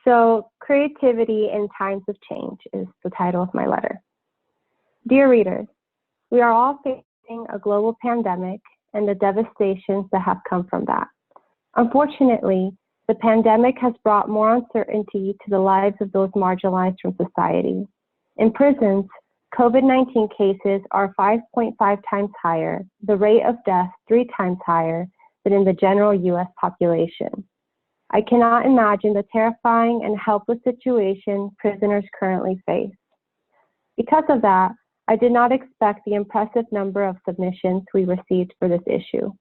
So, Creativity in Times of Change is the title of my letter. Dear readers, we are all facing a global pandemic and the devastations that have come from that. Unfortunately, the pandemic has brought more uncertainty to the lives of those marginalized from society. In prisons, COVID-19 cases are 5.5 times higher, the rate of death 3 times higher than in the general US population. I cannot imagine the terrifying and helpless situation prisoners currently face. Because of that, I did not expect the impressive number of submissions we received for this issue.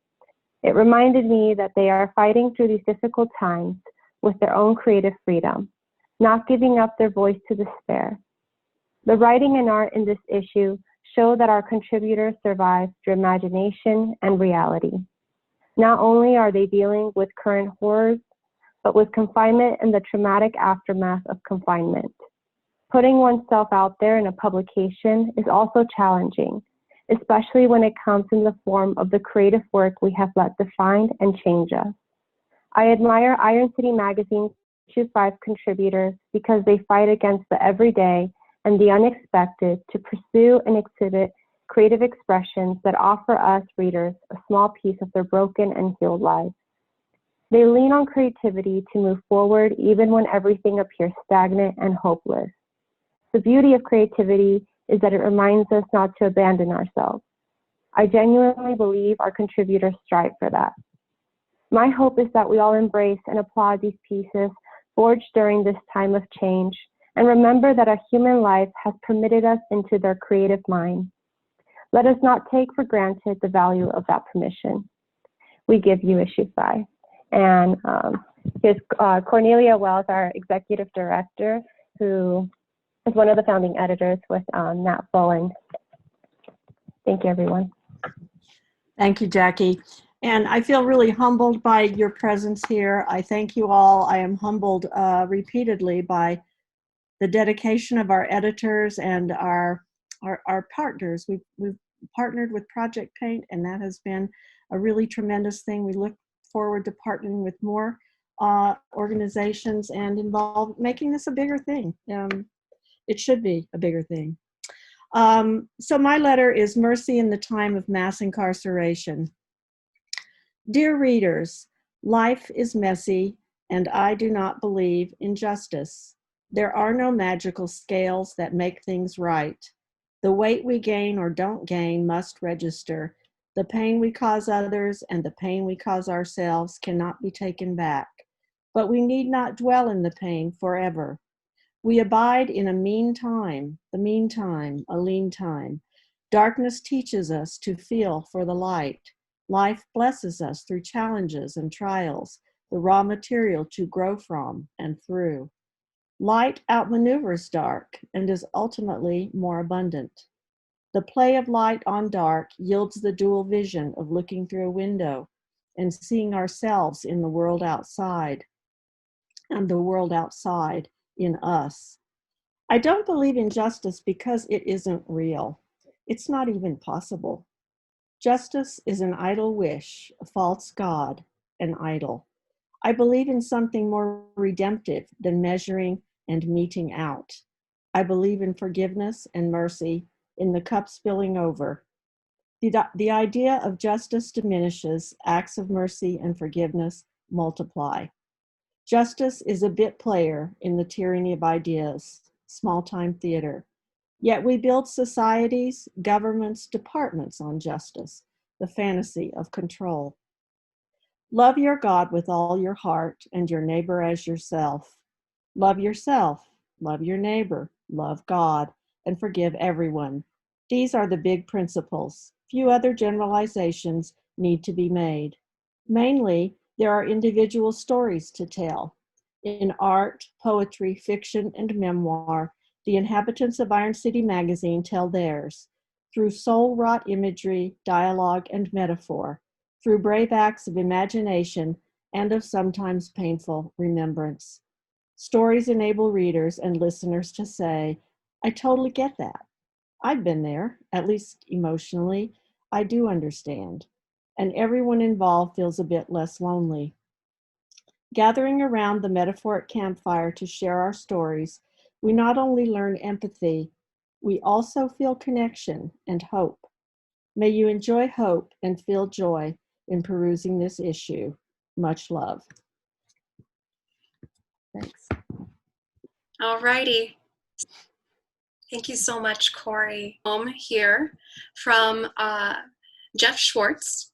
It reminded me that they are fighting through these difficult times with their own creative freedom, not giving up their voice to despair. The writing and art in this issue show that our contributors survive through imagination and reality. Not only are they dealing with current horrors, but with confinement and the traumatic aftermath of confinement. Putting oneself out there in a publication is also challenging, especially when it comes in the form of the creative work we have let define and change us. I admire Iron City Magazine's Issue 5 contributors because they fight against the everyday and the unexpected to pursue and exhibit creative expressions that offer us readers a small piece of their broken and healed lives. They lean on creativity to move forward even when everything appears stagnant and hopeless. The beauty of creativity is that it reminds us not to abandon ourselves. I genuinely believe our contributors strive for that. My hope is that we all embrace and applaud these pieces forged during this time of change and remember that a human life has permitted us into their creative mind. Let us not take for granted the value of that permission. We give you issue 5. And here's Cornelia Wells, our executive director, who is one of the founding editors with Nat Boland. Thank you, everyone. Thank you, Jackie. And I feel really humbled by your presence here. I thank you all. I am humbled repeatedly by the dedication of our editors and our partners. We've partnered with Project Paint, and that has been a really tremendous thing. We look forward to partnering with more organizations and making this a bigger thing. It should be a bigger thing. So my letter is Mercy in the Time of Mass Incarceration. Dear readers, life is messy, and I do not believe in justice. There are no magical scales that make things right. The weight we gain or don't gain must register. The pain we cause others and the pain we cause ourselves cannot be taken back. But we need not dwell in the pain forever. We abide in a mean time, the meantime, a lean time. Darkness teaches us to feel for the light. Life blesses us through challenges and trials, the raw material to grow from and through. Light outmaneuvers dark and is ultimately more abundant. The play of light on dark yields the dual vision of looking through a window and seeing ourselves in the world outside and the world outside in us. I don't believe in justice because it isn't real. It's not even possible. Justice is an idle wish, a false god, an idol. I believe in something more redemptive than measuring and meting out. I believe in forgiveness and mercy, in the cup spilling over. The idea of justice diminishes, acts of mercy and forgiveness multiply. Justice is a bit player in the tyranny of ideas, small-time theater. Yet we build societies, governments, departments on justice, the fantasy of control. Love your God with all your heart and your neighbor as yourself. Love yourself, love your neighbor, love God, and forgive everyone. These are the big principles. Few other generalizations need to be made. Mainly, there are individual stories to tell. In art, poetry, fiction, and memoir, the inhabitants of Iron City Magazine tell theirs, through soul-wrought imagery, dialogue, and metaphor, through brave acts of imagination and of sometimes painful remembrance. Stories enable readers and listeners to say, I totally get that. I've been there, at least emotionally. I do understand. And everyone involved feels a bit less lonely. Gathering around the metaphoric campfire to share our stories, we not only learn empathy, we also feel connection and hope. May you enjoy hope and feel joy in perusing this issue. Much love. Thanks. All righty. Thank you so much, Corey. Here from Jeff Schwartz.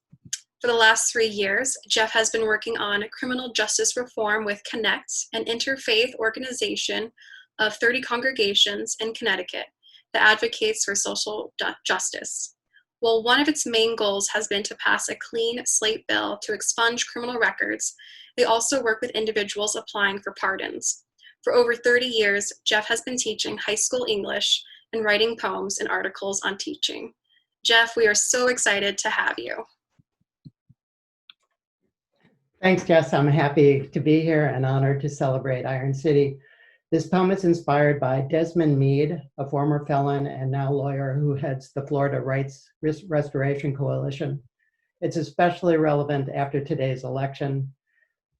For the last 3 years, Jeff has been working on criminal justice reform with Connect, an interfaith organization of 30 congregations in Connecticut that advocates for social justice. Well, one of its main goals has been to pass a clean slate bill to expunge criminal records. They also work with individuals applying for pardons. For over 30 years, Jeff has been teaching high school English and writing poems and articles on teaching. Jeff, we are so excited to have you. Thanks, Jess. I'm happy to be here and honored to celebrate Iron City. This poem is inspired by Desmond Meade, a former felon and now lawyer who heads the Florida Rights Restoration Coalition. It's especially relevant after today's election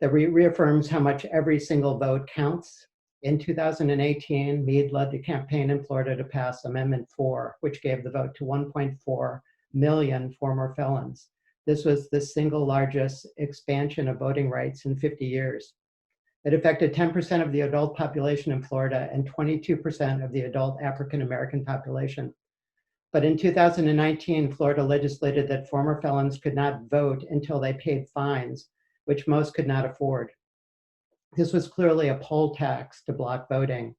that reaffirms how much every single vote counts. In 2018, Meade led the campaign in Florida to pass Amendment 4, which gave the vote to 1.4 million former felons. This was the single largest expansion of voting rights in 50 years. It affected 10% of the adult population in Florida and 22% of the adult African-American population. But in 2019, Florida legislated that former felons could not vote until they paid fines, which most could not afford. This was clearly a poll tax to block voting.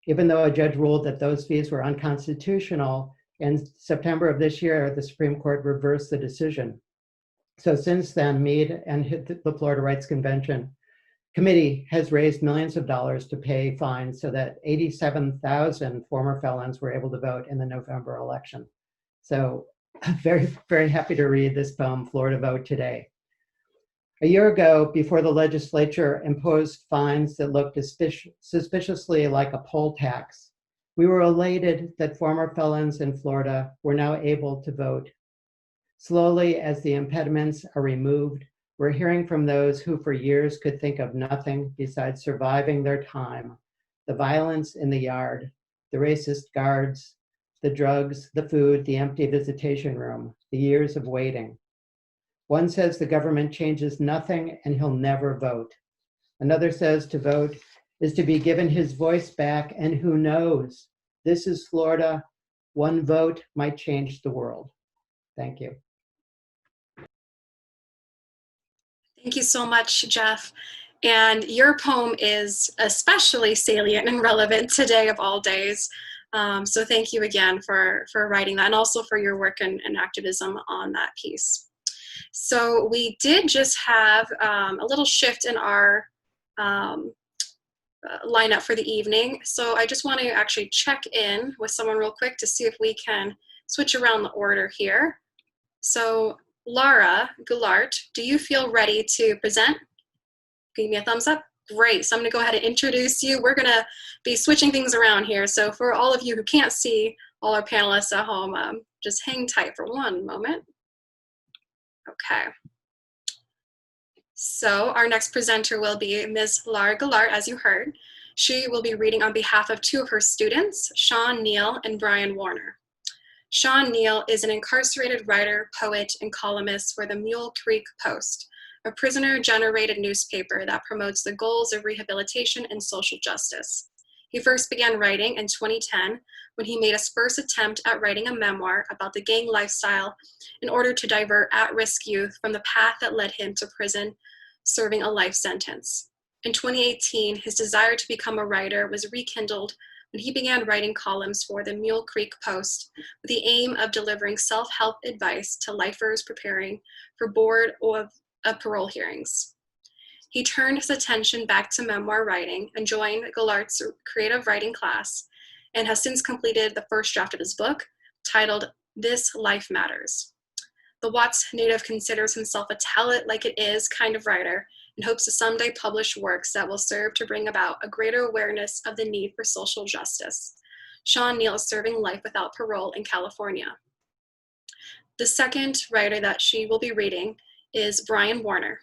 Even though a judge ruled that those fees were unconstitutional, in September of this year, the Supreme Court reversed the decision. So since then, Meade and the Florida Rights Convention Committee has raised millions of dollars to pay fines so that 87,000 former felons were able to vote in the November election. So very, very happy to read this poem, Florida Vote Today. A year ago, before the legislature imposed fines that looked suspiciously like a poll tax, we were elated that former felons in Florida were now able to vote. Slowly, as the impediments are removed, we're hearing from those who for years could think of nothing besides surviving their time, the violence in the yard, the racist guards, the drugs, the food, the empty visitation room, the years of waiting. One says the government changes nothing and he'll never vote. Another says to vote is to be given his voice back, and who knows? This is Florida. One vote might change the world. Thank you. Thank you so much, Jeff. And your poem is especially salient and relevant today of all days. So thank you again for writing that, and also for your work and activism on that piece. So we did just have a little shift in our lineup for the evening. So I just want to actually check in with someone real quick to see if we can switch around the order here. So Laura Goulart, do you feel ready to present? Give me a thumbs up. Great. So I'm going to go ahead and introduce you. We're going to be switching things around here. So for all of you who can't see all our panelists at home, just hang tight for one moment. Okay. So our next presenter will be Ms. Laura Goulart, as you heard. She will be reading on behalf of 2 of her students, Sean Neal and Brian Warner. Sean Neal is an incarcerated writer, poet, and columnist for the Mule Creek Post, a prisoner-generated newspaper that promotes the goals of rehabilitation and social justice. He first began writing in 2010 when he made his first attempt at writing a memoir about the gang lifestyle in order to divert at-risk youth from the path that led him to prison, serving a life sentence. In 2018, his desire to become a writer was rekindled when he began writing columns for the Mule Creek Post with the aim of delivering self-help advice to lifers preparing for board or parole hearings. He turned his attention back to memoir writing and joined Goulart's creative writing class, and has since completed the first draft of his book, titled This Life Matters. The Watts native considers himself a tell it like it is kind of writer, and hopes to someday publish works that will serve to bring about a greater awareness of the need for social justice. Sean Neal is serving life without parole in California. The second writer that she will be reading is Brian Warner.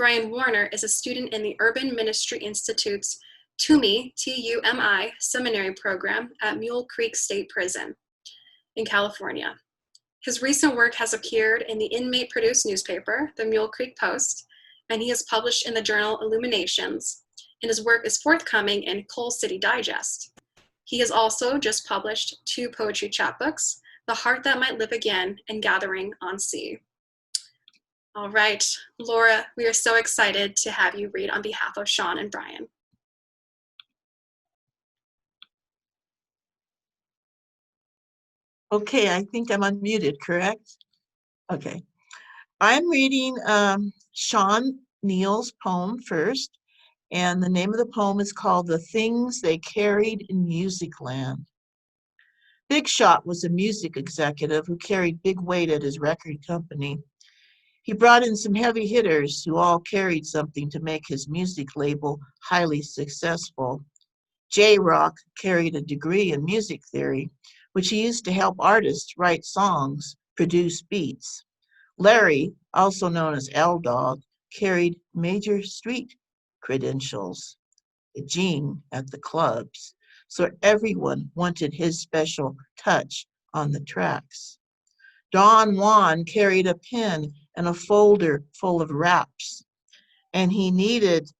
Brian Warner is a student in the Urban Ministry Institute's TUMI, T-U-M-I, seminary program at Mule Creek State Prison in California. His recent work has appeared in the inmate-produced newspaper, the Mule Creek Post, and he is published in the journal Illuminations, and his work is forthcoming in Coal City Digest. He has also just published 2 poetry chapbooks, The Heart That Might Live Again and Gathering on Sea. All right, Laura, we are so excited to have you read on behalf of Sean and Brian. Okay, I think I'm unmuted, correct? Okay. I'm reading Sean Neal's poem first, and the name of the poem is called The Things They Carried in Music Land. Big Shot was a music executive who carried big weight at his record company. He brought in some heavy hitters who all carried something to make his music label highly successful. J-Rock carried a degree in music theory, which he used to help artists write songs, produce beats. Larry, also known as L-Dog, carried major street credentials, Gene at the clubs, so everyone wanted his special touch on the tracks. Don Juan carried a pen and a folder full of raps, and he needed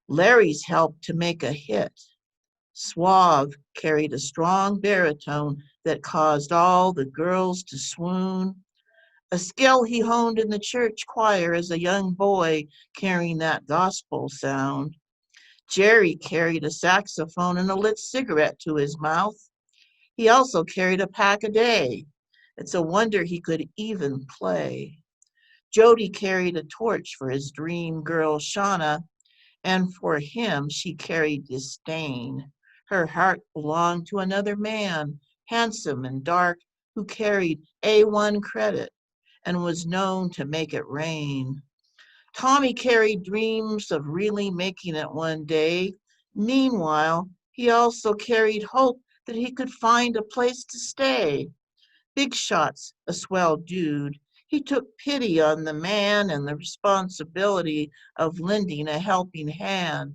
Larry's help to make a hit. Suave carried a strong baritone that caused all the girls to swoon, a skill he honed in the church choir as a young boy, carrying that gospel sound. Jerry carried a saxophone and a lit cigarette to his mouth. He also carried a pack a day. It's a wonder he could even play. Jody carried a torch for his dream girl, Shauna, and for him she carried disdain. Her heart belonged to another man, handsome and dark, who carried A1 credit and was known to make it rain. Tommy carried dreams of really making it one day. Meanwhile, he also carried hope that he could find a place to stay. Big Shot's a swell dude. He took pity on the man and the responsibility of lending a helping hand.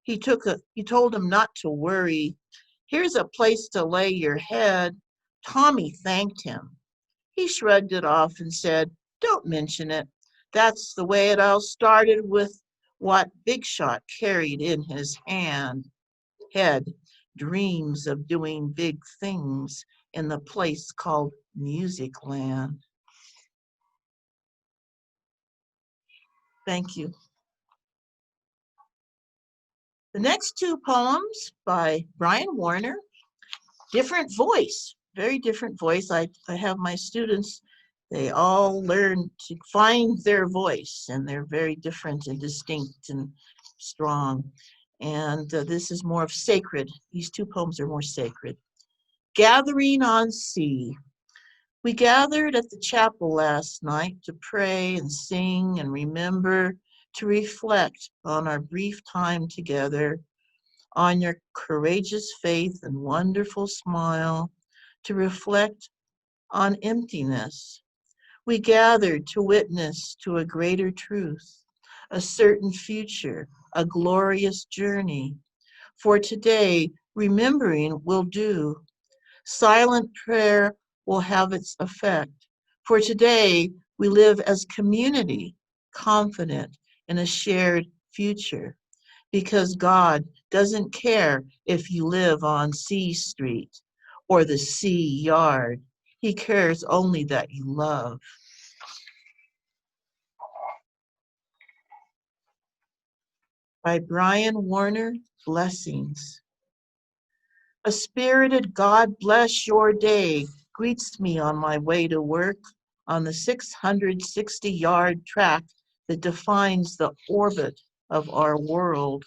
He told him not to worry. Here's a place to lay your head. Tommy thanked him. He shrugged it off and said, "Don't mention it. That's the way it all started with what Big Shot carried in his head, dreams of doing big things in the place called Music Land." Thank you. The next 2 poems by Brian Warner, different voice, very different voice. I have my students, they all learn to find their voice, and they're very different and distinct and strong. And this is more of sacred. These 2 poems are more sacred. Gathering on Sea. We gathered at the chapel last night to pray and sing and remember, to reflect on our brief time together, on your courageous faith and wonderful smile, to reflect on emptiness. We gathered to witness to a greater truth, a certain future, a glorious journey. For today, remembering will do. Silent prayer will have its effect. For today, we live as community, confident in a shared future, because God doesn't care if you live on C Street or the C Yard. He cares only that you love. By Brian Warner, Blessings. A spirited God bless your day greets me on my way to work on the 660-yard track that defines the orbit of our world.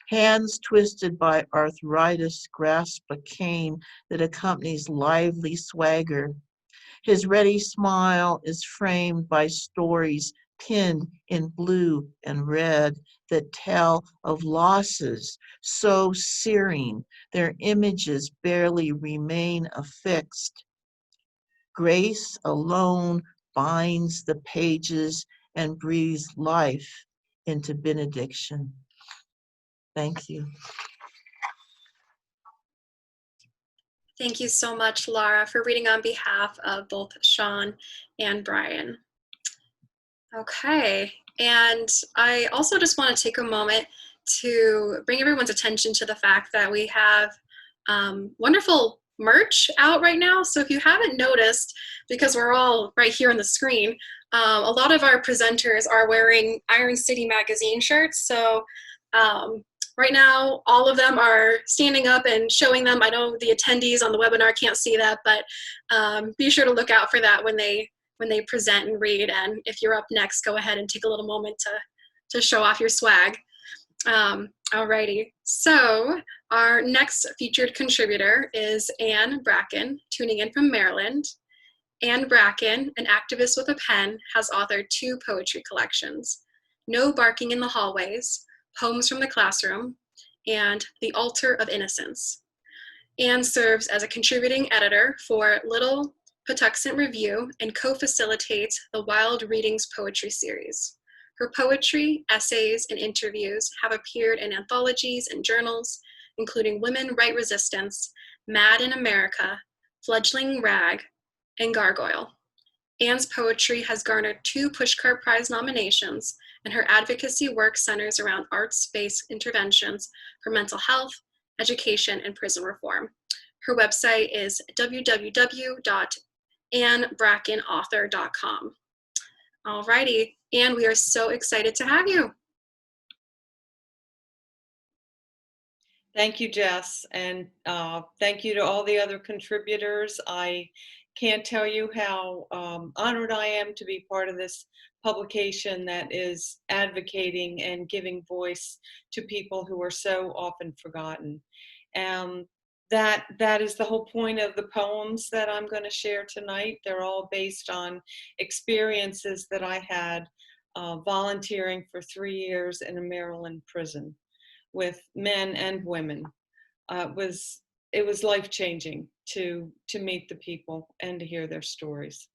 Hands twisted by arthritis grasp a cane that accompanies lively swagger. His ready smile is framed by stories pinned in blue and red that tell of losses so searing their images barely remain affixed. Grace alone binds the pages and breathes life into benediction. Thank you. Thank you so much, Laura, for reading on behalf of both Sean and Brian. Okay, and I also just want to take a moment to bring everyone's attention to the fact that we have wonderful merch out right now. So if you haven't noticed, because we're all right here on the screen, a lot of our presenters are wearing Iron City magazine shirts. So right now, all of them are standing up and showing them. I know the attendees on the webinar can't see that, but be sure to look out for that when they present and read. And if you're up next, go ahead and take a little moment to show off your swag. Alrighty, so our next featured contributor is Anne Bracken, tuning in from Maryland. Anne Bracken, an activist with a pen, has authored 2 poetry collections, No Barking in the Hallways, Poems from the Classroom, and The Altar of Innocence. Anne serves as a contributing editor for Little Patuxent Review and co-facilitates the Wild Readings poetry series. Her poetry, essays, and interviews have appeared in anthologies and journals, including Women Write Resistance, Mad in America, Fledgling Rag, and Gargoyle. Anne's poetry has garnered 2 Pushcart Prize nominations, and her advocacy work centers around arts-based interventions for mental health, education, and prison reform. Her website is www.annebrackenauthor.com. Alrighty, Anne, we are so excited to have you. Thank you, Jess, and thank you to all the other contributors. I can't tell you how honored I am to be part of this publication that is advocating and giving voice to people who are so often forgotten. That is the whole point of the poems that I'm going to share tonight. They're all based on experiences that I had volunteering for 3 years in a Maryland prison with men and women. It was life-changing to meet the people and to hear their stories.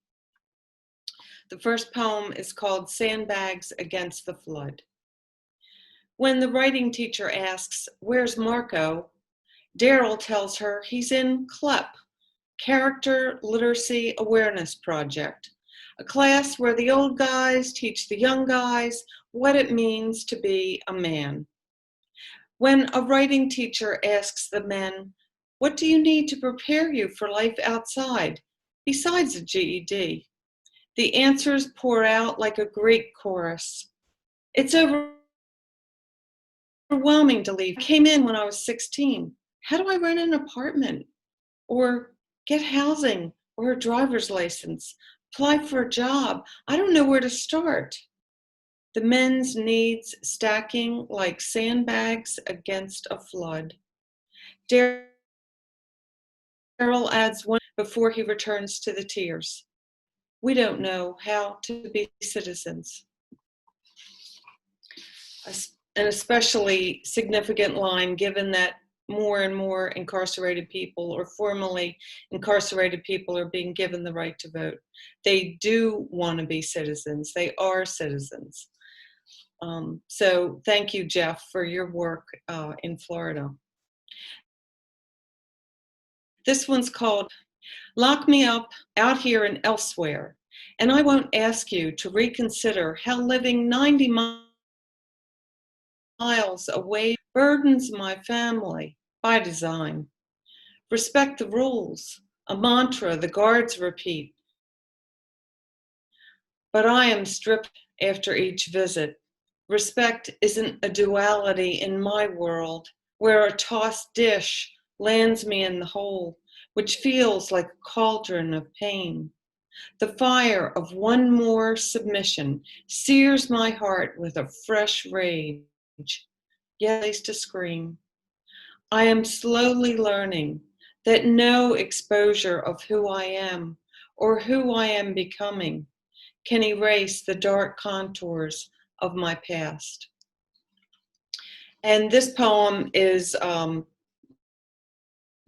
The first poem is called Sandbags Against the Flood. When the writing teacher asks, "Where's Marco?" Daryl tells her he's in CLEP, Character Literacy Awareness Project, a class where the old guys teach the young guys what it means to be a man. When a writing teacher asks the men, "What do you need to prepare you for life outside, besides a GED?" the answers pour out like a great chorus. It's overwhelming to leave. Came in when I was 16. How do I rent an apartment? Or get housing or a driver's license? Apply for a job? I don't know where to start. The men's needs stacking like sandbags against a flood. Daryl adds one before he returns to the tears. We don't know how to be citizens. An especially significant line, given that more and more incarcerated people or formerly incarcerated people are being given the right to vote. They do want to be citizens. They are citizens. So thank you, Jeff, for your work in Florida. This one's called Lock Me Up Out Here and Elsewhere, and I won't ask you to reconsider how living 90 miles away burdens my family by design. Respect the rules, a mantra the guards repeat. But I am stripped after each visit. Respect isn't a duality in my world, where a tossed dish lands me in the hole, which feels like a cauldron of pain. The fire of one more submission sears my heart with a fresh rage, yet at least a scream. I am slowly learning that no exposure of who I am or who I am becoming can erase the dark contours of my past. And this poem is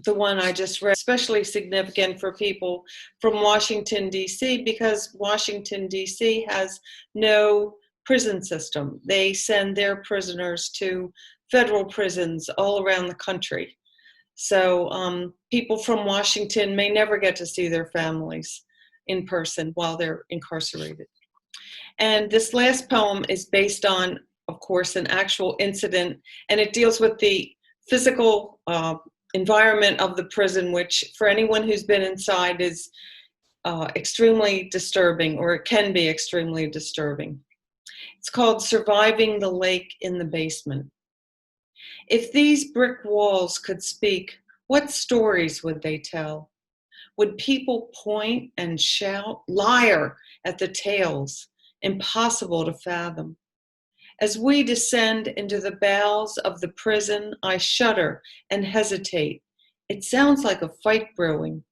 the one I just read, especially significant for people from Washington, D.C., because Washington, D.C. has no prison system. They send their prisoners to federal prisons all around the country. So people from Washington may never get to see their families in person while they're incarcerated. And this last poem is based on, of course, an actual incident, and it deals with the physical environment of the prison, which for anyone who's been inside is extremely disturbing, or it can be extremely disturbing. It's called Surviving the Lake in the Basement. If these brick walls could speak, what stories would they tell? Would people point and shout, "Liar," at the tales, impossible to fathom? As we descend into the bowels of the prison, I shudder and hesitate. It sounds like a fight brewing.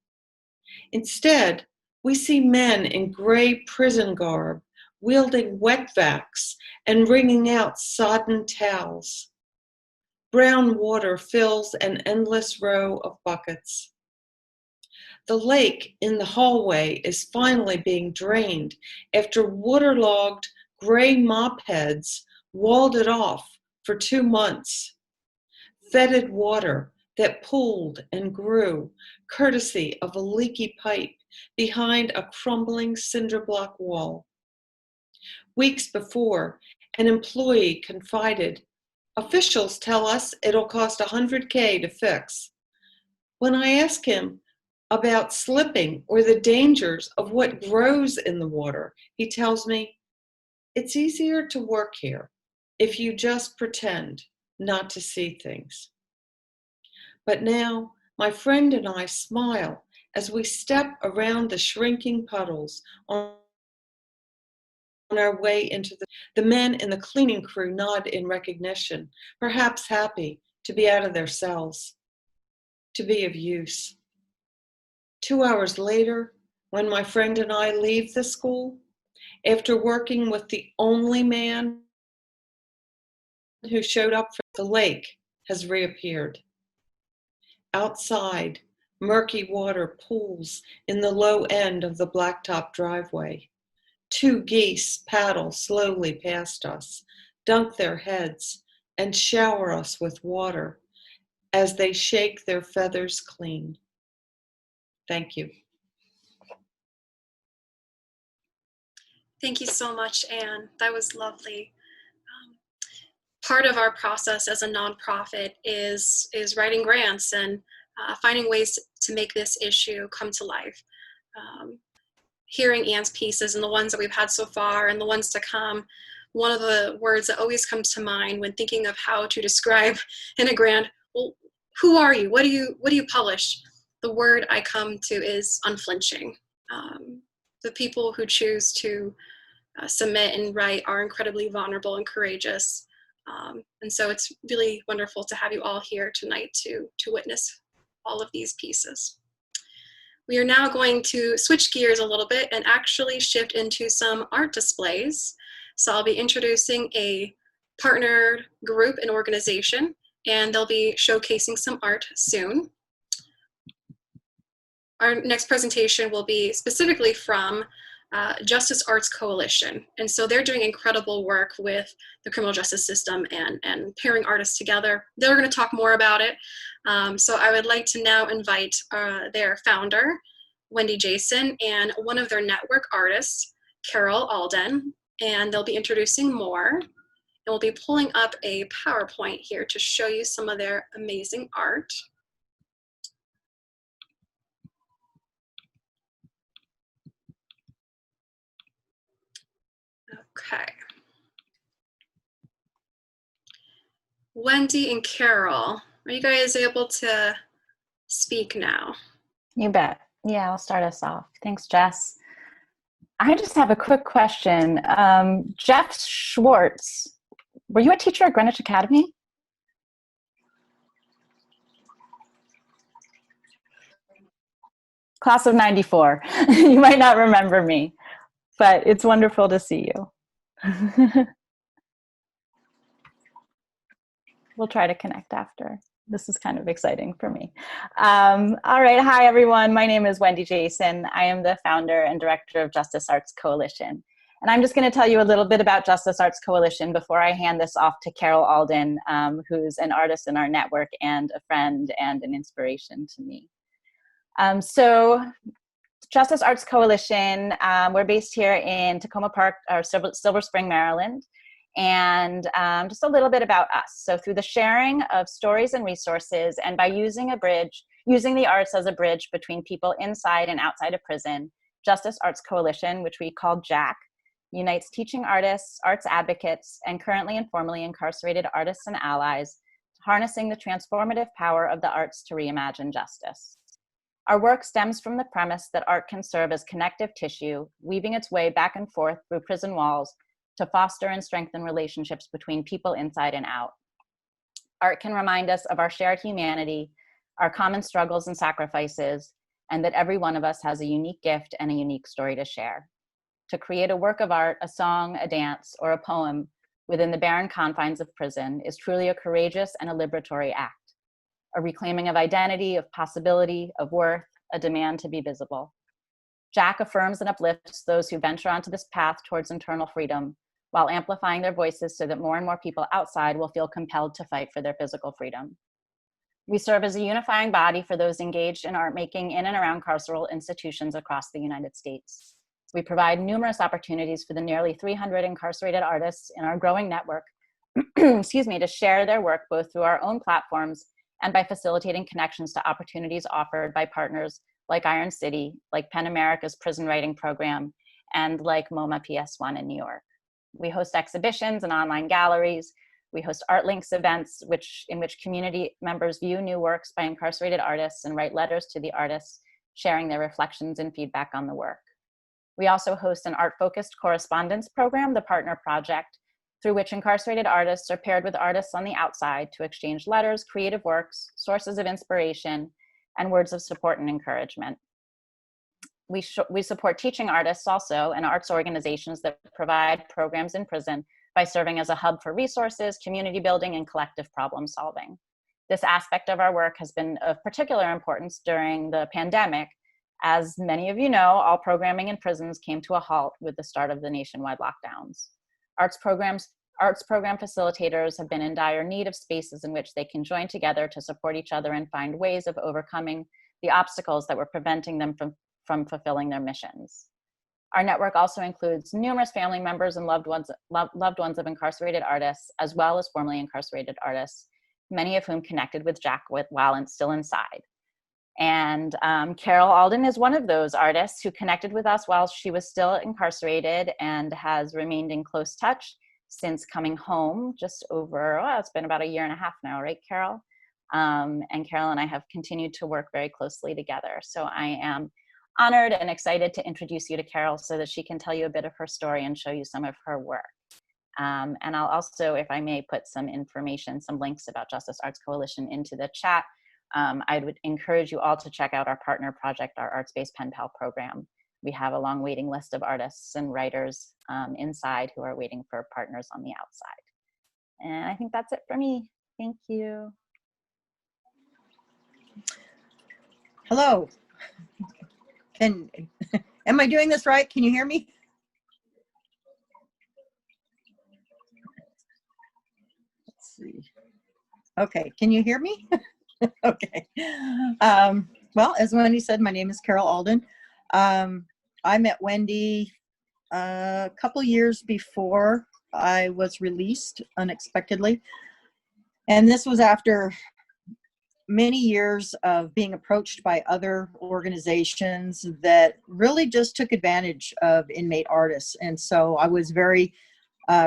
Instead, we see men in gray prison garb, wielding wetbacks and wringing out sodden towels. Brown water fills an endless row of buckets. The lake in the hallway is finally being drained after waterlogged gray mop heads walled it off for 2 months. Fetid water that pooled and grew, courtesy of a leaky pipe behind a crumbling cinder block wall. Weeks before, an employee confided, "Officials tell us it'll cost $100K to fix." When I ask him about slipping or the dangers of what grows in the water, he tells me, "It's easier to work here if you just pretend not to see things." But now, my friend and I smile as we step around the shrinking puddles on our way into the men in the cleaning crew nod in recognition, perhaps happy to be out of their cells, to be of use. 2 hours later, when my friend and I leave the school, after working with the only man who showed up, the lake has reappeared. Outside, murky water pools in the low end of the blacktop driveway. 2 geese paddle slowly past us, dunk their heads, and shower us with water as they shake their feathers clean. Thank you. Thank you so much, Anne. That was lovely. Part of our process as a nonprofit is writing grants and finding ways to make this issue come to life. Hearing Anne's pieces and the ones that we've had so far and the ones to come, one of the words that always comes to mind when thinking of how to describe in a grant, well, who are you? What do you publish? The word I come to is unflinching. The people who choose to submit and write are incredibly vulnerable and courageous. And so it's really wonderful to have you all here tonight to witness all of these pieces. We are now going to switch gears a little bit and actually shift into some art displays. So I'll be introducing a partnered group and organization, and they'll be showcasing some art soon. Our next presentation will be specifically from Justice Arts Coalition. And so they're doing incredible work with the criminal justice system and pairing artists together. They're going to talk more about it. So I would like to now invite their founder, Wendy Jason, and one of their network artists, Carol Alden, and they'll be introducing more. And we'll be pulling up a PowerPoint here to show you some of their amazing art. Okay. Wendy and Carol, are you guys able to speak now? You bet. Yeah, I'll start us off. Thanks, Jess. I just have a quick question. Jeff Schwartz, were you a teacher at Greenwich Academy? Class of '94. You might not remember me, but it's wonderful to see you. We'll try to connect after. This is kind of exciting for me. All right. Hi, everyone. My name is Wendy Jason. I am the founder and director of Justice Arts Coalition. And I'm just going to tell you a little bit about Justice Arts Coalition before I hand this off to Carol Alden, who's an artist in our network and a friend and an inspiration to me. So Justice Arts Coalition, we're based here in Tacoma Park, or Silver Spring, Maryland. And just a little bit about us. So through the sharing of stories and resources, and by using the arts as a bridge between people inside and outside of prison, Justice Arts Coalition, which we call JAC, unites teaching artists, arts advocates, and currently and formerly incarcerated artists and allies, harnessing the transformative power of the arts to reimagine justice. Our work stems from the premise that art can serve as connective tissue, weaving its way back and forth through prison walls to foster and strengthen relationships between people inside and out. Art can remind us of our shared humanity, our common struggles and sacrifices, and that every one of us has a unique gift and a unique story to share. To create a work of art, a song, a dance, or a poem within the barren confines of prison is truly a courageous and a liberatory act, a reclaiming of identity, of possibility, of worth, a demand to be visible. JAC affirms and uplifts those who venture onto this path towards internal freedom, while amplifying their voices so that more and more people outside will feel compelled to fight for their physical freedom. We serve as a unifying body for those engaged in art making in and around carceral institutions across the United States. We provide numerous opportunities for the nearly 300 incarcerated artists in our growing network, to share their work both through our own platforms and by facilitating connections to opportunities offered by partners like Iron City, like PEN America's prison writing program, and like MoMA PS1 in New York. We host exhibitions and online galleries. We host Art Links events in which community members view new works by incarcerated artists and write letters to the artists, sharing their reflections and feedback on the work. We also host an art-focused correspondence program, the Partner Project, through which incarcerated artists are paired with artists on the outside to exchange letters, creative works, sources of inspiration, and words of support and encouragement. We support teaching artists also and arts organizations that provide programs in prison by serving as a hub for resources, community building, and collective problem solving. This aspect of our work has been of particular importance during the pandemic. As many of you know, all programming in prisons came to a halt with the start of the nationwide lockdowns. Arts program facilitators have been in dire need of spaces in which they can join together to support each other and find ways of overcoming the obstacles that were preventing them from fulfilling their missions. Our network also includes numerous family members and loved ones of incarcerated artists, as well as formerly incarcerated artists, many of whom connected with JAC while still inside. And Carol Alden is one of those artists who connected with us while she was still incarcerated and has remained in close touch since coming home just over, it's been about 1.5 years now, right, Carol? And Carol and I have continued to work very closely together. So I am honored and excited to introduce you to Carol so that she can tell you a bit of her story and show you some of her work. And I'll also, if I may, put some information, some links about Justice Arts Coalition into the chat. I would encourage you all to check out our partner project, our arts-based pen pal program. We have a long waiting list of artists and writers inside who are waiting for partners on the outside. And I think that's it for me. Thank you. Hello. Am I doing this right? Can you hear me? Let's see. Okay, can you hear me? Okay. Well, as Wendy said, my name is Carol Alden. I met Wendy a couple years before I was released unexpectedly. And this was after many years of being approached by other organizations that really just took advantage of inmate artists. And so I was very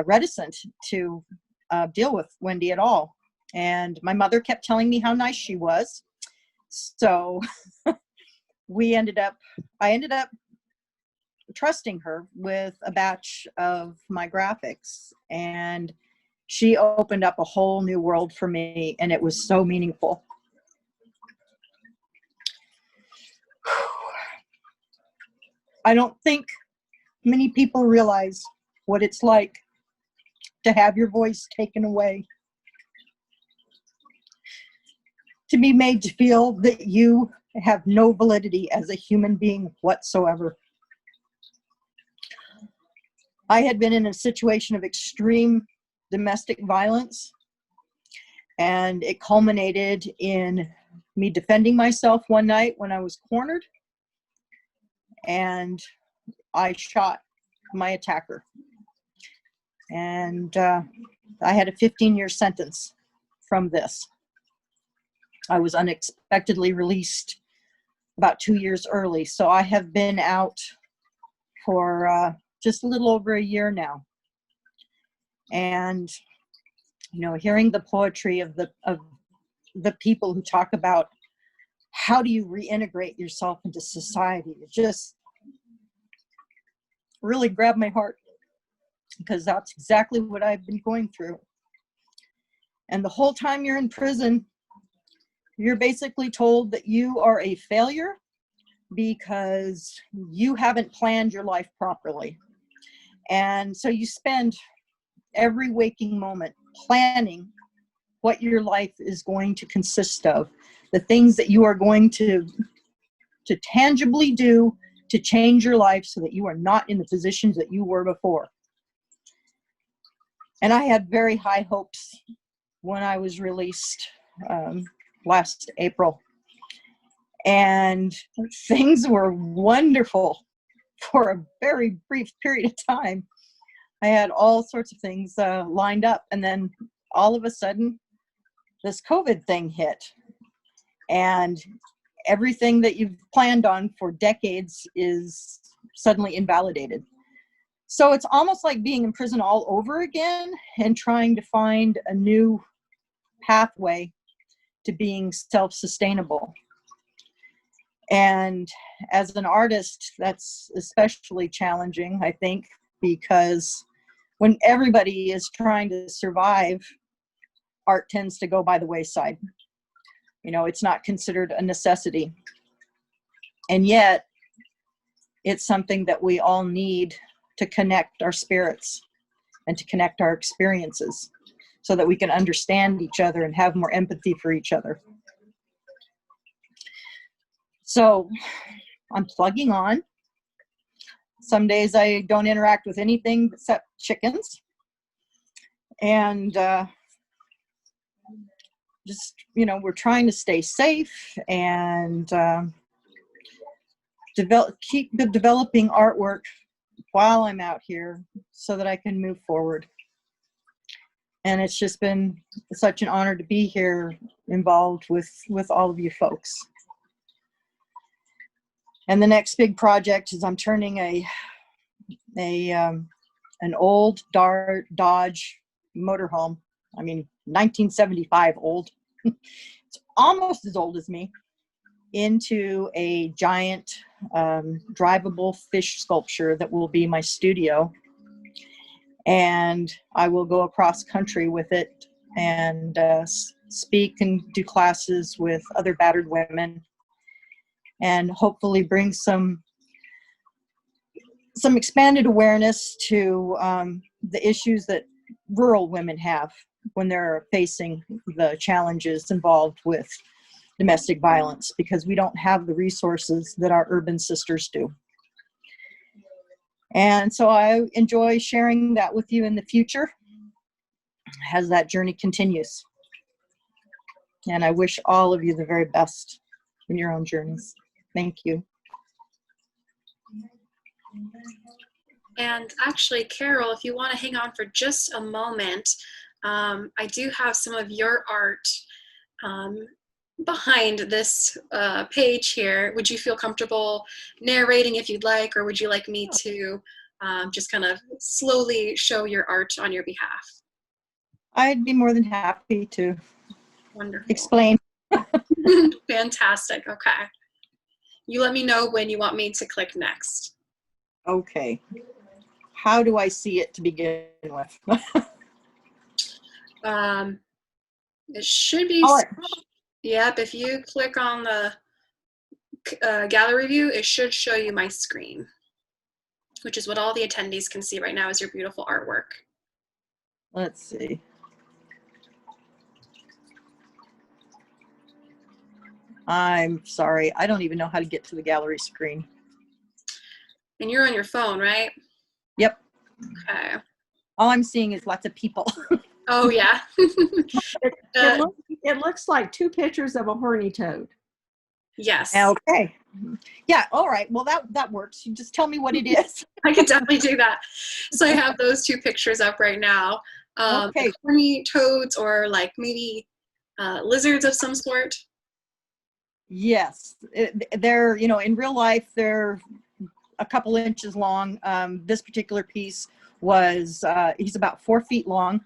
reticent to deal with Wendy at all. And my mother kept telling me how nice she was. So I ended up trusting her with a batch of my graphics. And she opened up a whole new world for me, and it was so meaningful. I don't think many people realize what it's like to have your voice taken away, to be made to feel that you have no validity as a human being whatsoever. I had been in a situation of extreme domestic violence, and it culminated in me defending myself one night when I was cornered, and I shot my attacker. And I had a 15-year sentence from this. I was unexpectedly released about 2 years early, so I have been out for just a little over a year now. And you know, hearing the poetry of the people who talk about how do you reintegrate yourself into society, it just really grabbed my heart, because that's exactly what I've been going through. And the whole time you're in prison, you're basically told that you are a failure because you haven't planned your life properly. And so you spend every waking moment planning what your life is going to consist of, the things that you are going to tangibly do to change your life so that you are not in the positions that you were before. And I had very high hopes when I was released last April. And things were wonderful for a very brief period of time. I had all sorts of things lined up. And then all of a sudden, this COVID thing hit. And everything that you've planned on for decades is suddenly invalidated. So it's almost like being in prison all over again and trying to find a new pathway to being self-sustainable. And as an artist, that's especially challenging, I think, because when everybody is trying to survive, art tends to go by the wayside. You know, it's not considered a necessity. And yet, it's something that we all need to connect our spirits and to connect our experiences so that we can understand each other and have more empathy for each other. So I'm plugging on. Some days I don't interact with anything except chickens. And just, you know, we're trying to stay safe and keep developing artwork while I'm out here so that I can move forward. And it's just been such an honor to be here involved with all of you folks. And the next big project is I'm turning an old Dodge motorhome. I mean, 1975 old. It's almost as old as me, into a giant drivable fish sculpture that will be my studio. And I will go across country with it and speak and do classes with other battered women, and hopefully bring some expanded awareness to the issues that rural women have when they're facing the challenges involved with domestic violence, because we don't have the resources that our urban sisters do. And so I enjoy sharing that with you in the future as that journey continues. And I wish all of you the very best in your own journeys. Thank you. And actually, Carol, if you want to hang on for just a moment, I do have some of your art behind this page here. Would you feel comfortable narrating if you'd like, or would you like me to just kind of slowly show your art on your behalf? I'd be more than happy to Wonderful. Explain. Fantastic. Okay. You let me know when you want me to click next. Okay. How do I see it to begin with? It should be, yep, if you click on the gallery view, it should show you my screen, which is what all the attendees can see right now is your beautiful artwork. Let's see. I'm sorry, I don't even know how to get to the gallery screen. And you're on your phone, right? Yep. Okay. All I'm seeing is lots of people. Oh, yeah. It looks like two pictures of a horny toad. Yes. Okay. Yeah. All right. Well, that works. You just tell me what it is. I could definitely do that. So I have those two pictures up right now. Okay. Horny toads or like maybe lizards of some sort. Yes. They're, in real life, they're a couple inches long. This particular piece was, he's about 4 feet long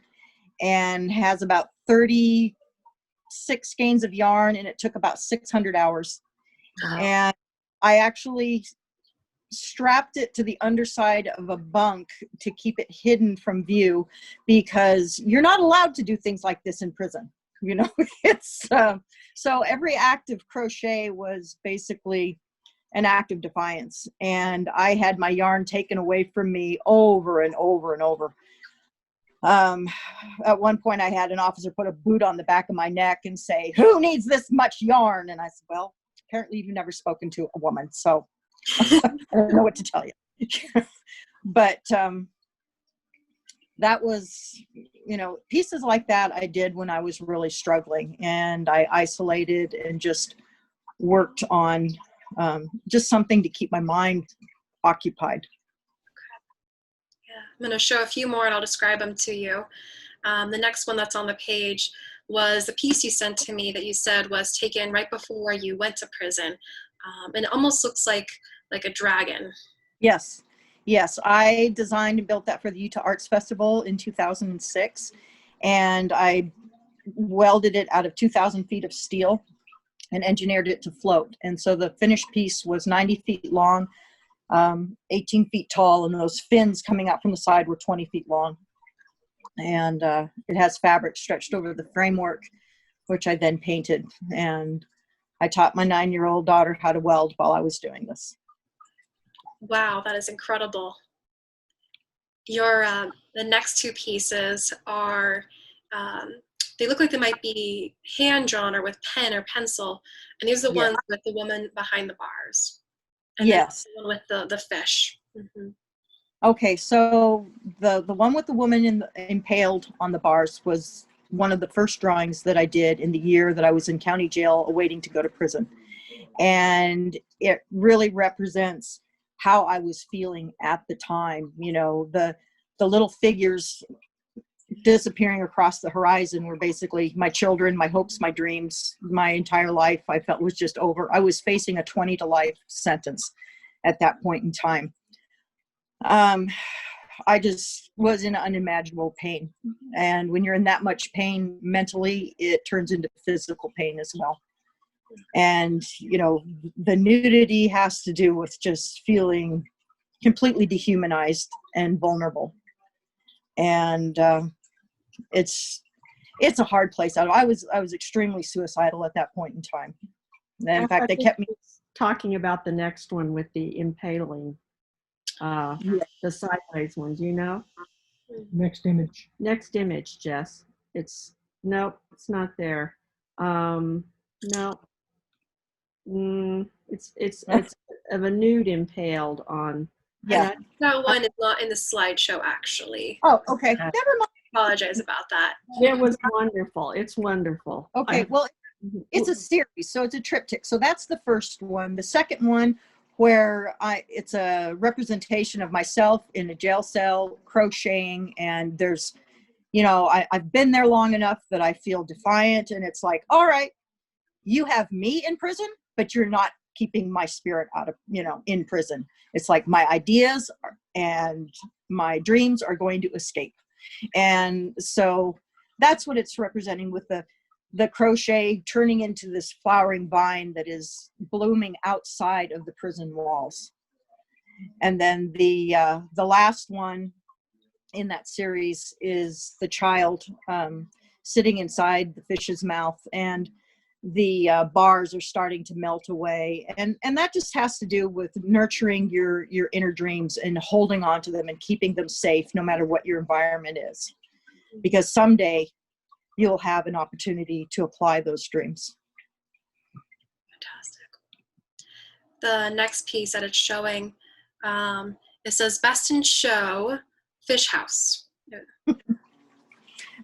and has about 36 skeins of yarn, and it took about 600 hours. Wow. And I actually strapped it to the underside of a bunk to keep it hidden from view, because you're not allowed to do things like this in prison. It's so every act of crochet was basically an act of defiance, and I had my yarn taken away from me over and over and over. At one point I had an officer put a boot on the back of my neck and say, "Who needs this much yarn?" And I said, "Well, apparently you've never spoken to a woman, so I don't know what to tell you." But that was, pieces like that I did when I was really struggling, and I isolated and just worked on just something to keep my mind occupied. Yeah, I'm going to show a few more and I'll describe them to you. The next one that's on the page was the piece you sent to me that you said was taken right before you went to prison. And it almost looks like a dragon. Yes. I designed and built that for the Utah Arts Festival in 2006. And I welded it out of 2,000 feet of steel and engineered it to float. And so the finished piece was 90 feet long, 18 feet tall, and those fins coming out from the side were 20 feet long. And it has fabric stretched over the framework, which I then painted. And I taught my 9-year-old daughter how to weld while I was doing this. Wow, that is incredible. Your the next two pieces are, they look like they might be hand-drawn or with pen or pencil. And these are the ones with the woman behind the bars. And yes. The one with the fish. Mm-hmm. Okay, so the one with the woman impaled on the bars was one of the first drawings that I did in the year that I was in county jail awaiting to go to prison. And it really represents how I was feeling at the time. The little figures disappearing across the horizon were basically my children, my hopes, my dreams, my entire life I felt was just over. I was facing a 20 to life sentence at that point in time. I just was in unimaginable pain. And when you're in that much pain mentally, it turns into physical pain as well. And, the nudity has to do with just feeling completely dehumanized and vulnerable. And it's a hard place out. I was extremely suicidal at that point in time. And in fact, they kept me talking about the next one with the impaling. The sideways ones, Next image, Jess. Nope, it's not there. No. It's of a nude impaled on. Yeah. That one is not in the slideshow, actually. Oh, okay. Never mind. I apologize about that. It was wonderful. It's wonderful. Okay, well, it's a series, so it's a triptych. So that's the first one. The second one, where it's a representation of myself in a jail cell crocheting, and there's, I've been there long enough that I feel defiant, and it's like, all right, you have me in prison, but you're not keeping my spirit out of, in prison. It's like my ideas and my dreams are going to escape. And so that's what it's representing, with the crochet turning into this flowering vine that is blooming outside of the prison walls. And then the last one in that series is the child sitting inside the fish's mouth, and the bars are starting to melt away. And that just has to do with nurturing your inner dreams and holding on to them and keeping them safe no matter what your environment is. Because someday you'll have an opportunity to apply those dreams. Fantastic. The next piece that it's showing, it says best in show, fish house.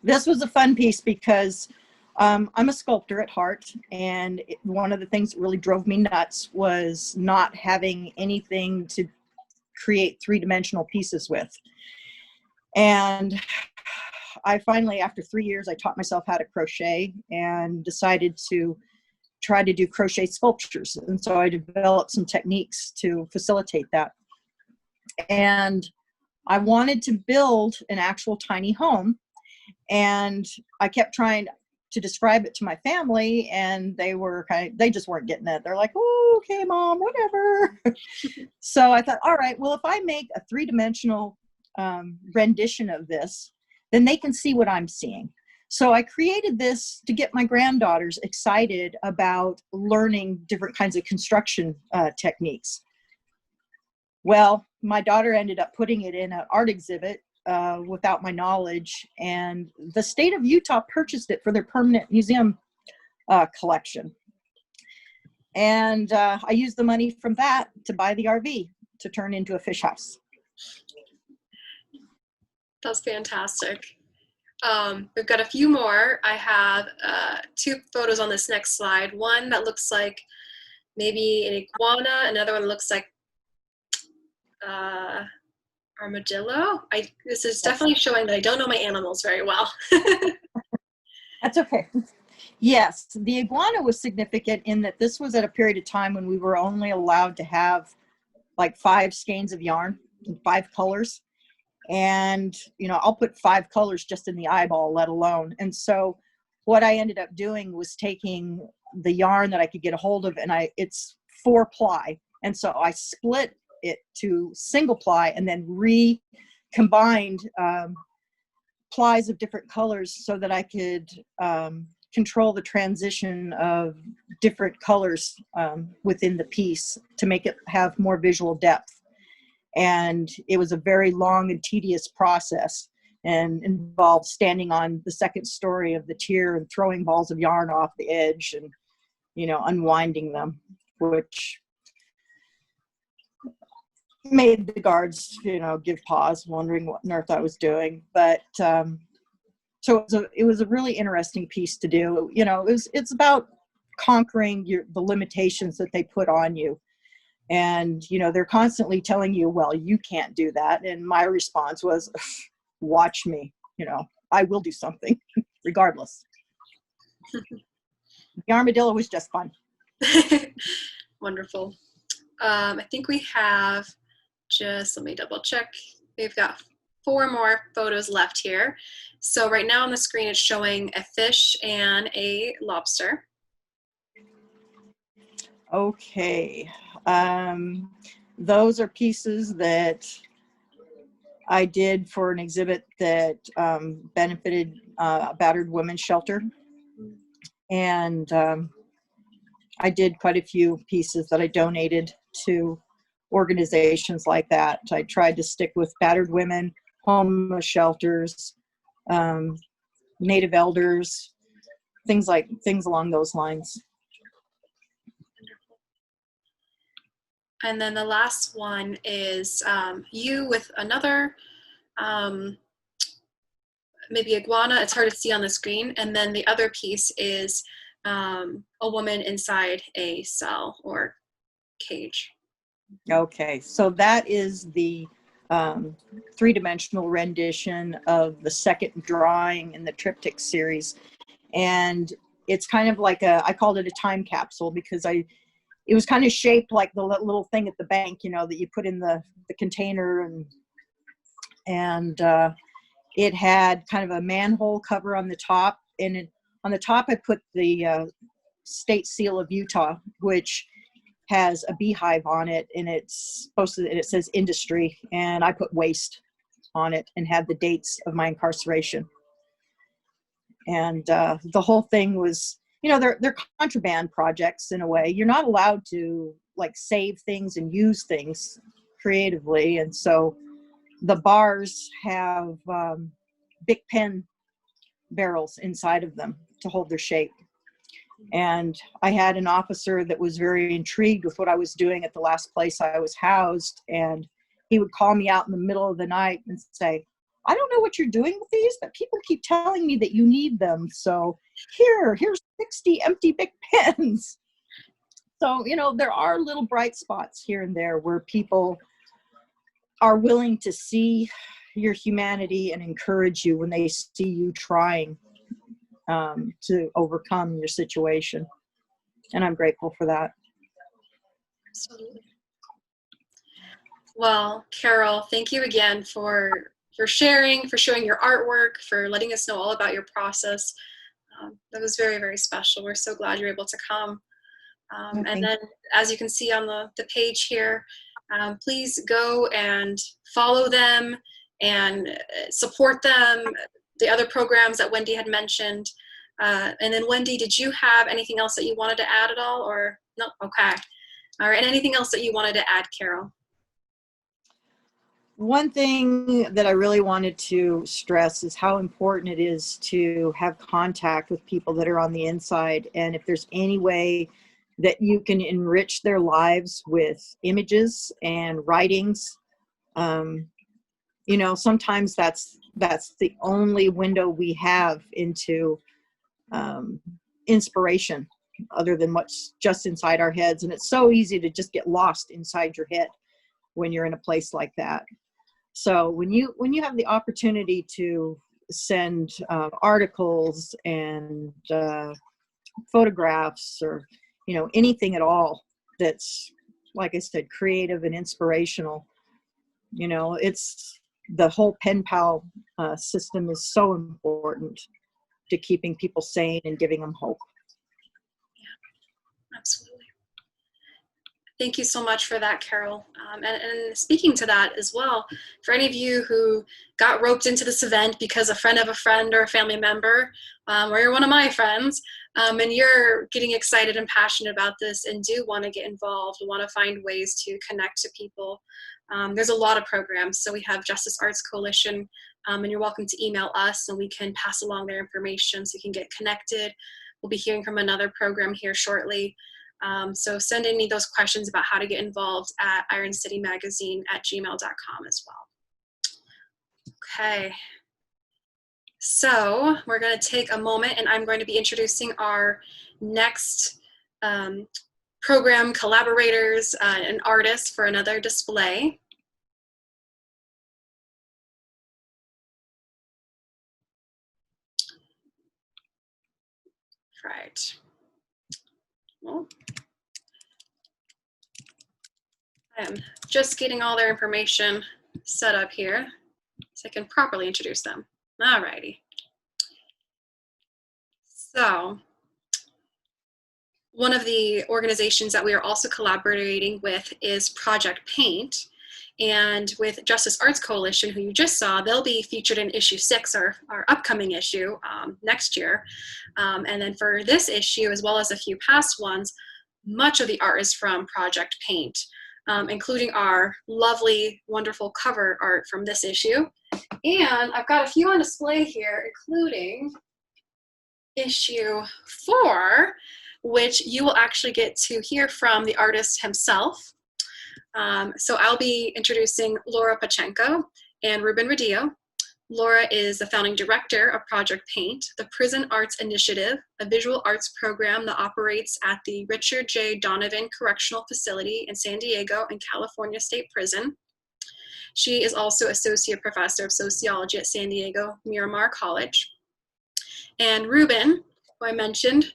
This was a fun piece because I'm a sculptor at heart, and one of the things that really drove me nuts was not having anything to create three-dimensional pieces with. And I finally, after 3 years, I taught myself how to crochet and decided to try to do crochet sculptures. And so I developed some techniques to facilitate that. And I wanted to build an actual tiny home. And I kept trying to describe it to my family, and they just weren't getting it. They're like, oh, okay, Mom, whatever. So I thought, all right, well, if I make a three-dimensional rendition of this, then they can see what I'm seeing. So I created this to get my granddaughters excited about learning different kinds of construction techniques. Well, my daughter ended up putting it in an art exhibit without my knowledge, and the state of Utah purchased it for their permanent museum collection. And I used the money from that to buy the RV to turn into a fish house. That's fantastic. We've got a few more. I have 2 photos on this next slide. One that looks like maybe an iguana. Another one looks like armadillo. This is definitely showing that I don't know my animals very well. That's okay. Yes, the iguana was significant in that this was at a period of time when we were only allowed to have like 5 skeins of yarn in 5 colors. And, you know, I'll put 5 colors just in the eyeball, let alone. And so what I ended up doing was taking the yarn that I could get a hold of, and it's 4 ply. And so I split it to single ply and then recombined plies of different colors so that I could control the transition of different colors within the piece to make it have more visual depth. And it was a very long and tedious process, and involved standing on the 2nd story of the tier and throwing balls of yarn off the edge and, you know, unwinding them, which made the guards, you know, give pause, wondering what on earth I was doing. But so it was a really interesting piece to do. You know, it's about conquering the limitations that they put on you. And, you know, they're constantly telling you, well, you can't do that. And my response was, watch me, you know, I will do something regardless. The armadillo was just fun. Wonderful. I think we have let me double check. We've got 4 more photos left here. So right now on the screen, it's showing a fish and a lobster. Okay. Those are pieces that I did for an exhibit that benefited a battered women's shelter. And I did quite a few pieces that I donated to organizations like that. I tried to stick with battered women, homeless shelters, Native elders, things along those lines. And then the last one is you with another, maybe iguana. It's hard to see on the screen. And then the other piece is a woman inside a cell or cage. Okay, so that is the 3-dimensional rendition of the 2nd drawing in the triptych series. And it's kind of like I called it a time capsule because it was kind of shaped like the little thing at the bank, you know, that you put in the container, and it had kind of a manhole cover on the top, and on the top I put the state seal of Utah, which has a beehive on it, and it says industry, and I put waste on it and had the dates of my incarceration. And the whole thing was, you know, they're contraband projects in a way. You're not allowed to like save things and use things creatively. And so the bars have Bic pen barrels inside of them to hold their shape. And I had an officer that was very intrigued with what I was doing at the last place I was housed. And he would call me out in the middle of the night and say, I don't know what you're doing with these, but people keep telling me that you need them. So here's 60 empty Bic pens. So, you know, there are little bright spots here and there where people are willing to see your humanity and encourage you when they see you trying to overcome your situation. And I'm grateful for that. Absolutely. Well, Carol, thank you again for sharing, for showing your artwork, for letting us know all about your process. That was very, very special. We're so glad you're able to come. And then, as you can see on the page here, please go and follow them and support them, the other programs that Wendy had mentioned. And then, Wendy, did you have anything else that you wanted to add at all, or no? Okay. All right. And anything else that you wanted to add, Carol? One thing that I really wanted to stress is how important it is to have contact with people that are on the inside. And if there's any way that you can enrich their lives with images and writings, you know, sometimes that's the only window we have into inspiration other than what's just inside our heads. And it's so easy to just get lost inside your head when you're in a place like that. So when you have the opportunity to send articles and photographs, or, you know, anything at all that's, like I said, creative and inspirational, you know, it's the whole pen pal system is so important to keeping people sane and giving them hope. Yeah, absolutely. Thank you so much for that, Carol. And speaking to that as well, for any of you who got roped into this event because a friend of a friend or a family member, or you're one of my friends, and you're getting excited and passionate about this and do want to get involved, want to find ways to connect to people, there's a lot of programs. So we have Justice Arts Coalition, and you're welcome to email us and we can pass along their information so you can get connected. We'll be hearing from another program here shortly. So send any of those questions about how to get involved at ironcitymagazine@gmail.com as well. Okay. So we're going to take a moment and I'm going to be introducing our next program collaborators and artists for another display. Right. Well, I'm just getting all their information set up here so I can properly introduce them. All righty. So one of the organizations that we are also collaborating with is Project Paint. And with Justice Arts Coalition, who you just saw, they'll be featured in issue 6, our upcoming issue next year. And then for this issue, as well as a few past ones, much of the art is from Project Paint, including our lovely, wonderful cover art from this issue. And I've got a few on display here, including issue 4, which you will actually get to hear from the artist himself. So I'll be introducing Laura Pachenko and Ruben Rodillo. Laura is the founding director of Project Paint, the Prison Arts Initiative, a visual arts program that operates at the Richard J. Donovan Correctional Facility in San Diego and California State Prison. She is also associate professor of sociology at San Diego Miramar College. And Ruben, who I mentioned,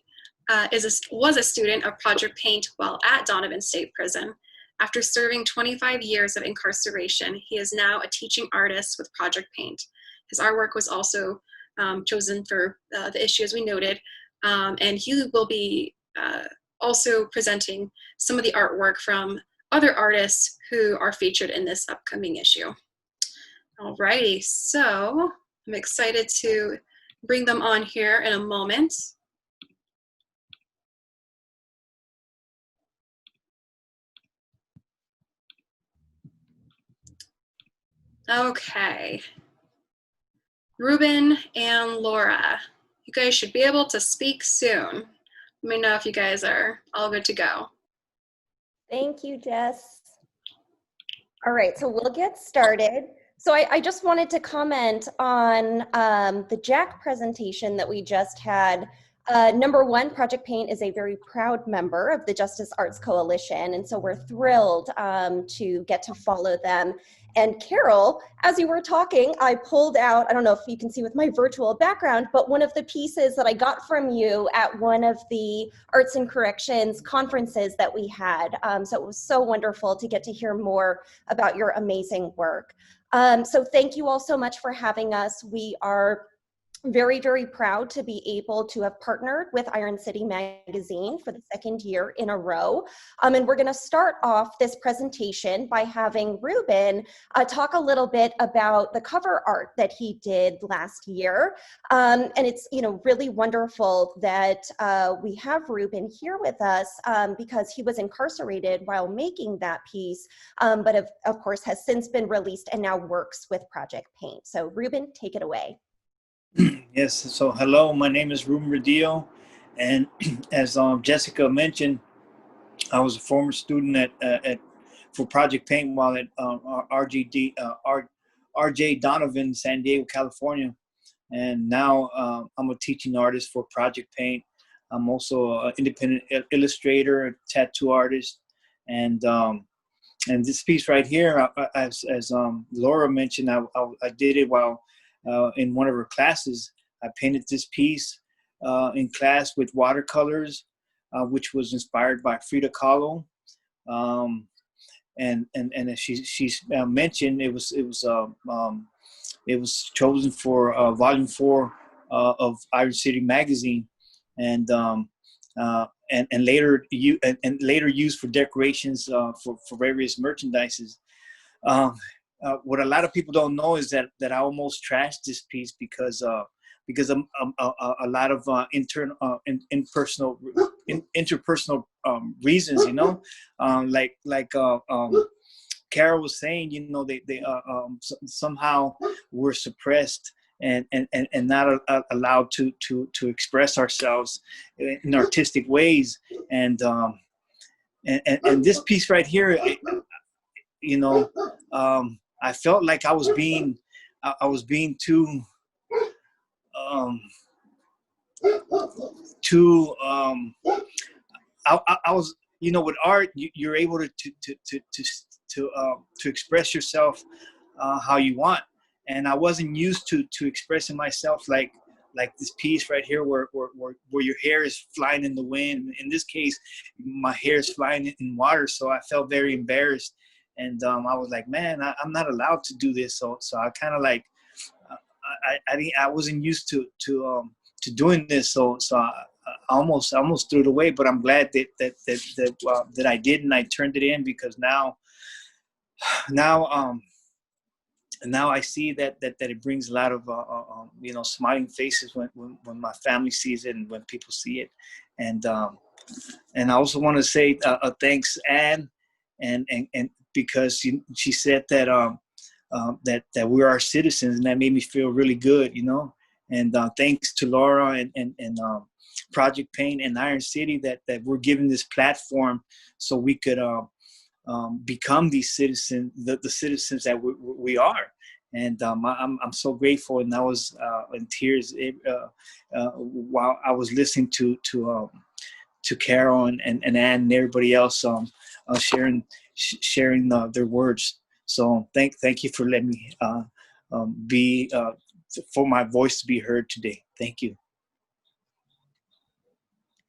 was a student of Project Paint while at Donovan State Prison. After serving 25 years of incarceration, he is now a teaching artist with Project Paint. His artwork was also chosen for the issue, as we noted, and he will be also presenting some of the artwork from other artists who are featured in this upcoming issue. Alrighty, so I'm excited to bring them on here in a moment. Okay, Ruben and Laura, you guys should be able to speak soon. Let me know if you guys are all good to go. Thank you, Jess. All right, so we'll get started. So I just wanted to comment on the Jack presentation that we just had. Number one, Project Paint is a very proud member of the Justice Arts Coalition, and so we're thrilled to get to follow them. And Carol, as you were talking, I pulled out, I don't know if you can see with my virtual background, but one of the pieces that I got from you at one of the Arts and Corrections conferences that we had. So it was so wonderful to get to hear more about your amazing work. So thank you all so much for having us. We are very, very proud to be able to have partnered with Iron City Magazine for the second year in a row. And we're gonna start off this presentation by having Ruben talk a little bit about the cover art that he did last year. And it's really wonderful that we have Ruben here with us because he was incarcerated while making that piece, but of course has since been released and now works with Project Paint. So Ruben, take it away. Yes, so hello, my name is Ruben Rodillo, and as Jessica mentioned, I was a former student for Project Paint while at RJ Donovan, San Diego, California, and now I'm a teaching artist for Project Paint. I'm also an independent illustrator, a tattoo artist, and this piece right here, as Laura mentioned, I did it while in one of her classes. I painted this piece in class with watercolors, which was inspired by Frida Kahlo. And as she mentioned, it was chosen for Volume 4 of Iron City Magazine, and later used for decorations for various merchandises. What a lot of people don't know is that I almost trashed this piece because of a lot of interpersonal reasons, like Carol was saying, they somehow were suppressed and not allowed to express ourselves in artistic ways, and this piece right here, I felt like I was being too I was, with art, you're able to express yourself how you want, and I wasn't used to expressing myself like this piece right here, where your hair is flying in the wind. In this case, my hair is flying in water, so I felt very embarrassed, and I was like, man, I'm not allowed to do this. So I kind of like, I wasn't used to doing this, so I almost threw it away. But I'm glad that I did, and I turned it in, because now I see that it brings a lot of smiling faces when my family sees it and when people see it, and I also want to say thanks, Anne, and because she said that that we're our citizens, and that made me feel really good, and thanks to Laura and Project Paint and Iron City that we're given this platform so we could become these citizens, the citizens that we are. And I'm so grateful, and I was in tears while I was listening to Carol and Anne and everybody else sharing their words. So thank you for letting me for my voice to be heard today. Thank you.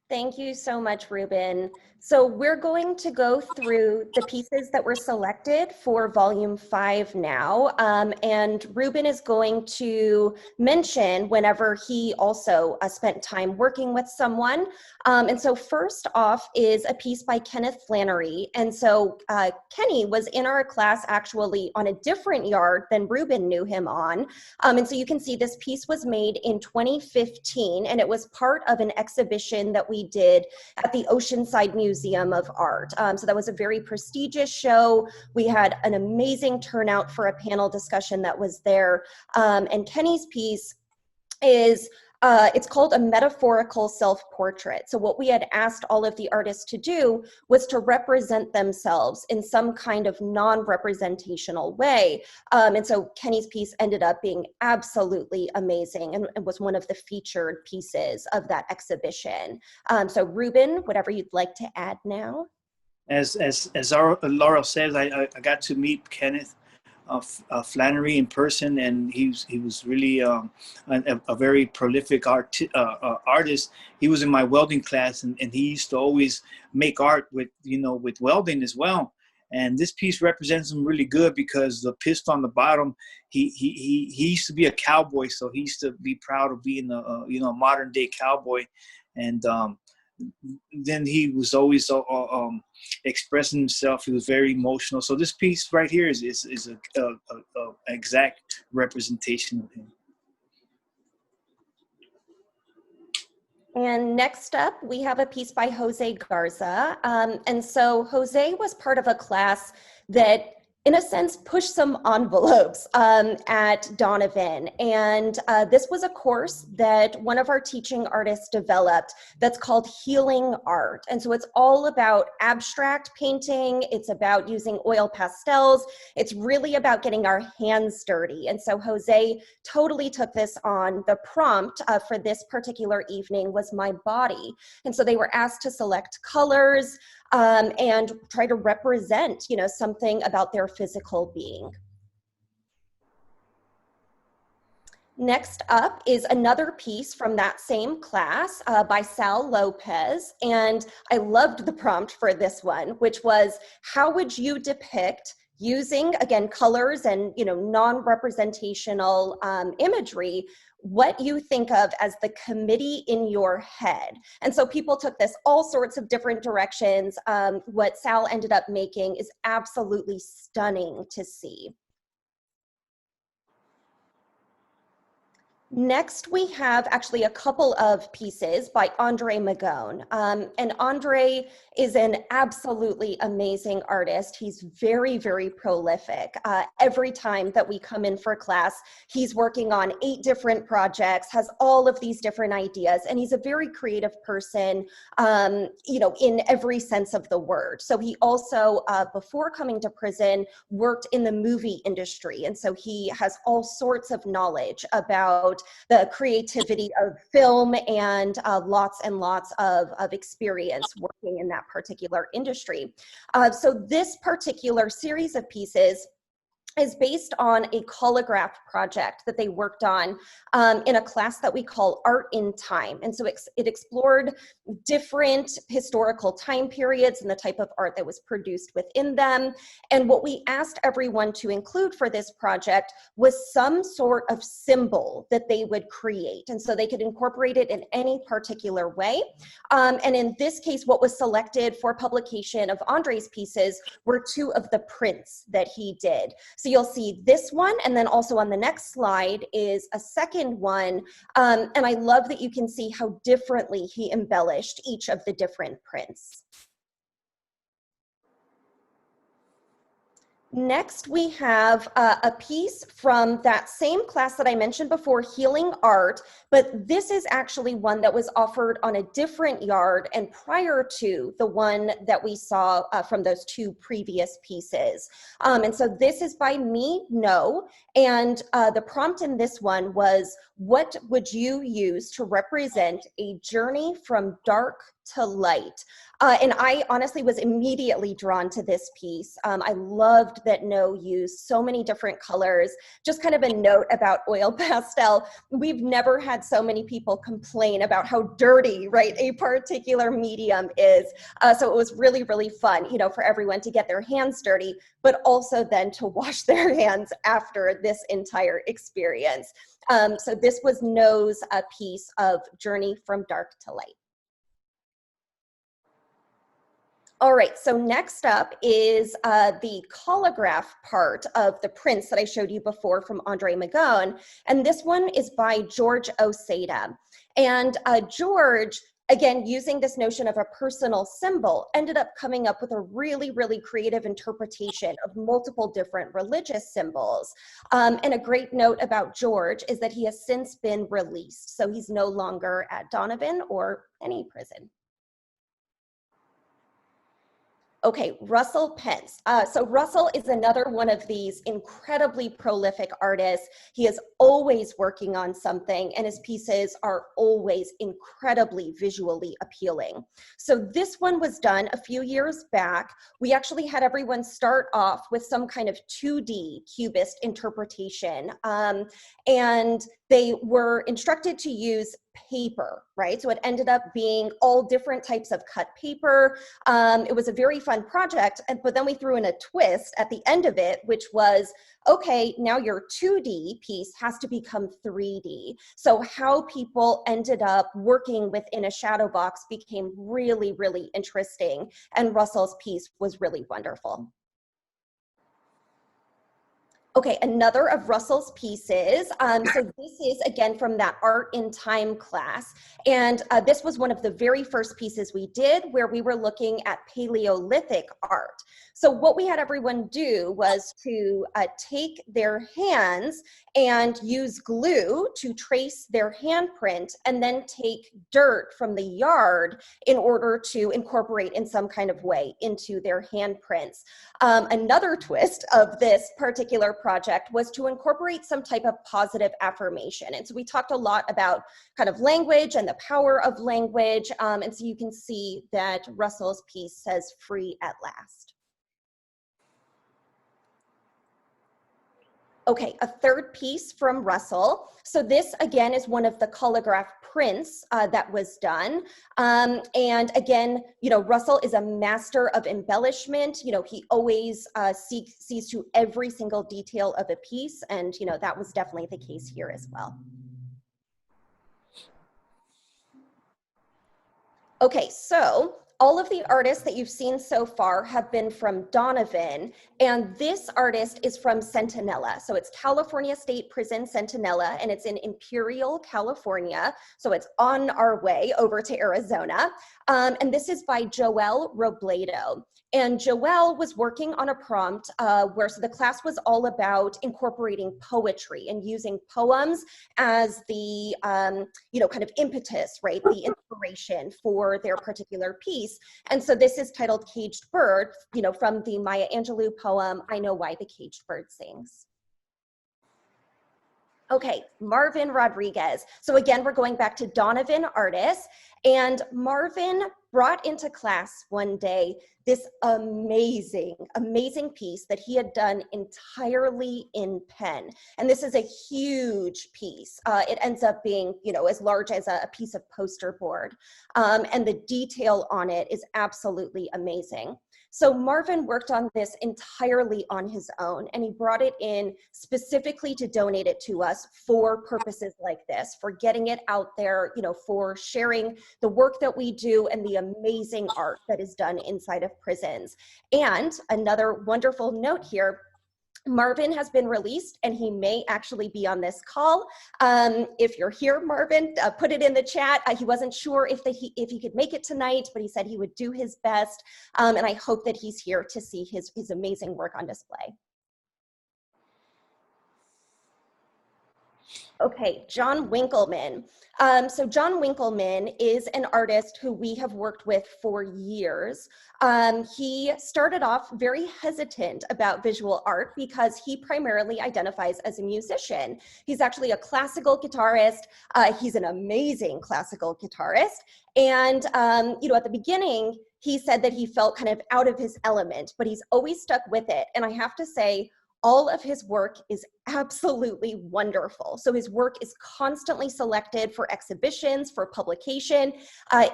Thank you so much, Ruben. So we're going to go through the pieces that were selected for Volume 5 now, and Ruben is going to mention whenever he also spent time working with someone. And so first off is a piece by Kenneth Flannery. And so Kenny was in our class actually on a different yard than Ruben knew him on. And so you can see this piece was made in 2015, and it was part of an exhibition that we did at the Oceanside Museum of Art. So that was a very prestigious show. We had an amazing turnout for a panel discussion that was there. And Kenny's piece is it's called a metaphorical self-portrait. So what we had asked all of the artists to do was to represent themselves in some kind of non-representational way. And so Kenny's piece ended up being absolutely amazing and was one of the featured pieces of that exhibition. So Ruben, whatever you'd like to add now. As Laura says, I got to meet Kenneth Flannery in person, and he was really a very prolific artist. He was in my welding class, and he used to always make art with welding as well. And this piece represents him really good because the pistol on the bottom, he used to be a cowboy, so he used to be proud of being a modern day cowboy, and then he was always expressing himself. He was very emotional. So this piece right here is a exact representation of him. And next up, we have a piece by Jose Garza. And so Jose was part of a class that, in a sense, pushed some envelopes at Donovan. And this was a course that one of our teaching artists developed that's called Healing Art. And so it's all about abstract painting. It's about using oil pastels. It's really about getting our hands dirty. And so Jose totally took this on. The prompt for this particular evening was my body. And so they were asked to select colors, and try to represent, something about their physical being. Next up is another piece from that same class by Sal Lopez, and I loved the prompt for this one, which was, how would you depict, using, again, colors and non-representational imagery, what you think of as the committee in your head? And so people took this all sorts of different directions. What Sal ended up making is absolutely stunning to see. Next, we have actually a couple of pieces by Andre Magone. And Andre is an absolutely amazing artist. He's very, very prolific. Every time that we come in for class, he's working on 8 different projects, has all of these different ideas, and he's a very creative person, in every sense of the word. So he also, before coming to prison, worked in the movie industry. And so he has all sorts of knowledge about the creativity of film and lots and lots of experience working in that particular industry. So this particular series of pieces is based on a Collagraph project that they worked on in a class that we call Art in Time. And so it explored different historical time periods and the type of art that was produced within them. And what we asked everyone to include for this project was some sort of symbol that they would create. And so they could incorporate it in any particular way. And in this case, what was selected for publication of Andre's pieces were 2 of the prints that he did. So you'll see this one, and then also on the next slide is a second one. And I love that you can see how differently he embellished each of the different prints. Next, we have a piece from that same class that I mentioned before, Healing Art, but this is actually one that was offered on a different yard and prior to the one that we saw from those 2 previous pieces. And so this is by Me No, and the prompt in this one was, what would you use to represent a journey from dark to light? And I honestly was immediately drawn to this piece. I loved that No used so many different colors. Just kind of a note about oil pastel. We've never had so many people complain about how dirty, right, a particular medium is. So it was really, really fun, for everyone to get their hands dirty, but also then to wash their hands after this entire experience. So this was No's piece of Journey from Dark to Light. All right, so next up is the Collagraph part of the prints that I showed you before from Andre Magone, and this one is by George Osada. And George, again, using this notion of a personal symbol, ended up coming up with a really, really creative interpretation of multiple different religious symbols. And a great note about George is that he has since been released, so he's no longer at Donovan or any prison. Okay, Russell Pence. So Russell is another one of these incredibly prolific artists. He is always working on something, and his pieces are always incredibly visually appealing. So this one was done a few years back. We actually had everyone start off with some kind of 2D cubist interpretation, and they were instructed to use paper, right? So it ended up being all different types of cut paper. It was a very fun project, but then we threw in a twist at the end of it, which was, okay, now your 2D piece has to become 3D. So how people ended up working within a shadow box became really, really interesting. And Russell's piece was really wonderful. Okay, another of Russell's pieces. So this is again from that Art in Time class. And this was one of the very first pieces we did where we were looking at Paleolithic art. So what we had everyone do was to take their hands and use glue to trace their handprint and then take dirt from the yard in order to incorporate in some kind of way into their handprints. Another twist of this particular project was to incorporate some type of positive affirmation. And so we talked a lot about kind of language and the power of language. And so you can see that Russell's piece says "free at last." Okay, a third piece from Russell. So this again is one of the Collagraph prints that was done. And again, you know, Russell is a master of embellishment. You know, he always sees to every single detail of a piece. And, you know, that was definitely the case here as well. Okay, so all of the artists that you've seen so far have been from Donovan, and this artist is from Centinela. So it's California State Prison Centinela, and it's in Imperial, California. So it's on our way over to Arizona. And this is by Joelle Robledo. And Joelle was working on a prompt where so the class was all about incorporating poetry and using poems as the, you know, kind of impetus, right? The inspiration for their particular piece. And so this is titled Caged Bird, you know, from the Maya Angelou poem, I Know Why the Caged Bird Sings. Okay, Marvin Rodriguez. So again, we're going back to Donovan artists, and Marvin brought into class one day this amazing, amazing piece that he had done entirely in pen. And this is a huge piece. It ends up being, you know, as large as a piece of poster board. And the detail on it is absolutely amazing. So Marvin worked on this entirely on his own, and he brought it in specifically to donate it to us for purposes like this, for getting it out there, you know, for sharing the work that we do and the amazing art that is done inside of prisons. And another wonderful note here, Marvin has been released and he may actually be on this call. If you're here, Marvin, put it in the chat. He wasn't sure if he could make it tonight, but he said he would do his best. And I hope that he's here to see his amazing work on display. Okay, John Winkleman. So John Winkleman is an artist who we have worked with for years. He started off very hesitant about visual art because he primarily identifies as a musician. He's actually a classical guitarist. He's an amazing classical guitarist. And, you know, at the beginning, he said that he felt kind of out of his element, but he's always stuck with it. And I have to say, all of his work is absolutely wonderful. So his work is constantly selected for exhibitions, for publication.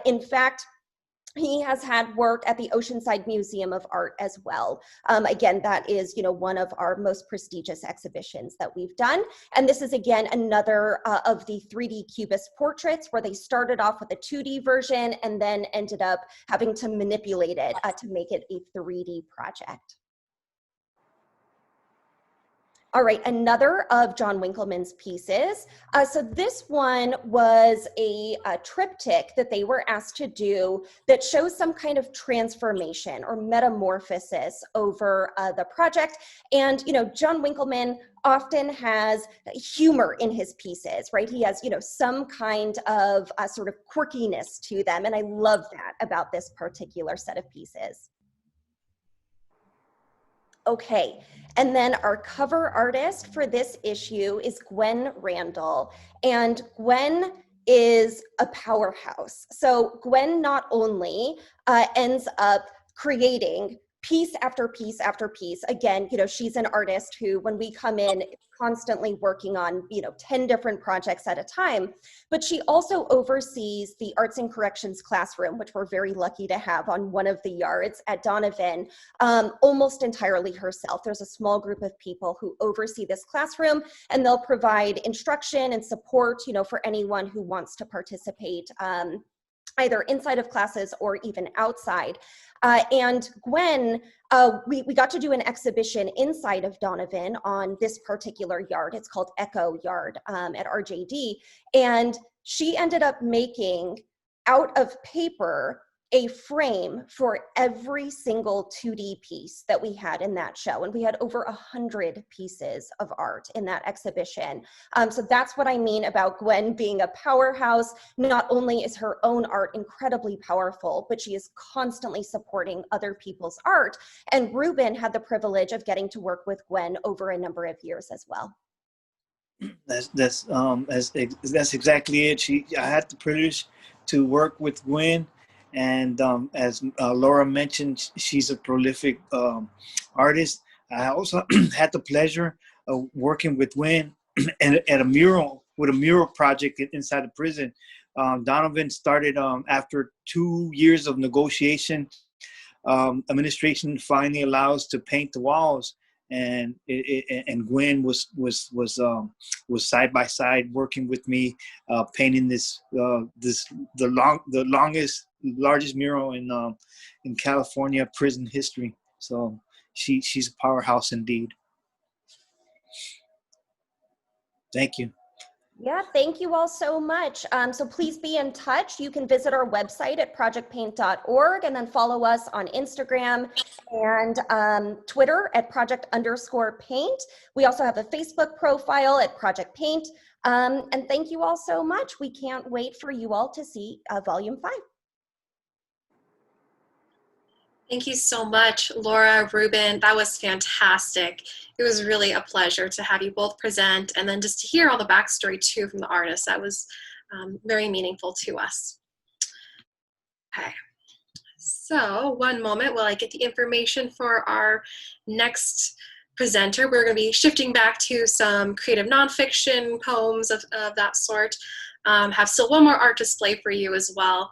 In fact, he has had work at the Oceanside Museum of Art as well. Again, that is, you know, one of our most prestigious exhibitions that we've done. And this is, again, another of the 3D Cubist portraits where they started off with a 2D version and then ended up having to manipulate it to make it a 3D project. All right, another of John Winkleman's pieces. So this one was a triptych that they were asked to do that shows some kind of transformation or metamorphosis over the project. And, you know, John Winkleman often has humor in his pieces, right? He has, you know, some kind of sort of quirkiness to them. And I love that about this particular set of pieces. Okay, and then our cover artist for this issue is Gwen Randall, and Gwen is a powerhouse. So Gwen not only ends up creating piece after piece after piece. Again, you know, she's an artist who, when we come in, is constantly working on, you know, 10 different projects at a time. But she also oversees the Arts and Corrections classroom, which we're very lucky to have on one of the yards at Donovan, almost entirely herself. There's a small group of people who oversee this classroom, and they'll provide instruction and support, you know, for anyone who wants to participate, either inside of classes or even outside. And Gwen, we got to do an exhibition inside of Donovan on this particular yard. It's called Echo Yard at RJD. And she ended up making, out of paper, a frame for every single 2D piece that we had in that show. And we had over 100 pieces of art in that exhibition. So that's what I mean about Gwen being a powerhouse. Not only is her own art incredibly powerful, but she is constantly supporting other people's art. And Ruben had the privilege of getting to work with Gwen over a number of years as well. That's exactly it. I had the privilege to work with Gwen. And as Laura mentioned, she's a prolific artist. I also had the pleasure of working with Gwen at a mural project inside the prison. Donovan started after 2 years of negotiation. Administration finally allows to paint the walls, and Gwen was side by side working with me, painting the largest mural in California prison history. So she's a powerhouse indeed. Thank you. Yeah, thank you all so much. So please be in touch. You can visit our website at projectpaint.org and then follow us on Instagram and Twitter at project_paint. We also have a Facebook profile at Project Paint. And thank you all so much. We can't wait for you all to see Volume 5. Thank you so much, Laura, Ruben. That was fantastic. It was really a pleasure to have you both present, and then just to hear all the backstory too from the artists. That was very meaningful to us. Okay, so one moment while I get the information for our next presenter. We're going to be shifting back to some creative nonfiction poems of that sort. Have still one more art display for you as well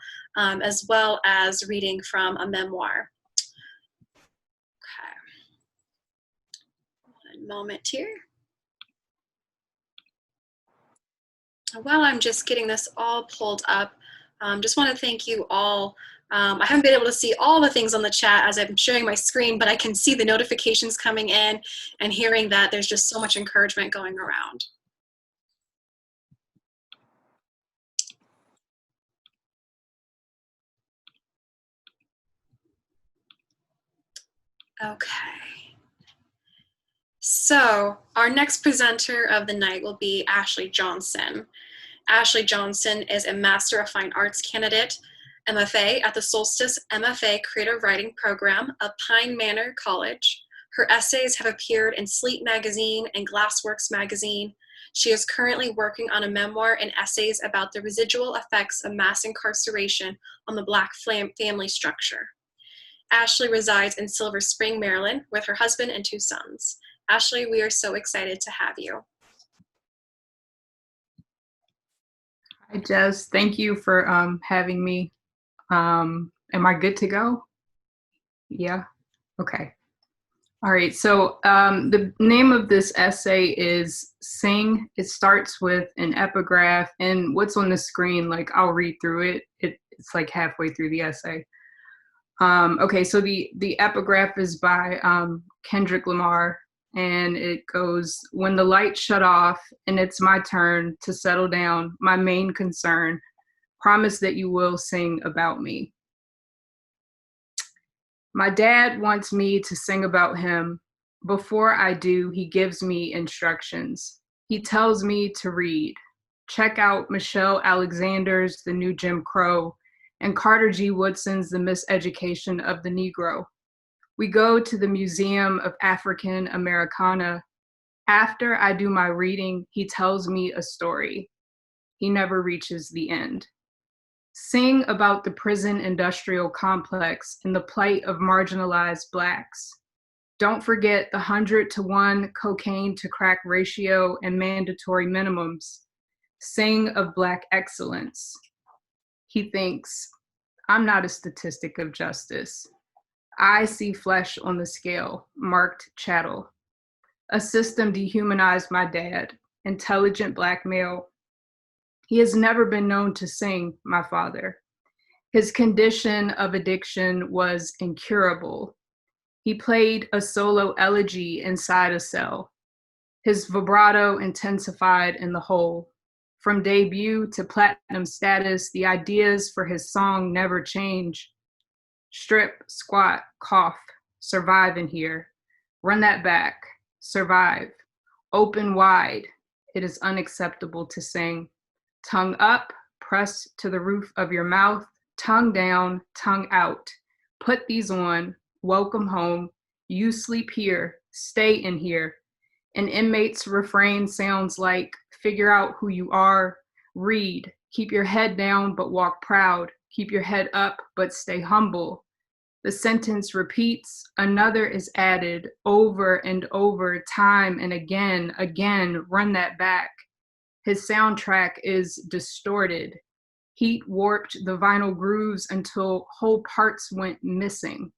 as reading from a memoir. Moment here. While I'm just getting this all pulled up, just want to thank you all. I haven't been able to see all the things on the chat as I'm sharing my screen, but I can see the notifications coming in and hearing that there's just so much encouragement going around. Okay. So our next presenter of the night will be Ashley Johnson. Ashley Johnson is a Master of Fine Arts candidate, MFA at the Solstice MFA Creative Writing Program of Pine Manor College. Her essays have appeared in Sleep Magazine and Glassworks Magazine. She is currently working on a memoir and essays about the residual effects of mass incarceration on the Black family structure. Ashley resides in Silver Spring, Maryland, with her husband and 2 sons. Ashley, we are so excited to have you. Hi, Jess. Thank you for having me. Am I good to go? Yeah? Okay. All right. So the name of this essay is Sing. It starts with an epigraph, and what's on the screen, like I'll read through it. It's like halfway through the essay. Okay, so the epigraph is by Kendrick Lamar, and it goes, when the lights shut off and it's my turn to settle down, my main concern, promise that you will sing about me. My dad wants me to sing about him. Before I do, he gives me instructions. He tells me to read. Check out Michelle Alexander's The New Jim Crow and Carter G. Woodson's The Miseducation of the Negro. We go to the Museum of African Americana. After I do my reading, he tells me a story. He never reaches the end. Sing about the prison industrial complex and the plight of marginalized Blacks. Don't forget the 100-to-1 cocaine to crack ratio and mandatory minimums. Sing of Black excellence. He thinks, I'm not a statistic of justice. I see flesh on the scale, marked chattel. A system dehumanized my dad, intelligent Black male. He has never been known to sing, my father. His condition of addiction was incurable. He played a solo elegy inside a cell. His vibrato intensified in the whole. From debut to platinum status, the ideas for his song never change. Strip, squat, cough, survive in here. Run that back, survive. Open wide, it is unacceptable to sing. Tongue up, press to the roof of your mouth, tongue down, tongue out. Put these on, welcome home. You sleep here, stay in here. An inmate's refrain sounds like, figure out who you are, read, keep your head down but walk proud, keep your head up but stay humble. The sentence repeats, another is added, over and over, time and again, run that back. His soundtrack is distorted. Heat warped the vinyl grooves until whole parts went missing.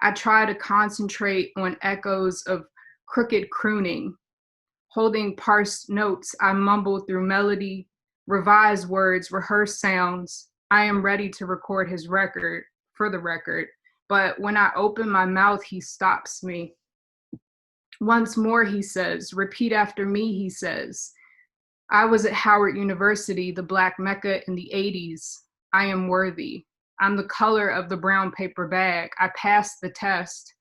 I try to concentrate on echoes of crooked crooning. Holding parsed notes, I mumble through melody, revise words, rehearse sounds. I am ready to record his record, for the record, but when I open my mouth, he stops me. Once more, he says, repeat after me, he says. I was at Howard University, the Black Mecca in the 80s. I am worthy. I'm the color of the brown paper bag. I passed the test.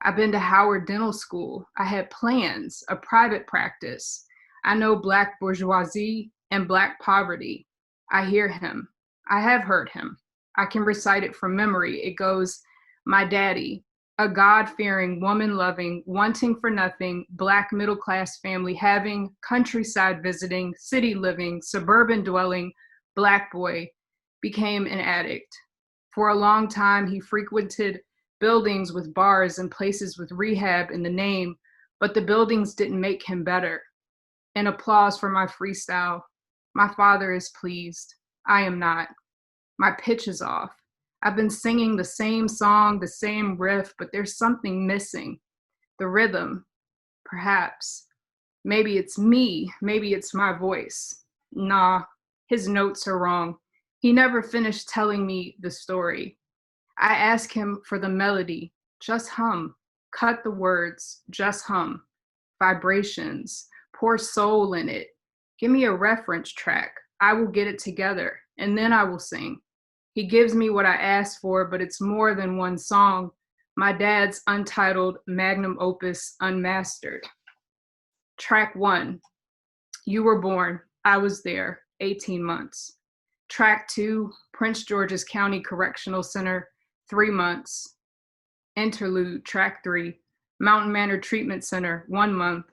I've been to Howard Dental School. I had plans, a private practice. I know Black bourgeoisie and Black poverty. I hear him. I have heard him. I can recite it from memory. It goes, my daddy, a God-fearing, woman-loving, wanting for nothing, Black middle-class family having, countryside visiting, city living, suburban dwelling, Black boy, became an addict. For a long time, he frequented buildings with bars and places with rehab in the name, but the buildings didn't make him better. An applause for my freestyle. My father is pleased. I am not. My pitch is off. I've been singing the same song, the same riff, but there's something missing. The rhythm, perhaps. Maybe it's me, maybe it's my voice. Nah, his notes are wrong. He never finished telling me the story. I ask him for the melody, just hum. Cut the words, just hum. Vibrations, pour soul in it. Give me a reference track. I will get it together, and then I will sing. He gives me what I asked for, but it's more than one song. My dad's untitled magnum opus unmastered. Track 1, you were born, I was there, 18 months. Track 2, Prince George's County Correctional Center, 3 months. Interlude, track 3, Mountain Manor Treatment Center, 1 month.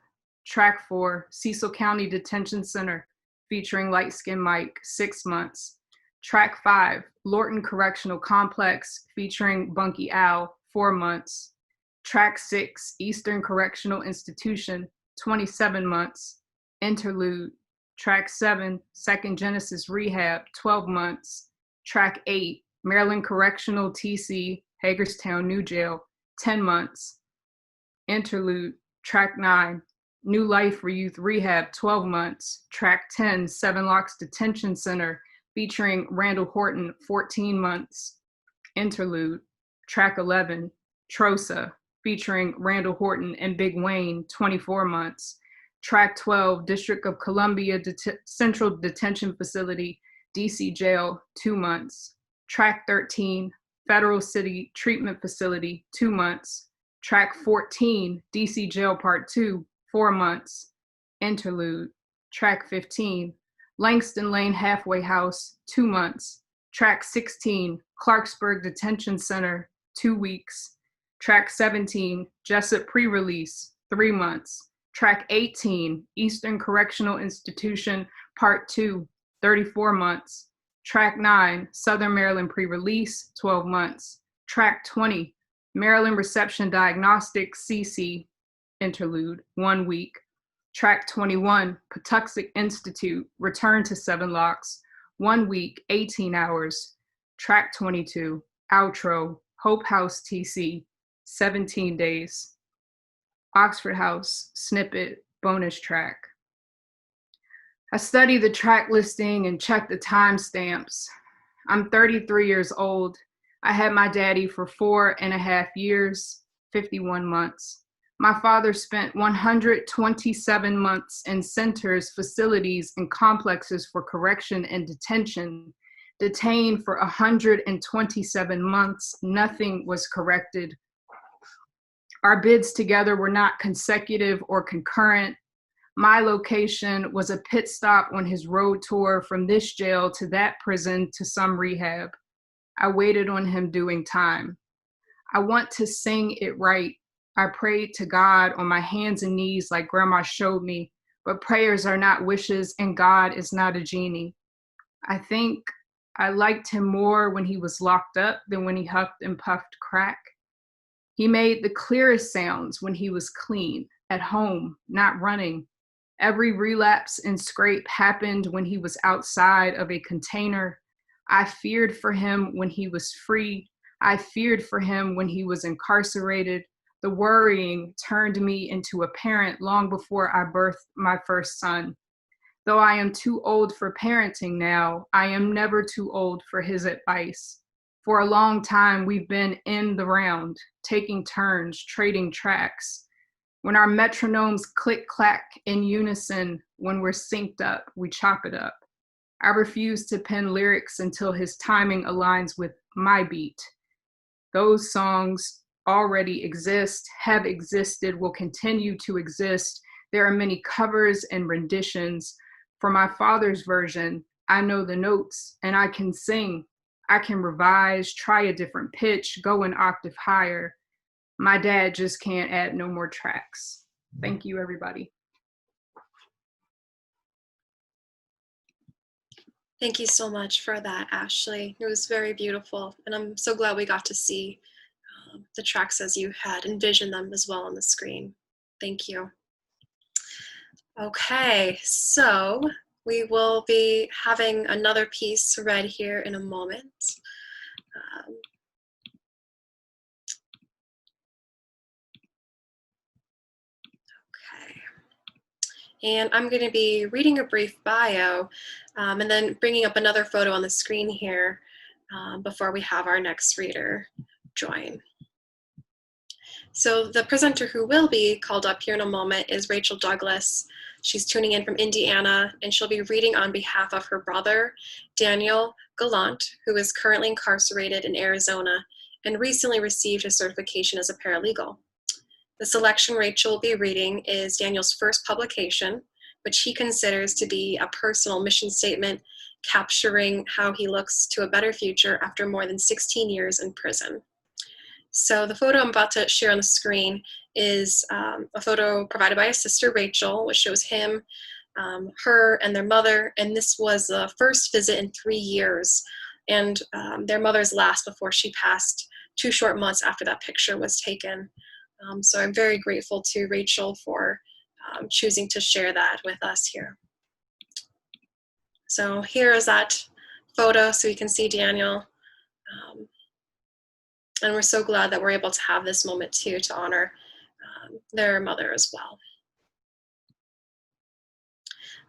Track 4, Cecil County Detention Center, featuring Light Skin Mike, 6 months. Track 5, Lorton Correctional Complex, featuring Bunky Al, 4 months. Track 6, Eastern Correctional Institution, 27 months. Interlude. Track 7, Second Genesis Rehab, 12 months. Track 8, Maryland Correctional TC, Hagerstown New Jail, 10 months. Interlude. Track 9, New Life for Youth Rehab, 12 months. Track 10, Seven Locks Detention Center, featuring Randall Horton, 14 months. Interlude. Track 11, Trosa, featuring Randall Horton and Big Wayne, 24 months. Track 12, District of Columbia Central Detention Facility, DC Jail, 2 months. Track 13, Federal City Treatment Facility, 2 months. Track 14, DC Jail Part 2, 4 months. Interlude. Track 15, Langston Lane Halfway House, 2 months. Track 16, Clarksburg Detention Center, 2 weeks. Track 17, Jessup Pre-Release, 3 months. Track 18, Eastern Correctional Institution, Part 2, 34 months. Track 9, Southern Maryland Pre-Release, 12 months. Track 20, Maryland Reception Diagnostics, CC, Interlude, 1 week. Track 21, Patuxent Institute, Return to Seven Locks, 1 week, 18 hours. Track 22, Outro, Hope House TC, 17 days. Oxford House, Snippet, bonus track. I study the track listing and check the timestamps. I'm 33 years old. I had my daddy for 4.5 years, 51 months. My father spent 127 months in centers, facilities, and complexes for correction and detention. Detained for 127 months, nothing was corrected. Our bids together were not consecutive or concurrent. My location was a pit stop on his road tour from this jail to that prison to some rehab. I waited on him doing time. I want to sing it right. I prayed to God on my hands and knees like Grandma showed me, but prayers are not wishes and God is not a genie. I think I liked him more when he was locked up than when he huffed and puffed crack. He made the clearest sounds when he was clean, at home, not running. Every relapse and scrape happened when he was outside of a container. I feared for him when he was free. I feared for him when he was incarcerated. The worrying turned me into a parent long before I birthed my first son. Though I am too old for parenting now, I am never too old for his advice. For a long time, we've been in the round, taking turns, trading tracks. When our metronomes click-clack in unison, when we're synced up, we chop it up. I refuse to pen lyrics until his timing aligns with my beat. Those songs already exist, have existed, will continue to exist. There are many covers and renditions. For my father's version, I know the notes and I can sing. I can revise, try a different pitch, go an octave higher. My dad just can't add no more tracks. Thank you, everybody. Thank you so much for that, Ashley. It was very beautiful, and I'm so glad we got to see the tracks as you had envisioned them as well on the screen. Thank you. Okay, so we will be having another piece read here in a moment. Okay. And I'm going to be reading a brief bio and then bringing up another photo on the screen here before we have our next reader join. So the presenter who will be called up here in a moment is Rachel Douglas. She's tuning in from Indiana, and she'll be reading on behalf of her brother, Daniel Gallant, who is currently incarcerated in Arizona and recently received his certification as a paralegal. The selection Rachel will be reading is Daniel's first publication, which he considers to be a personal mission statement capturing how he looks to a better future after more than 16 years in prison. So the photo I'm about to share on the screen is a photo provided by his sister Rachel, which shows him, her, and their mother. And this was the first visit in 3 years, and their mother's last before she passed 2 short months after that picture was taken. So I'm very grateful to Rachel for choosing to share that with us here. So here is that photo so you can see Daniel. And we're so glad that we're able to have this moment too to honor their mother as well.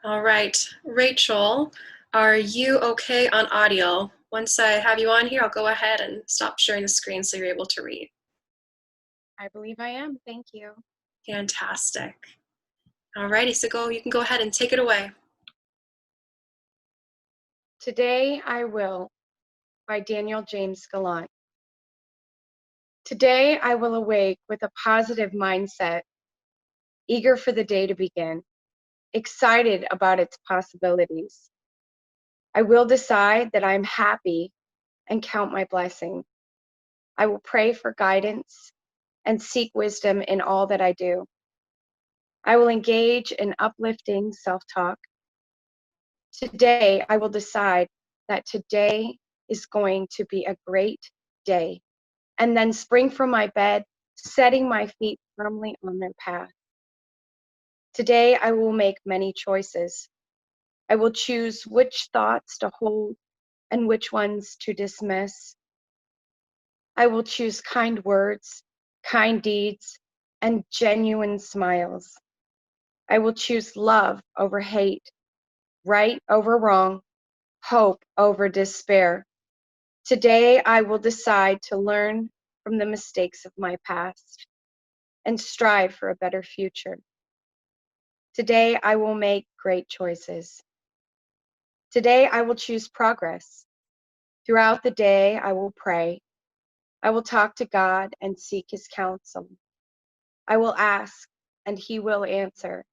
All right, Rachel, are you okay on audio? Once I have you on here, I'll go ahead and stop sharing the screen so you're able to read. I believe I am. Thank you. Fantastic. Alrighty, so you can go ahead and take it away. Today I Will by Daniel James Gallant. Today I will awake with a positive mindset, eager for the day to begin, excited about its possibilities. I will decide that I'm happy and count my blessings. I will pray for guidance and seek wisdom in all that I do. I will engage in uplifting self-talk. Today, I will decide that today is going to be a great day, and then spring from my bed, setting my feet firmly on their path. Today, I will make many choices. I will choose which thoughts to hold and which ones to dismiss. I will choose kind words, kind deeds, and genuine smiles. I will choose love over hate, right over wrong, hope over despair. Today, I will decide to learn from the mistakes of my past and strive for a better future. Today, I will make great choices. Today, I will choose progress. Throughout the day, I will pray. I will talk to God and seek His counsel. I will ask, and He will answer.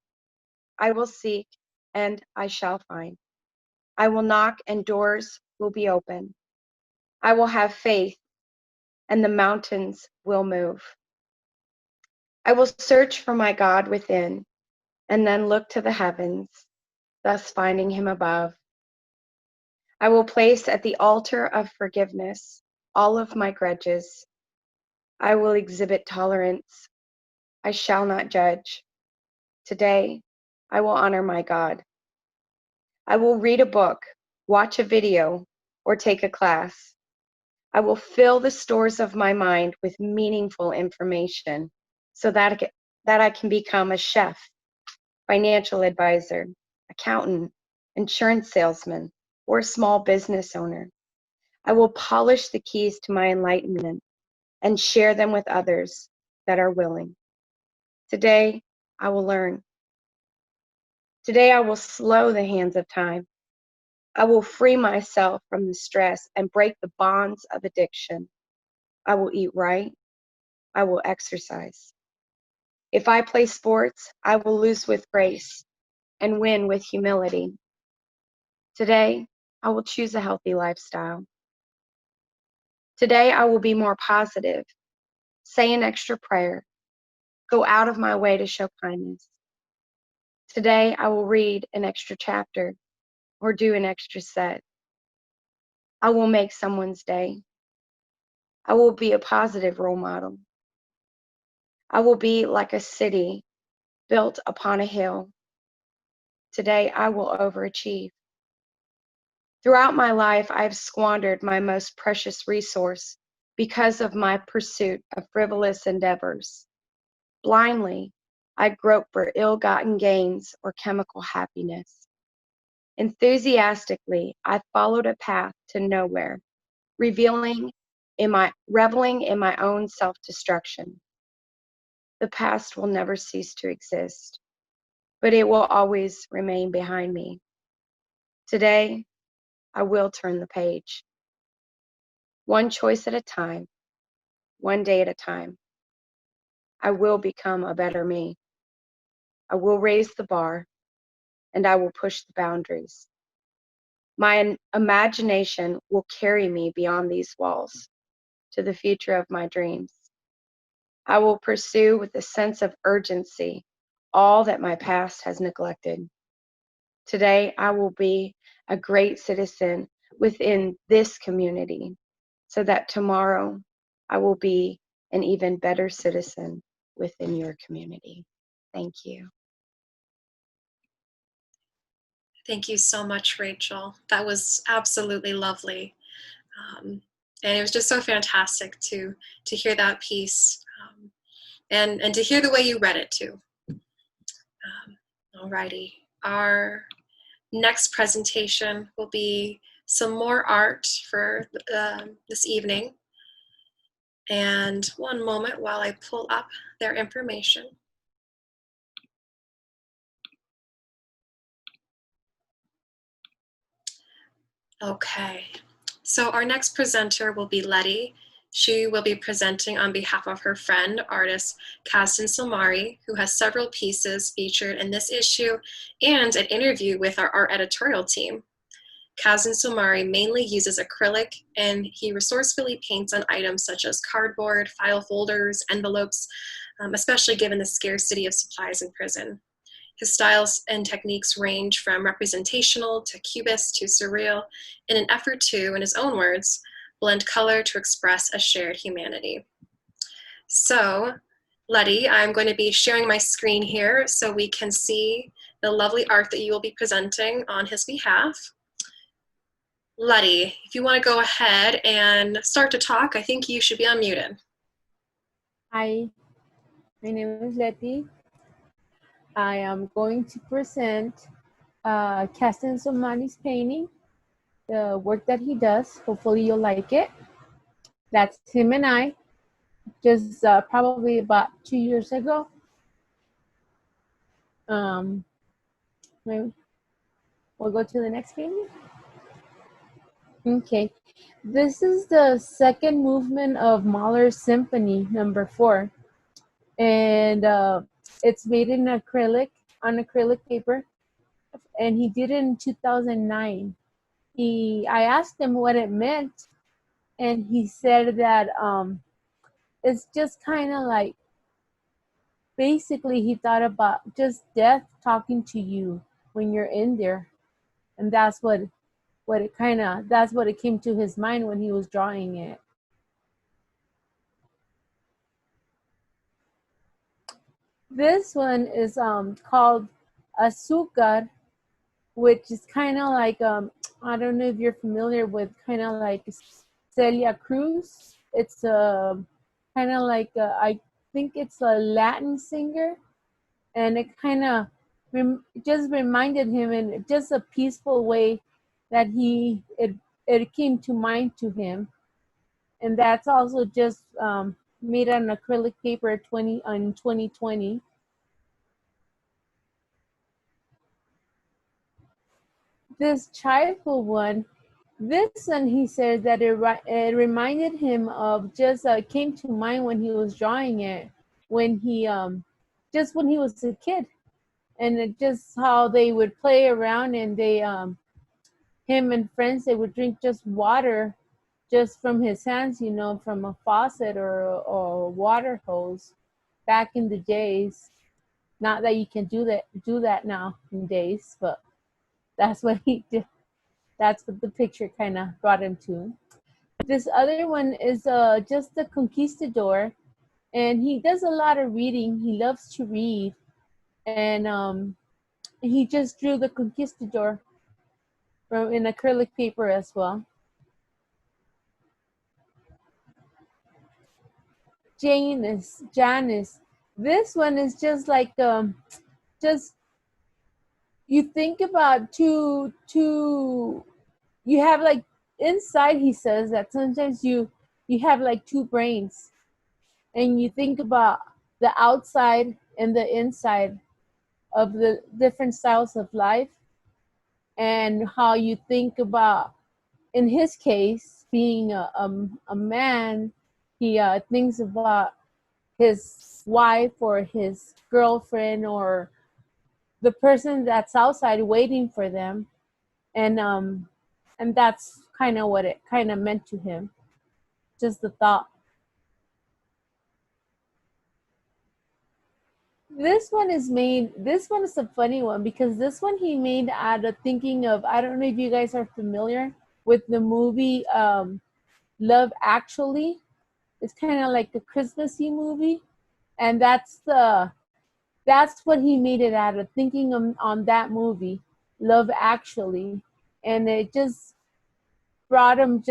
I will seek, and I shall find. I will knock, and doors will be open. I will have faith, and the mountains will move. I will search for my God within, and then look to the heavens, thus finding Him above. I will place at the altar of forgiveness all of my grudges. I will exhibit tolerance. I shall not judge. Today, I will honor my God. I will read a book, watch a video, or take a class. I will fill the stores of my mind with meaningful information so that I can become a chef, financial advisor, accountant, insurance salesman, or a small business owner. I will polish the keys to my enlightenment and share them with others that are willing. Today, I will learn. Today, I will slow the hands of time. I will free myself from the stress and break the bonds of addiction. I will eat right. I will exercise. If I play sports, I will lose with grace and win with humility. Today, I will choose a healthy lifestyle. Today, I will be more positive, say an extra prayer, go out of my way to show kindness. Today, I will read an extra chapter or do an extra set. I will make someone's day. I will be a positive role model. I will be like a city built upon a hill. Today, I will overachieve. Throughout my life, I've squandered my most precious resource because of my pursuit of frivolous endeavors. Blindly, I grope for ill-gotten gains or chemical happiness. Enthusiastically, I followed a path to nowhere, reveling reveling in my own self-destruction. The past will never cease to exist, but it will always remain behind me. Today, I will turn the page. One choice at a time, one day at a time. I will become a better me. I will raise the bar, and I will push the boundaries. My imagination will carry me beyond these walls to the future of my dreams. I will pursue with a sense of urgency all that my past has neglected. Today, I will be a great citizen within this community so that tomorrow I will be an even better citizen within your community. Thank you. Thank you so much, Rachel. That was absolutely lovely. And it was just so fantastic to hear that piece and to hear the way you read it too. Alrighty, our next presentation will be some more art for this evening. And one moment while I pull up their information. Okay, so our next presenter will be Letty. She will be presenting on behalf of her friend, artist Kasdan Silmari, who has several pieces featured in this issue and an interview with our art editorial team. Kasdan Silmari mainly uses acrylic, and he resourcefully paints on items such as cardboard, file folders, envelopes, especially given the scarcity of supplies in prison. His styles and techniques range from representational to cubist to surreal in an effort to, in his own words, blend color to express a shared humanity. So, Letty, I'm going to be sharing my screen here so we can see the lovely art that you will be presenting on his behalf. Letty, if you want to go ahead and start to talk, I think you should be unmuted. Hi, my name is Letty. I am going to present Kasdan Silmari's painting, the work that he does. Hopefully you'll like it. That's him and I, just probably about 2 years ago. Maybe we'll go to the next painting. Okay, this is the second movement of Mahler's Symphony No. 4. And it's made in acrylic, on acrylic paper, and he did it in 2009. I asked him what it meant, and he said that it's just kind of like, basically he thought about just death talking to you when you're in there, and that's what it came to his mind when he was drawing it. This one is called Azúcar, which is kind of like, I don't know if you're familiar with kind of like Celia Cruz. It's kind of like, I think it's a Latin singer, and it kind of just reminded him in just a peaceful way that it came to mind to him. And that's also just made on acrylic paper in 2020. This childhood one, this one, he said that it reminded him of just came to mind when he was drawing it, when he just when he was a kid, and it just how they would play around, and they him and friends, they would drink just water just from his hands, you know, from a faucet or a water hose back in the days. Not that you can do that nowadays, but that's what he did. That's what the picture kind of brought him to. This other one is just the Conquistador, and he does a lot of reading. He loves to read, and he just drew the Conquistador in acrylic paper as well. Janice. This one is just like just you think about two. You have like inside. He says that sometimes you have like two brains, and you think about the outside and the inside of the different styles of life, and how you think about, in his case, being a man, he thinks about his wife or his girlfriend or the person that's outside waiting for them, and that's kind of what it kind of meant to him, just the thought. This one is a funny one, because this one he made out of thinking of, I don't know if you guys are familiar with the movie Love Actually. It's kind of like a Christmassy movie, and that's what he made it out of, thinking on that movie, Love Actually. And it just brought him,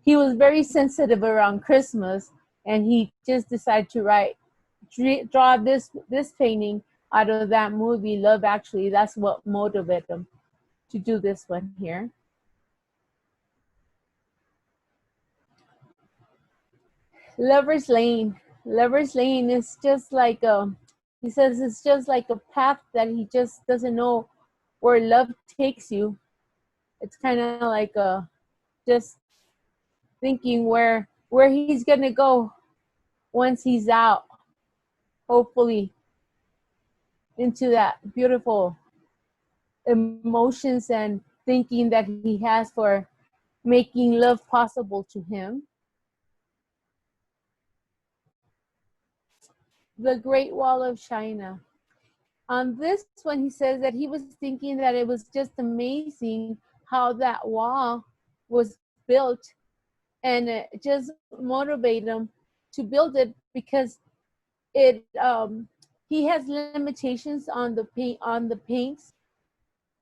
he was very sensitive around Christmas, and he just decided to draw this painting out of that movie, Love Actually. That's what motivated him to do this one here. Lover's Lane. Lover's Lane is just like he says it's just like a path that he just doesn't know where love takes you. It's kind of like just thinking where he's gonna go once he's out, hopefully into that beautiful emotions and thinking that he has for making love possible to him. The Great Wall of China. On this one, he says that he was thinking that it was just amazing how that wall was built, and it just motivated him to build it because it he has limitations on the paints,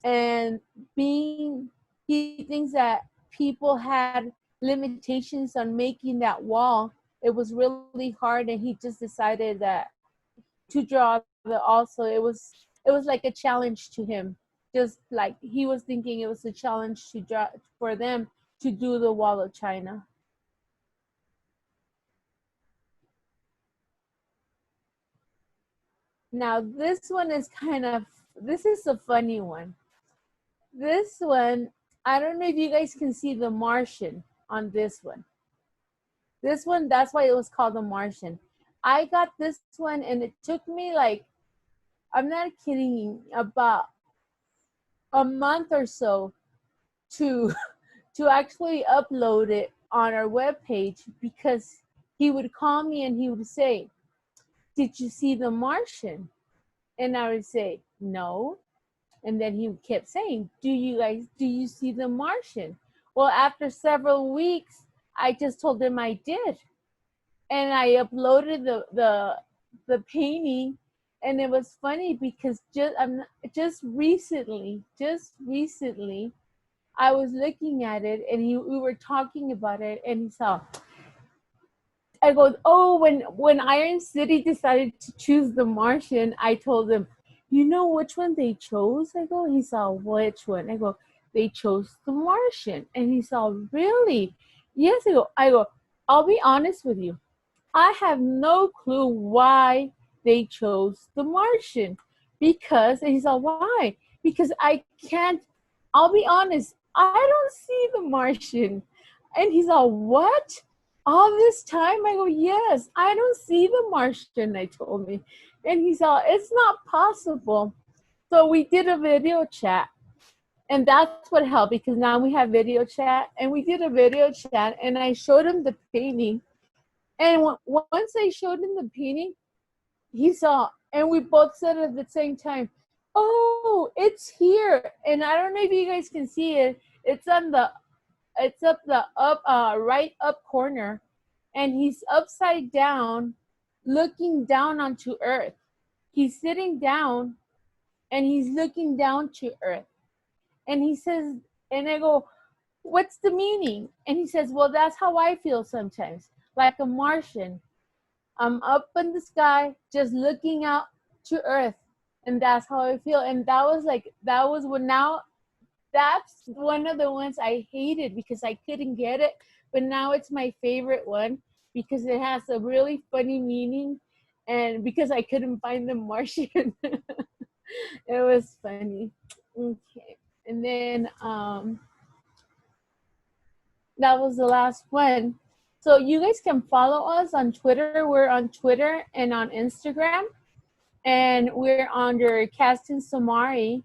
and he thinks that people had limitations on making that wall. It was really hard, and he just decided that to draw also it was like a challenge to him, just like he was thinking it was a challenge to draw for them to do the Wall of China. Now this one is this is a funny one. This one, I don't know if you guys can see the Martian on this one. This one, that's why it was called the Martian. I got this one and it took me like, I'm not kidding, about a month or so to actually upload it on our webpage, because he would call me and he would say, "Did you see the Martian?" And I would say, "No." And then he kept saying, do you see the Martian? Well, after several weeks, I just told him I did. And I uploaded the painting, and it was funny because just recently, I was looking at it, and we were talking about it, and he saw. I go, oh, when Iron City decided to choose the Martian, I told him, you know which one they chose? I go, he saw, which one? I go, they chose the Martian. And he saw, really? Yes, I go, I'll be honest with you. I have no clue why they chose the Martian. And he said, why? Because I'll be honest, I don't see the Martian. And he's all, what? All this time? I go, yes, I don't see the Martian, I told me. And he's all, it's not possible. So we did a video chat. And that's what helped, because now we have video chat. And we did a video chat, and I showed him the painting. And once I showed him the painting, he saw, and we both said at the same time, oh, it's here. And I don't know if you guys can see it. It's up the right up corner. And he's upside down, looking down onto earth. He's sitting down, and he's looking down to earth. And he says, and I go, what's the meaning? And he says, well, that's how I feel sometimes, like a Martian. I'm up in the sky, just looking out to earth. And that's how I feel. And that's one of the ones I hated because I couldn't get it. But now it's my favorite one because it has a really funny meaning. And because I couldn't find the Martian. It was funny. Okay. And then that was the last one. So you guys can follow us on Twitter. We're on Twitter and on Instagram. And we're under Castin Samari.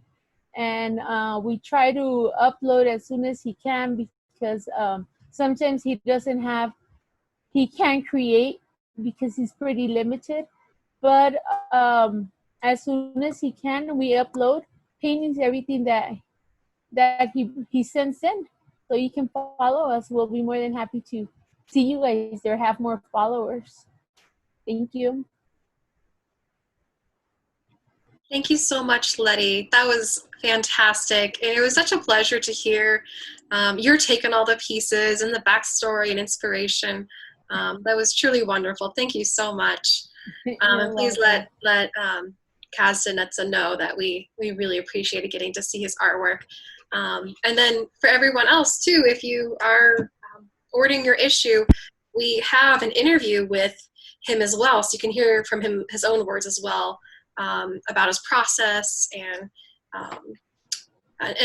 And we try to upload as soon as he can because sometimes he can't create because he's pretty limited. But as soon as he can, we upload paintings, everything that he sends in. So you can follow us. We'll be more than happy to see you guys there, have more followers. Thank you. Thank you so much, Letty. That was fantastic. And it was such a pleasure to hear your take on all the pieces and the backstory and inspiration. That was truly wonderful. Thank you so much. And please let Kaz and Netza know that we really appreciated getting to see his artwork. And then for everyone else too, if you are ordering your issue, we have an interview with him as well, so you can hear from him his own words as well, about his process and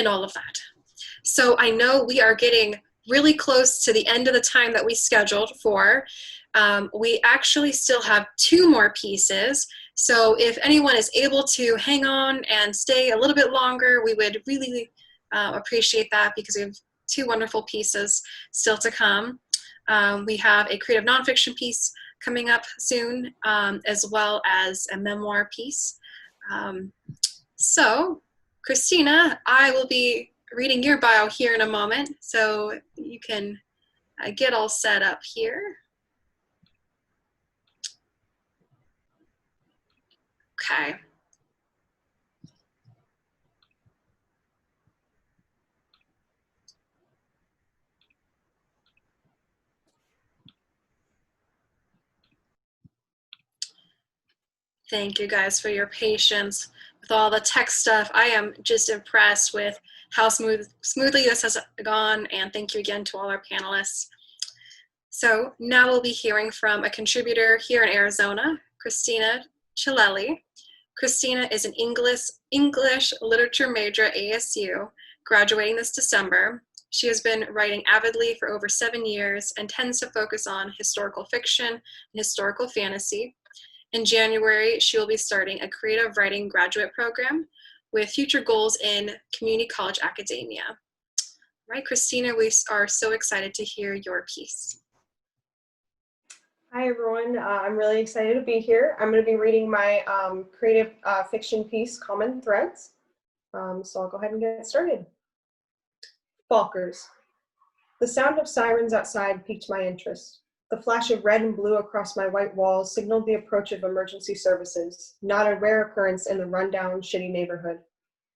all of that. So I know we are getting really close to the end of the time that we scheduled for. We actually still have 2 more pieces. So if anyone is able to hang on and stay a little bit longer, we would really appreciate that, because we have 2 wonderful pieces still to come. We have a creative nonfiction piece coming up soon, as well as a memoir piece. So Christina, I will be reading your bio here in a moment, so you can get all set up here. Okay. Thank you guys for your patience with all the tech stuff. I am just impressed with how smoothly this has gone, and thank you again to all our panelists. So now we'll be hearing from a contributor here in Arizona, Christina Chilelli. Christina is an English literature major at ASU, graduating this December. She has been writing avidly for over 7 years and tends to focus on historical fiction and historical fantasy. In January, she will be starting a creative writing graduate program with future goals in community college academia. Right, Christina, we are so excited to hear your piece. Hi, everyone. I'm really excited to be here. I'm going to be reading my creative fiction piece, Common Threads. So I'll go ahead and get started. Falkers. The sound of sirens outside piqued my interest. The flash of red and blue across my white walls signaled the approach of emergency services, not a rare occurrence in the rundown, shitty neighborhood.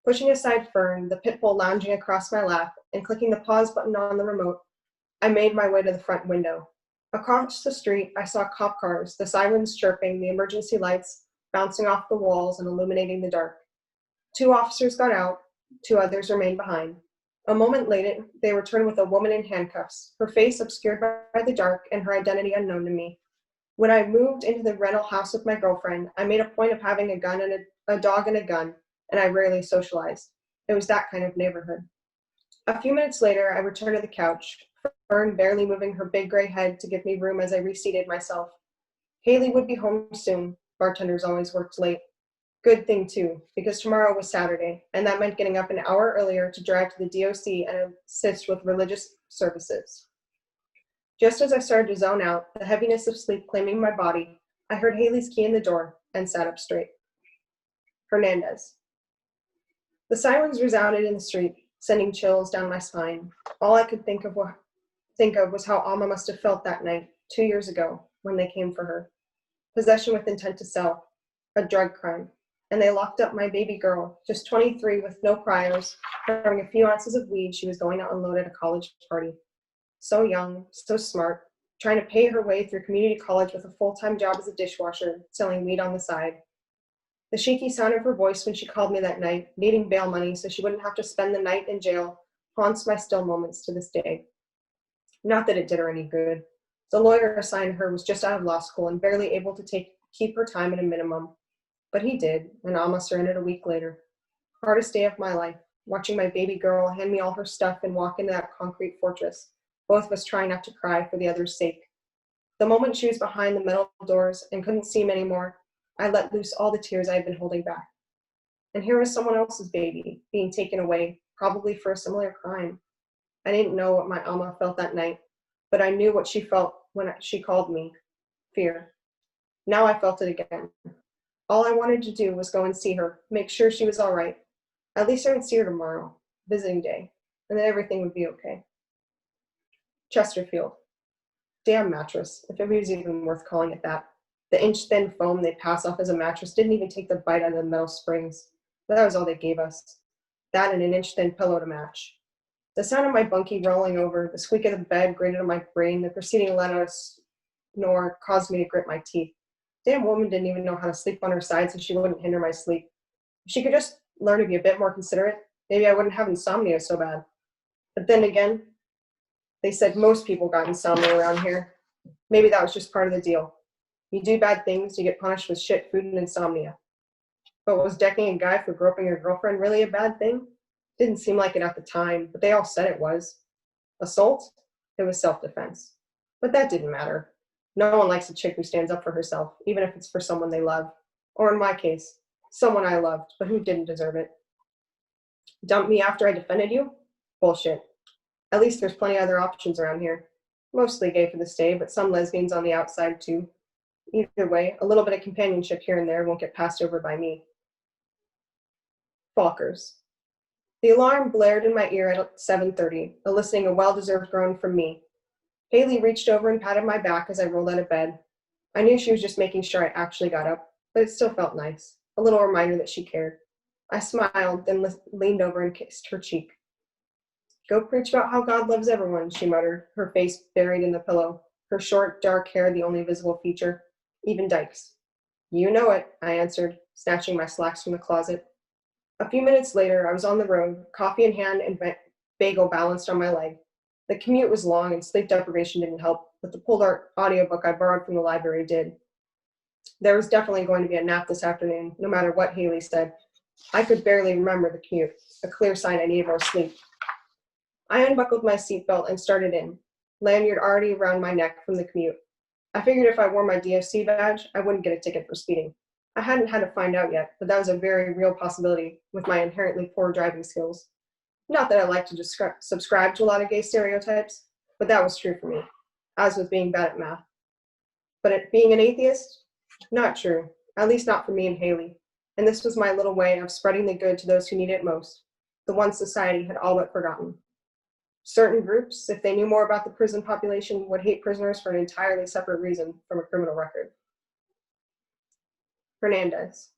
Pushing aside Fern, the pit bull lounging across my lap, and clicking the pause button on the remote, I made my way to the front window. Across the street, I saw cop cars, the sirens chirping, the emergency lights bouncing off the walls and illuminating the dark. 2 officers got out, 2 others remained behind. A moment later, they returned with a woman in handcuffs, her face obscured by the dark and her identity unknown to me. When I moved into the rental house with my girlfriend, I made a point of having a gun and a dog and a gun, and I rarely socialized. It was that kind of neighborhood. A few minutes later, I returned to the couch, Fern barely moving her big gray head to give me room as I reseated myself. Haley would be home soon. Bartenders always worked late. Good thing, too, because tomorrow was Saturday, and that meant getting up an hour earlier to drive to the DOC and assist with religious services. Just as I started to zone out, the heaviness of sleep claiming my body, I heard Haley's key in the door and sat up straight. Hernandez. The sirens resounded in the street, sending chills down my spine. All I could think of was how Alma must have felt that night, 2 years ago, when they came for her. Possession with intent to sell, a drug crime. And they locked up my baby girl, just 23 with no priors, throwing a few ounces of weed she was going to unload at a college party. So young, so smart, trying to pay her way through community college with a full-time job as a dishwasher, selling weed on the side. The shaky sound of her voice when she called me that night, needing bail money so she wouldn't have to spend the night in jail, haunts my still moments to this day. Not that it did her any good. The lawyer assigned her was just out of law school and barely able to keep her time at a minimum. But he did, and Alma surrendered a week later. Hardest day of my life, watching my baby girl hand me all her stuff and walk into that concrete fortress, both of us trying not to cry for the other's sake. The moment she was behind the metal doors and couldn't see me anymore, I let loose all the tears I had been holding back. And here was someone else's baby, being taken away, probably for a similar crime. I didn't know what my Alma felt that night, but I knew what she felt when she called me. Fear. Now I felt it again. All I wanted to do was go and see her, make sure she was all right. At least I would see her tomorrow, visiting day, and then everything would be okay. Chesterfield. Damn mattress, if it was even worth calling it that. The inch-thin foam they pass off as a mattress didn't even take the bite out of the metal springs. But that was all they gave us. That and an inch-thin pillow to match. The sound of my bunkie rolling over, the squeak of the bed grated on my brain, the preceding let out a snore caused me to grit my teeth. Damn woman didn't even know how to sleep on her side so she wouldn't hinder my sleep. If she could just learn to be a bit more considerate, maybe I wouldn't have insomnia so bad. But then again, they said most people got insomnia around here. Maybe that was just part of the deal. You do bad things, you get punished with shit, food, and insomnia. But was decking a guy for groping your girlfriend really a bad thing? Didn't seem like it at the time, but they all said it was. Assault? It was self-defense. But that didn't matter. No one likes a chick who stands up for herself, even if it's for someone they love. Or in my case, someone I loved, but who didn't deserve it. Dump me after I defended you? Bullshit. At least there's plenty of other options around here. Mostly gay for the stay, but some lesbians on the outside too. Either way, a little bit of companionship here and there won't get passed over by me. Falkers. The alarm blared in my ear at 7:30, eliciting a well-deserved groan from me. Haley reached over and patted my back as I rolled out of bed. I knew she was just making sure I actually got up, but it still felt nice, a little reminder that she cared. I smiled, then leaned over and kissed her cheek. Go preach about how God loves everyone, she muttered, her face buried in the pillow, her short, dark hair the only visible feature, even Dykes. You know it, I answered, snatching my slacks from the closet. A few minutes later, I was on the road, coffee in hand and bagel balanced on my leg. The commute was long and sleep deprivation didn't help, but the pulled art audiobook I borrowed from the library did. There was definitely going to be a nap this afternoon, no matter what Haley said. I could barely remember the commute, a clear sign I needed more sleep. I unbuckled my seatbelt and started in, lanyard already around my neck from the commute. I figured if I wore my DFC badge, I wouldn't get a ticket for speeding. I hadn't had to find out yet, but that was a very real possibility with my inherently poor driving skills. Not that I like to subscribe to a lot of gay stereotypes, but that was true for me, as with being bad at math. But being an atheist? Not true, at least not for me and Haley. And this was my little way of spreading the good to those who need it most, the ones society had all but forgotten. Certain groups, if they knew more about the prison population, would hate prisoners for an entirely separate reason from a criminal record. Hernandez.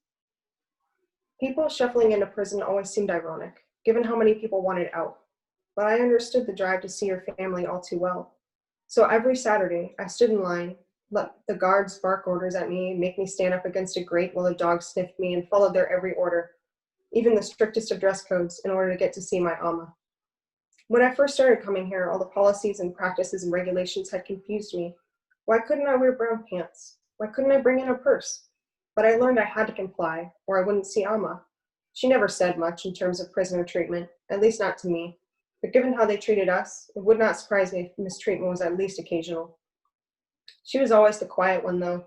People shuffling into prison always seemed ironic, given how many people wanted out. But I understood the drive to see your family all too well. So every Saturday, I stood in line, let the guards bark orders at me, make me stand up against a grate while the dog sniffed me, and followed their every order, even the strictest of dress codes, in order to get to see my Amma. When I first started coming here, all the policies and practices and regulations had confused me. Why couldn't I wear brown pants? Why couldn't I bring in a purse? But I learned I had to comply, or I wouldn't see Amma. She never said much in terms of prisoner treatment, at least not to me. But given how they treated us, it would not surprise me if mistreatment was at least occasional. She was always the quiet one, though.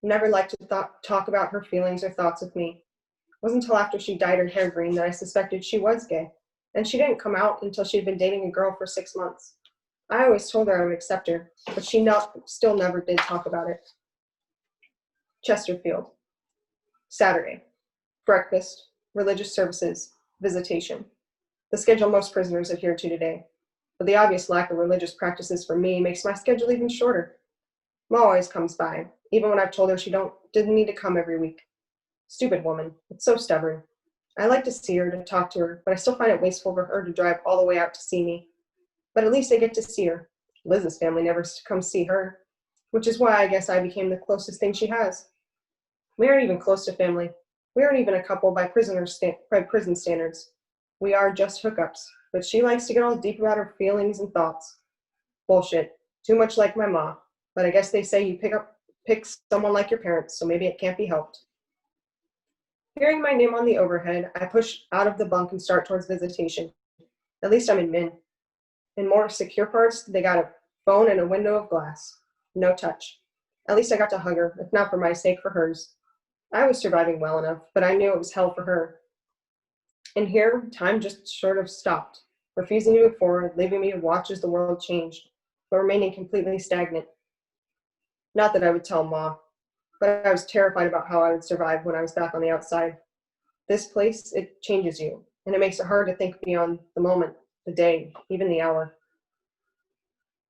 Never liked to talk about her feelings or thoughts with me. It wasn't until after she dyed her hair green that I suspected she was gay. And she didn't come out until she'd been dating a girl for 6 months. I always told her I would accept her, but she still never did talk about it. Chesterfield. Saturday. Breakfast, religious services, visitation. The schedule most prisoners adhere to today. But the obvious lack of religious practices for me makes my schedule even shorter. Ma always comes by, even when I've told her she didn't need to come every week. Stupid woman. It's so stubborn. I like to see her, to talk to her, but I still find it wasteful for her to drive all the way out to see me. But at least I get to see her. Liz's family never comes see her, which is why I guess I became the closest thing she has. We aren't even close to family. We aren't even a couple by prison standards. We are just hookups, but she likes to get all deep about her feelings and thoughts. Bullshit. Too much like my ma. But I guess they say you pick someone like your parents, so maybe it can't be helped. Hearing my name on the overhead, I push out of the bunk and start towards visitation. At least I'm in Min. In more secure parts, they got a phone and a window of glass. No touch. At least I got to hug her, if not for my sake, for hers. I was surviving well enough, but I knew it was hell for her. In here, time just sort of stopped, refusing to move forward, leaving me to watch as the world changed, but remaining completely stagnant. Not that I would tell Ma, but I was terrified about how I would survive when I was back on the outside. This place, it changes you, and it makes it hard to think beyond the moment, the day, even the hour.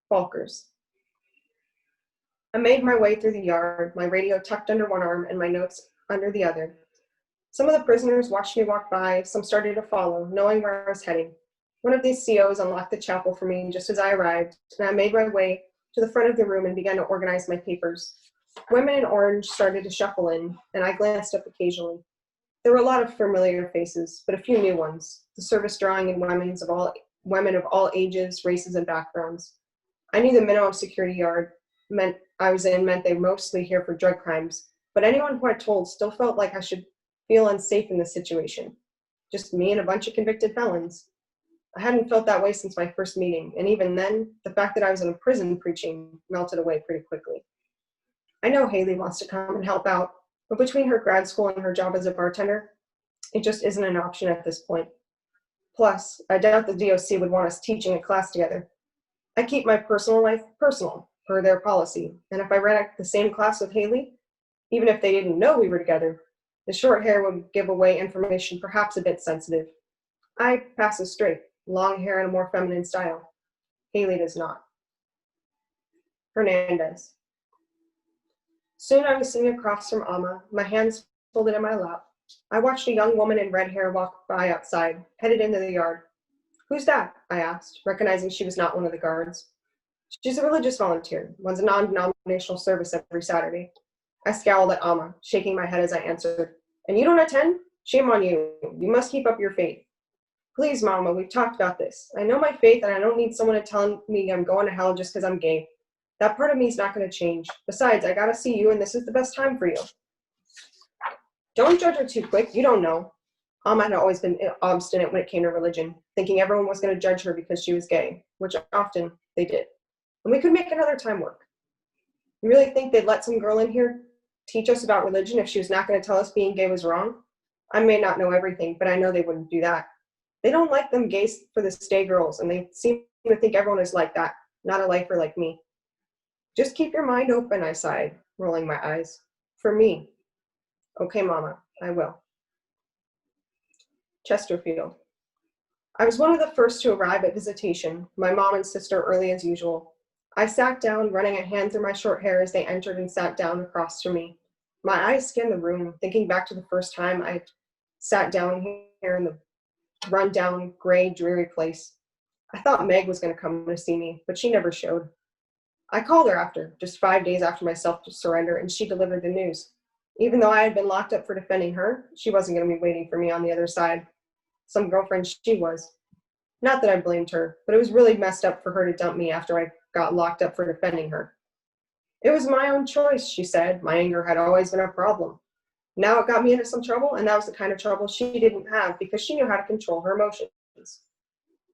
Falkers. I made my way through the yard, my radio tucked under one arm and my notes under the other. Some of the prisoners watched me walk by, some started to follow, knowing where I was heading. One of these COs unlocked the chapel for me just as I arrived, and I made my way to the front of the room and began to organize my papers. Women in orange started to shuffle in, and I glanced up occasionally. There were a lot of familiar faces, but a few new ones, the service drawing in women of all ages, races, and backgrounds. I knew the minimum security yard meant they mostly here for drug crimes, but anyone who I told still felt like I should feel unsafe in this situation. Just me and a bunch of convicted felons. I hadn't felt that way since my first meeting, and even then, the fact that I was in a prison preaching melted away pretty quickly. I know Haley wants to come and help out, but between her grad school and her job as a bartender, it just isn't an option at this point. Plus, I doubt the DOC would want us teaching a class together. I keep my personal life personal, per their policy, and if I ran the same class with Haley, even if they didn't know we were together, the short hair would give away information perhaps a bit sensitive. I pass as straight, long hair in a more feminine style. Haley does not. Hernandez. Soon I was sitting across from Amma, my hands folded in my lap. I watched a young woman in red hair walk by outside, headed into the yard. Who's that? I asked, recognizing she was not one of the guards. She's a religious volunteer, runs a non-denominational service every Saturday. I scowled at Amma, shaking my head as I answered. And you don't attend? Shame on you. You must keep up your faith. Please, Mama, we've talked about this. I know my faith and I don't need someone to tell me I'm going to hell just because I'm gay. That part of me is not going to change. Besides, I gotta see you and this is the best time for you. Don't judge her too quick. You don't know. Amma had always been obstinate when it came to religion, thinking everyone was going to judge her because she was gay, which often they did. And we could make another time work. You really think they'd let some girl in here teach us about religion if she was not going to tell us being gay was wrong? I may not know everything, but I know they wouldn't do that. They don't like them gays for the stay girls, and they seem to think everyone is like that, not a lifer like me. Just keep your mind open, I sighed, rolling my eyes. For me. Okay, Mama, I will. Chesterfield. I was one of the first to arrive at visitation, my mom and sister early as usual. I sat down, running a hand through my short hair as they entered and sat down across from me. My eyes scanned the room, thinking back to the first time I sat down here in the run-down, gray, dreary place. I thought Meg was going to come to see me, but she never showed. I called her after, just 5 days after my self-surrender, and she delivered the news. Even though I had been locked up for defending her, she wasn't going to be waiting for me on the other side. Some girlfriend she was. Not that I blamed her, but it was really messed up for her to dump me after I got locked up for defending her. It was my own choice, she said. My anger had always been a problem. Now it got me into some trouble, and that was the kind of trouble she didn't have because she knew how to control her emotions.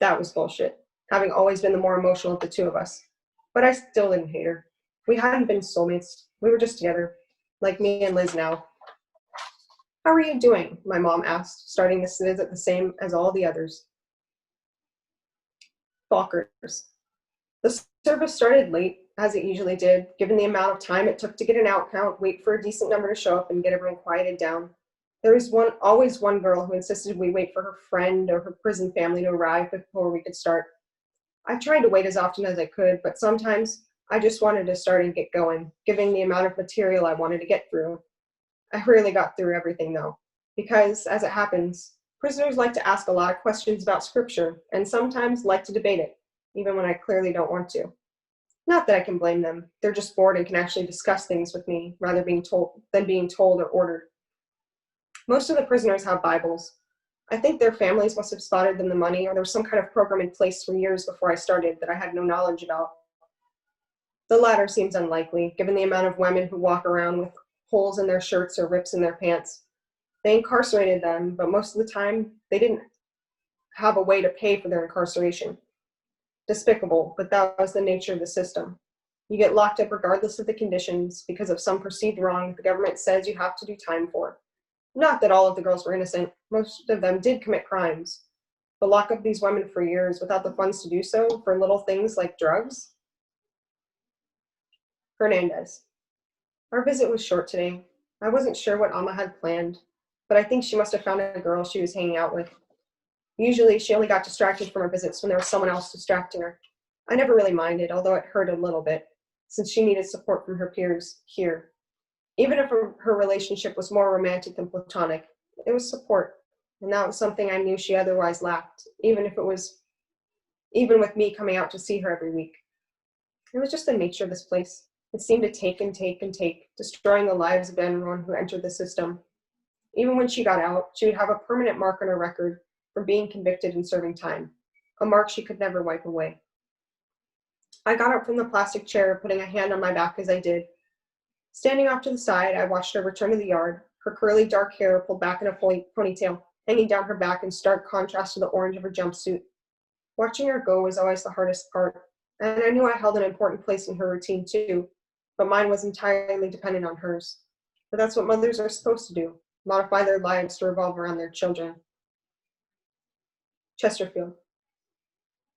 That was bullshit, having always been the more emotional of the two of us. But I still didn't hate her. We hadn't been soulmates. We were just together, like me and Liz now. How are you doing? My mom asked, starting this visit the same as all the others. Falkers. The service started late, as it usually did, given the amount of time it took to get an out count, wait for a decent number to show up, and get everyone quieted down. There was always one girl who insisted we wait for her friend or her prison family to arrive before we could start. I tried to wait as often as I could, but sometimes I just wanted to start and get going, given the amount of material I wanted to get through. I rarely got through everything, though, because, as it happens, prisoners like to ask a lot of questions about scripture, and sometimes like to debate it, even when I clearly don't want to. Not that I can blame them. They're just bored and can actually discuss things with me, rather than being told or ordered. Most of the prisoners have Bibles. I think their families must have spotted them the money, or there was some kind of program in place from years before I started that I had no knowledge about. The latter seems unlikely, given the amount of women who walk around with holes in their shirts or rips in their pants. They incarcerated them, but most of the time, they didn't have a way to pay for their incarceration. Despicable, but that was the nature of the system. You get locked up regardless of the conditions because of some perceived wrong that the government says you have to do time for. Not that all of the girls were innocent. Most of them did commit crimes. But lock up these women for years without the funds to do so for little things like drugs? Hernandez. Our visit was short today. I wasn't sure what Amma had planned, but I think she must have found a girl she was hanging out with. Usually she only got distracted from her visits when there was someone else distracting her. I never really minded, although it hurt a little bit, since she needed support from her peers here. Even if her relationship was more romantic than platonic, it was support, and that was something I knew she otherwise lacked, even with me coming out to see her every week. It was just the nature of this place. It seemed to take and take and take, destroying the lives of everyone who entered the system. Even when she got out, she would have a permanent mark on her record for being convicted and serving time, a mark she could never wipe away. I got up from the plastic chair, putting a hand on my back as I did. Standing off to the side, I watched her return to the yard, her curly dark hair pulled back in a ponytail, hanging down her back in stark contrast to the orange of her jumpsuit. Watching her go was always the hardest part, and I knew I held an important place in her routine too, but mine was entirely dependent on hers. But that's what mothers are supposed to do, modify their lives to revolve around their children. Chesterfield.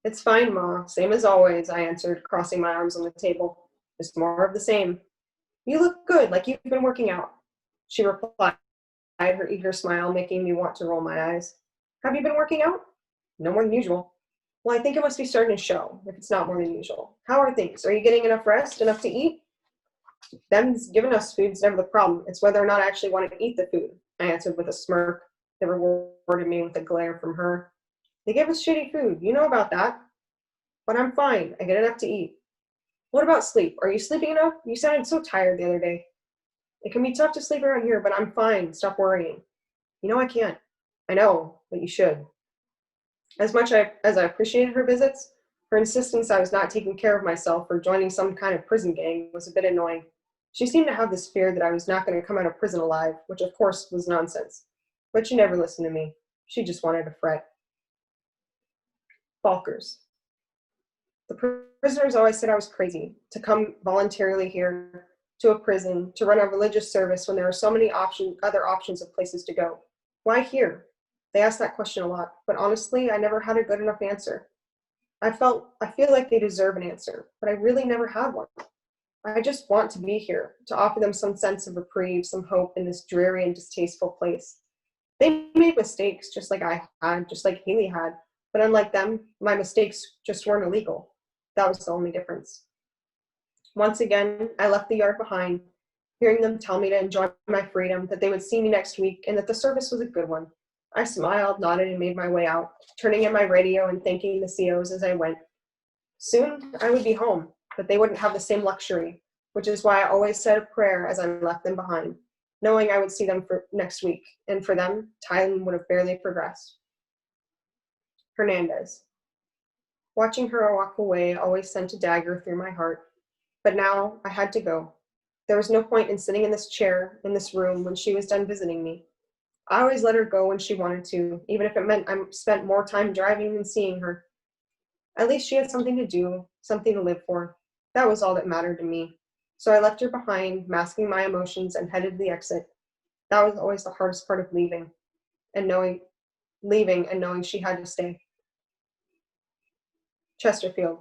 It's fine, Ma. Same as always, I answered, crossing my arms on the table. Just more of the same. You look good, like you've been working out. She replied, her eager smile making me want to roll my eyes. Have you been working out? No more than usual. Well, I think it must be starting to show, if it's not more than usual. How are things? Are you getting enough rest, enough to eat? Them giving us food's never the problem. It's whether or not I actually want to eat the food, I answered with a smirk that rewarded me with a glare from her. They give us shitty food. You know about that. But I'm fine. I get enough to eat. What about sleep? Are you sleeping enough? You sounded so tired the other day. It can be tough to sleep around here, but I'm fine. Stop worrying. You know I can't. I know, but you should. As much as I appreciated her visits, her insistence I was not taking care of myself or joining some kind of prison gang was a bit annoying. She seemed to have this fear that I was not going to come out of prison alive, which of course was nonsense. But she never listened to me. She just wanted to fret. Falkers. The prisoners always said I was crazy to come voluntarily here to a prison to run a religious service when there are so many other options of places to go. Why here? They asked that question a lot, but honestly, I never had a good enough answer. I feel like they deserve an answer, but I really never had one. I just want to be here, to offer them some sense of reprieve, some hope in this dreary and distasteful place. They made mistakes just like I had, just like Haley had, but unlike them, my mistakes just weren't illegal. That was the only difference. Once again, I left the yard behind, hearing them tell me to enjoy my freedom, that they would see me next week, and that the service was a good one. I smiled, nodded, and made my way out, turning in my radio and thanking the COs as I went. Soon, I would be home, but they wouldn't have the same luxury, which is why I always said a prayer as I left them behind, knowing I would see them for next week, and for them, time would have barely progressed. Hernandez. Watching her walk away always sent a dagger through my heart, but now I had to go. There was no point in sitting in this chair, in this room, when she was done visiting me. I always let her go when she wanted to, even if it meant I spent more time driving than seeing her. At least she had something to do, something to live for. That was all that mattered to me. So I left her behind, masking my emotions, and headed to the exit. That was always the hardest part of leaving and knowing she had to stay. Chesterfield.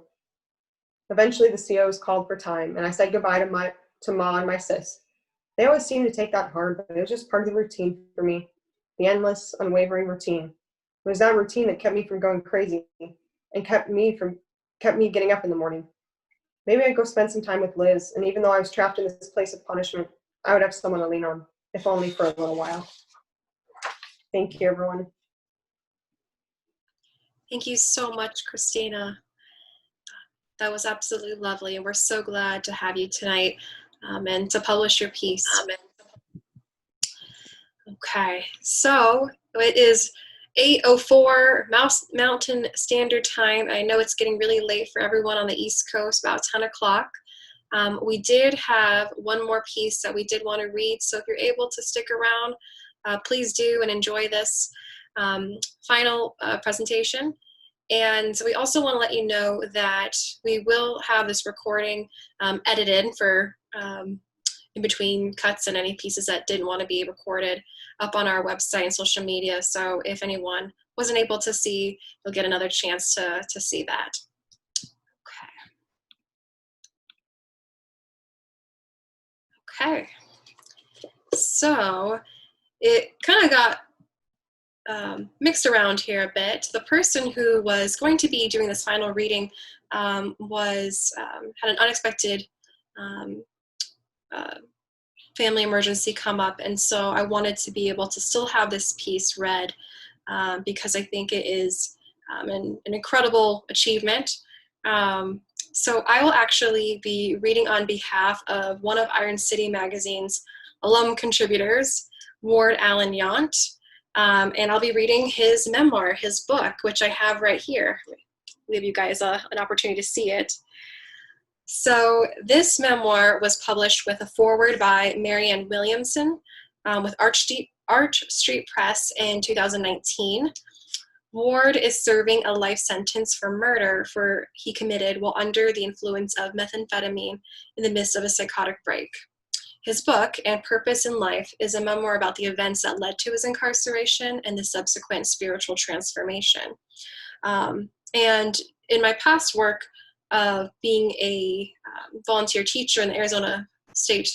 Eventually the COs called for time, and I said goodbye to Ma and my sis. They always seemed to take that hard, but it was just part of the routine for me. The endless, unwavering routine. It was that routine that kept me from going crazy and kept me getting up in the morning. Maybe I'd go spend some time with Liz, and even though I was trapped in this place of punishment, I would have someone to lean on, if only for a little while. Thank you, everyone. Thank you so much, Christina. That was absolutely lovely, and we're so glad to have you tonight and to publish your piece. Okay, so it is 8:04 Mountain Standard Time. I know it's getting really late for everyone on the East Coast, about 10 o'clock. We did have one more piece that we did want to read, so if you're able to stick around, please do and enjoy this final presentation. And we also want to let you know that we will have this recording edited for in between cuts and any pieces that didn't want to be recorded up on our website and social media. So if anyone wasn't able to see, you'll get another chance to see that. Okay. So it kind of got mixed around here a bit. The person who was going to be doing this final reading had an unexpected family emergency come up, and so I wanted to be able to still have this piece read because I think it is an incredible achievement. So I will actually be reading on behalf of one of Iron City Magazine's alum contributors, Ward Allen Yount, and I'll be reading his memoir, his book, which I have right here. I'll give you guys an opportunity to see it. So this memoir was published with a foreword by Marianne Williamson with Arch Street Press in 2019. Ward is serving a life sentence for murder he committed while under the influence of methamphetamine in the midst of a psychotic break. His book, And Purpose in Life, is a memoir about the events that led to his incarceration and the subsequent spiritual transformation. And in my past work of being a volunteer teacher in the Arizona State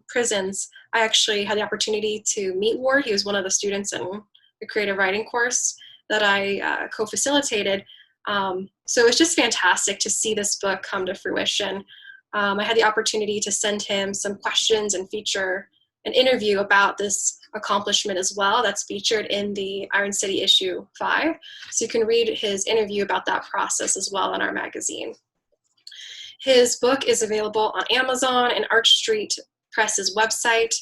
prisons, I actually had the opportunity to meet Ward. He was one of the students in the creative writing course that I co-facilitated. So it's just fantastic to see this book come to fruition. I had the opportunity to send him some questions and feature an interview about this accomplishment as well. That's featured in the Iron City issue 5. So you can read his interview about that process as well in our magazine. His book is available on Amazon and Arch Street Press's website.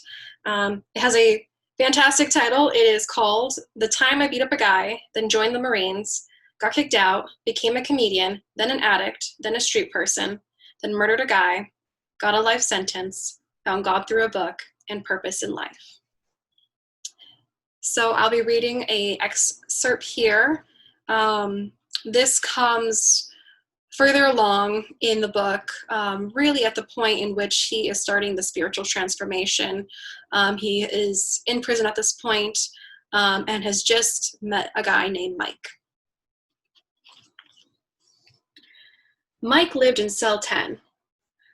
It has a fantastic title. It is called The Time I Beat Up a Guy, Then Joined the Marines, Got Kicked Out, Became a Comedian, Then an Addict, Then a Street Person, Then Murdered a Guy, Got a Life Sentence, Found God Through a Book, and Purpose in Life. So I'll be reading an excerpt here. This comes further along in the book, really at the point in which he is starting the spiritual transformation. He is in prison at this point and has just met a guy named Mike. Mike lived in cell 10.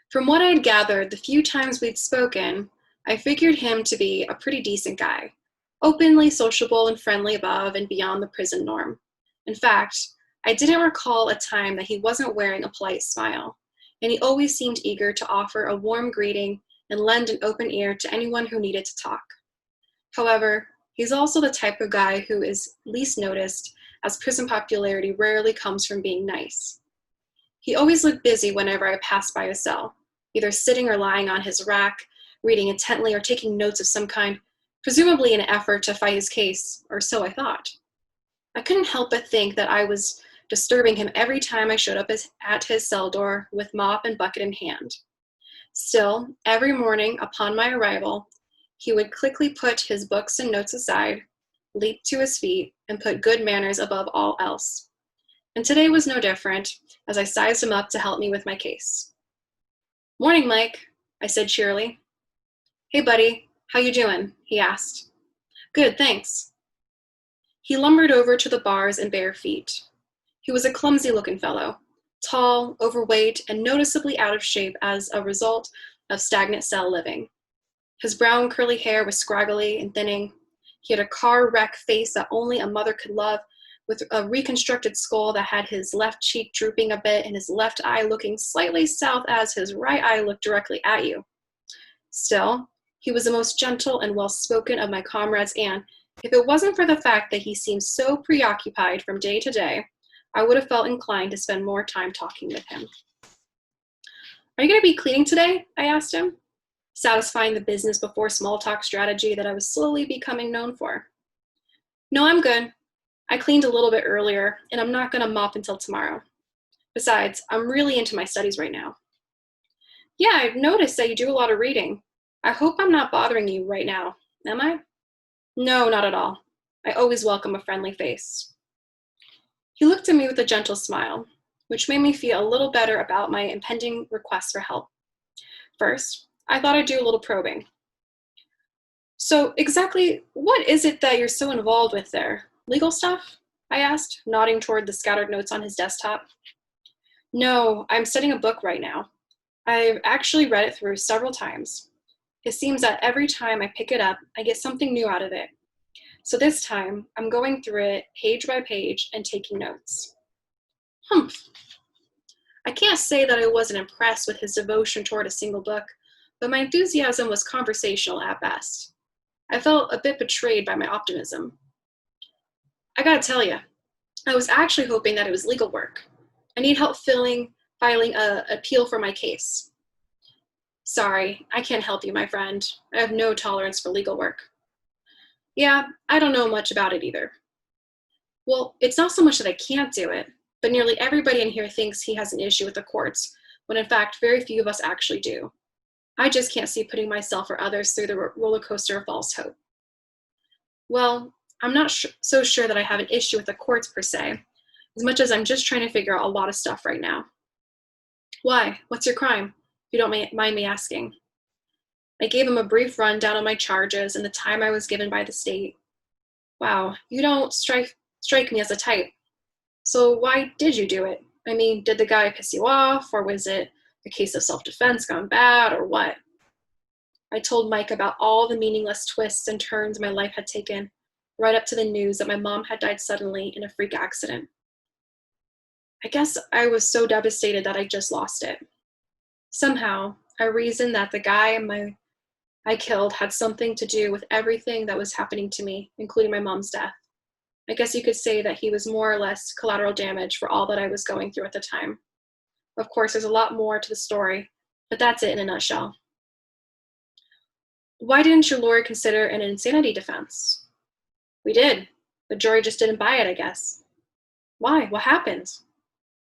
From what I had gathered the few times we'd spoken, I figured him to be a pretty decent guy, openly sociable and friendly above and beyond the prison norm. In fact, I didn't recall a time that he wasn't wearing a polite smile, and he always seemed eager to offer a warm greeting and lend an open ear to anyone who needed to talk. However, he's also the type of guy who is least noticed, as prison popularity rarely comes from being nice. He always looked busy whenever I passed by his cell, either sitting or lying on his rack, reading intently or taking notes of some kind, presumably in an effort to fight his case, or so I thought. I couldn't help but think that I was disturbing him every time I showed up at his cell door with mop and bucket in hand. Still, every morning upon my arrival, he would quickly put his books and notes aside, leap to his feet, and put good manners above all else. And today was no different, as I sized him up to help me with my case. "Morning, Mike," I said cheerily. "Hey, buddy, how you doing?" he asked. "Good, thanks." He lumbered over to the bars in bare feet. He was a clumsy-looking fellow, tall, overweight, and noticeably out of shape as a result of stagnant cell living. His brown curly hair was scraggly and thinning. He had a car wreck face that only a mother could love, with a reconstructed skull that had his left cheek drooping a bit and his left eye looking slightly south as his right eye looked directly at you. Still, he was the most gentle and well-spoken of my comrades, and if it wasn't for the fact that he seemed so preoccupied from day to day, I would have felt inclined to spend more time talking with him. "Are you going to be cleaning today?" I asked him, satisfying the business before small talk strategy that I was slowly becoming known for. "No, I'm good. I cleaned a little bit earlier, and I'm not going to mop until tomorrow. Besides, I'm really into my studies right now." "Yeah, I've noticed that you do a lot of reading. I hope I'm not bothering you right now, am I?" "No, not at all. I always welcome a friendly face." He looked at me with a gentle smile, which made me feel a little better about my impending request for help. First, I thought I'd do a little probing. "So exactly what is it that you're so involved with there? Legal stuff?" I asked, nodding toward the scattered notes on his desktop. "No, I'm studying a book right now. I've actually read it through several times. It seems that every time I pick it up, I get something new out of it. So this time, I'm going through it page by page and taking notes." Humph. I can't say that I wasn't impressed with his devotion toward a single book, but my enthusiasm was conversational at best. I felt a bit betrayed by my optimism. "I gotta tell you, I was actually hoping that it was legal work. I need help filing an appeal for my case." "Sorry, I can't help you, my friend. I have no tolerance for legal work." "Yeah, I don't know much about it either." "Well, it's not so much that I can't do it, but nearly everybody in here thinks he has an issue with the courts, when in fact very few of us actually do. I just can't see putting myself or others through the roller coaster of false hope. Well, I'm not so sure that I have an issue with the courts per se, as much as I'm just trying to figure out a lot of stuff right now. Why? What's your crime? If you don't mind me asking. I gave him a brief rundown on my charges and the time I was given by the state. Wow, you don't strike me as a type. So why did you do it? I mean, did the guy piss you off, or was it a case of self-defense gone bad, or what? I told Mike about all the meaningless twists and turns my life had taken, right up to the news that my mom had died suddenly in a freak accident. I guess I was so devastated that I just lost it. Somehow, I reasoned that the guy I killed had something to do with everything that was happening to me, including my mom's death. I guess you could say that he was more or less collateral damage for all that I was going through at the time. Of course, there's a lot more to the story, but that's it in a nutshell. Why didn't your lawyer consider an insanity defense? We did. The jury just didn't buy it, I guess. Why? What happened?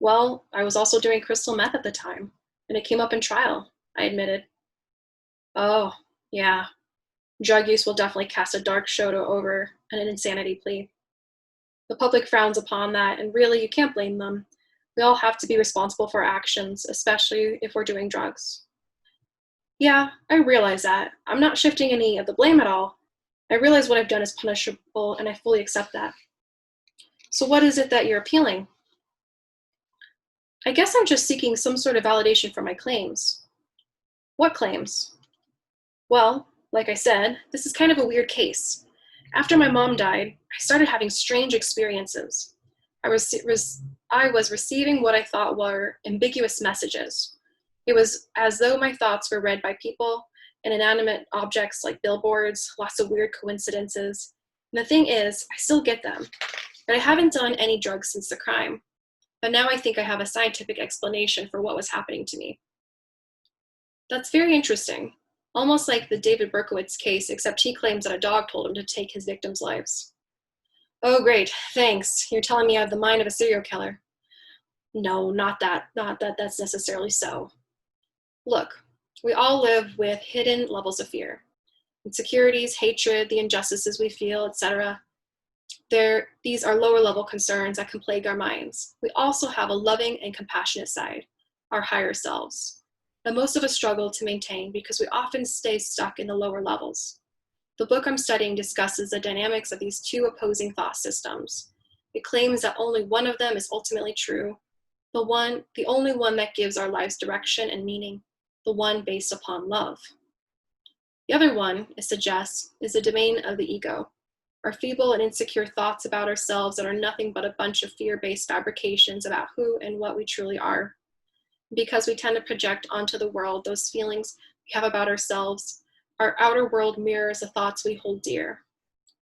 Well, I was also doing crystal meth at the time, and it came up in trial, I admitted. Oh, yeah. Drug use will definitely cast a dark shadow over an insanity plea. The public frowns upon that, and really, you can't blame them. We all have to be responsible for our actions, especially if we're doing drugs. Yeah, I realize that. I'm not shifting any of the blame at all. I realize what I've done is punishable, and I fully accept that. So what is it that you're appealing? I guess I'm just seeking some sort of validation for my claims. What claims? Well, like I said, this is kind of a weird case. After my mom died, I started having strange experiences. I was receiving what I thought were ambiguous messages. It was as though my thoughts were read by people and inanimate objects like billboards, lots of weird coincidences. And the thing is, I still get them, but I haven't done any drugs since the crime. But now I think I have a scientific explanation for what was happening to me. That's very interesting. Almost like the David Berkowitz case, except he claims that a dog told him to take his victims' lives. Oh, great, thanks. You're telling me I have the mind of a serial killer. No, not that that's necessarily so. Look, we all live with hidden levels of fear. Insecurities, hatred, the injustices we feel, etc. These are lower level concerns that can plague our minds. We also have a loving and compassionate side, our higher selves, that most of us struggle to maintain because we often stay stuck in the lower levels. The book I'm studying discusses the dynamics of these two opposing thought systems. It claims that only one of them is ultimately true, the only one that gives our lives direction and meaning, the one based upon love. The other one, it suggests, is the domain of the ego, our feeble and insecure thoughts about ourselves that are nothing but a bunch of fear-based fabrications about who and what we truly are. Because we tend to project onto the world those feelings we have about ourselves, our outer world mirrors the thoughts we hold dear.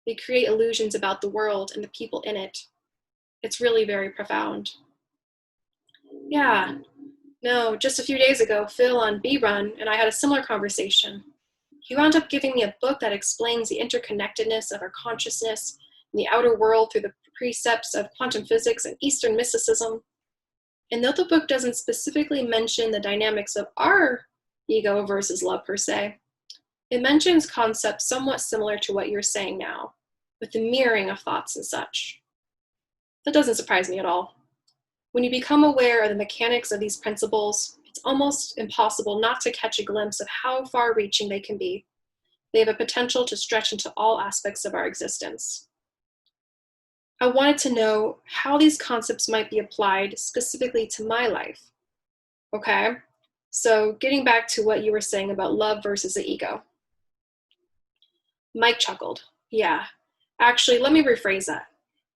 They create illusions about the world and the people in it. It's really very profound. Yeah, no, just a few days ago, Phil on B-Run and I had a similar conversation. He wound up giving me a book that explains the interconnectedness of our consciousness and the outer world through the precepts of quantum physics and Eastern mysticism. And though the book doesn't specifically mention the dynamics of our ego versus love per se, it mentions concepts somewhat similar to what you're saying now, with the mirroring of thoughts and such. That doesn't surprise me at all. When you become aware of the mechanics of these principles, it's almost impossible not to catch a glimpse of how far-reaching they can be. They have a potential to stretch into all aspects of our existence. I wanted to know how these concepts might be applied specifically to my life. Okay, so getting back to what you were saying about love versus the ego. Mike chuckled. Yeah, actually, let me rephrase that.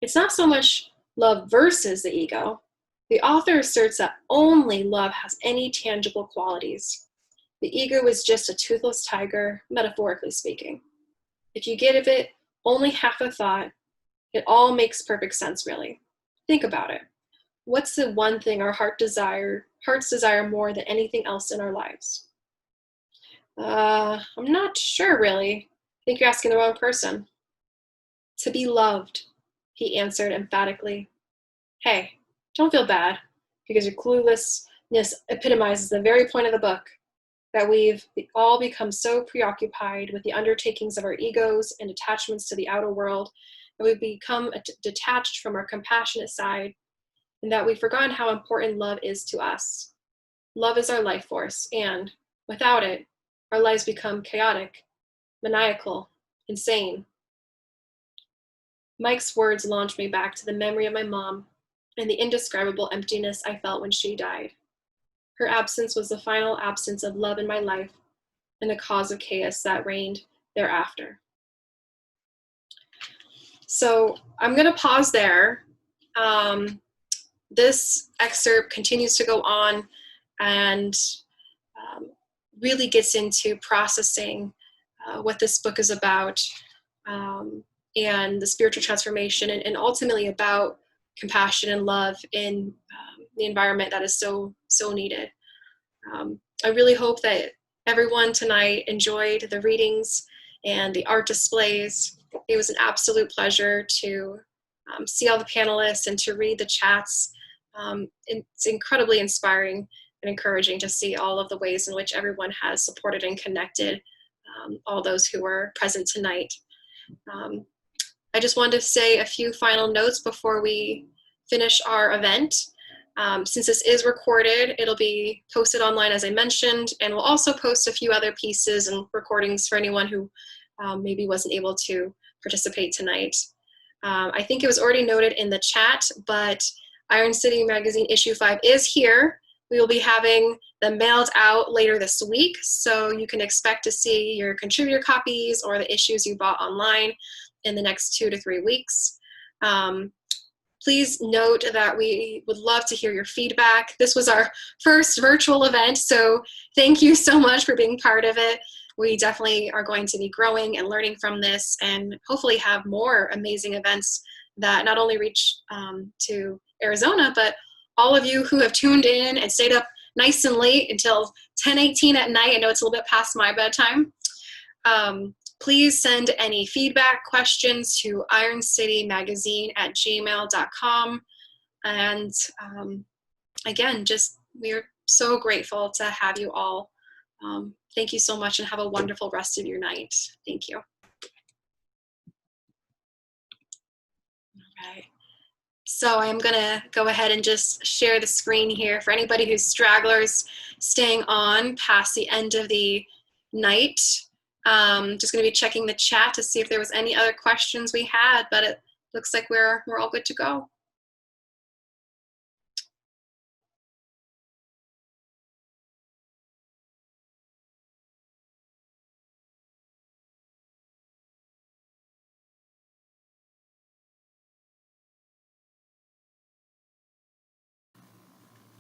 It's not so much love versus the ego. The author asserts that only love has any tangible qualities. The ego is just a toothless tiger, metaphorically speaking. If you give it only half a thought, it all makes perfect sense, really. Think about it. What's the one thing our hearts desire more than anything else in our lives? I'm not sure, really. I think you're asking the wrong person. To be loved, he answered emphatically. Hey, don't feel bad because your clueless epitomizes the very point of the book, that we've all become so preoccupied with the undertakings of our egos and attachments to the outer world, that we've become detached from our compassionate side, and that we've forgotten how important love is to us. Love is our life force, and without it, our lives become chaotic, maniacal, insane. Mike's words launched me back to the memory of my mom and the indescribable emptiness I felt when she died. Her absence was the final absence of love in my life and the cause of chaos that reigned thereafter. So I'm going to pause there. This excerpt continues to go on and really gets into processing what this book is about, and the spiritual transformation, and ultimately about compassion and love in the environment that is so needed. I really hope that everyone tonight enjoyed the readings and the art displays. It was an absolute pleasure to see all the panelists and to read the chats. It's incredibly inspiring and encouraging to see all of the ways in which everyone has supported and connected all those who were present tonight. I just wanted to say a few final notes before we finish our event. Since this is recorded, it'll be posted online, as I mentioned, and we'll also post a few other pieces and recordings for anyone who maybe wasn't able to participate tonight. I think it was already noted in the chat, but Iron City Magazine issue 5 is here. We will be having them mailed out later this week, so you can expect to see your contributor copies or the issues you bought online in the next 2 to 3 weeks. Please note that we would love to hear your feedback. This was our first virtual event, so thank you so much for being part of it. We definitely are going to be growing and learning from this, and hopefully have more amazing events that not only reach to Arizona, but all of you who have tuned in and stayed up nice and late until 10:18 at night. I know it's a little bit past my bedtime. Please send any feedback, questions to ironcitymagazine@gmail.com. And again, we're so grateful to have you all. Thank you so much, and have a wonderful rest of your night. Thank you. All right. So I'm gonna go ahead and just share the screen here for anybody who's stragglers staying on past the end of the night. Just gonna be checking the chat to see if there was any other questions we had, but it looks like we're all good to go.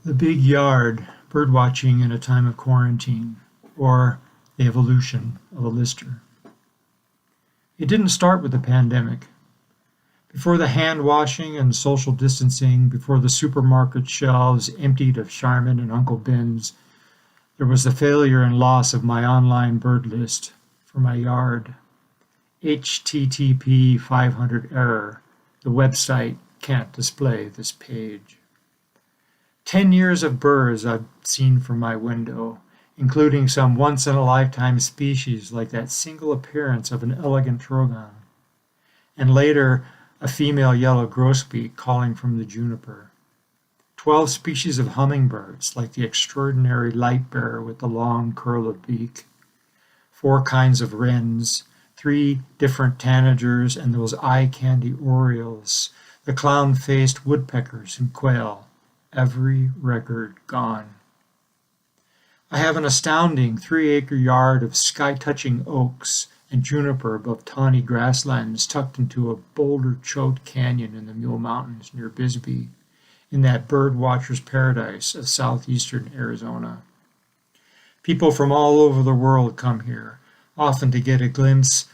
The Big Yard, Birdwatching in a Time of Quarantine, or The Evolution of a Lister. It didn't start with the pandemic. Before the hand washing and social distancing, before the supermarket shelves emptied of Charmin and Uncle Ben's, there was the failure and loss of my online bird list for my yard. HTTP 500 error. The website can't display this page. 10 years of birds I've seen from my window, including some once-in-a-lifetime species like that single appearance of an elegant trogon, and later a female yellow grosbeak calling from the juniper. 12 species of hummingbirds like the extraordinary light-bearer with the long curl of beak. 4 kinds of wrens, 3 different tanagers and those eye-candy orioles, the clown-faced woodpeckers and quail. Every record gone. I have an astounding 3-acre yard of sky-touching oaks and juniper above tawny grasslands tucked into a boulder-choked canyon in the Mule Mountains near Bisbee, in that bird watcher's paradise of southeastern Arizona. People from all over the world come here, often to get a glimpse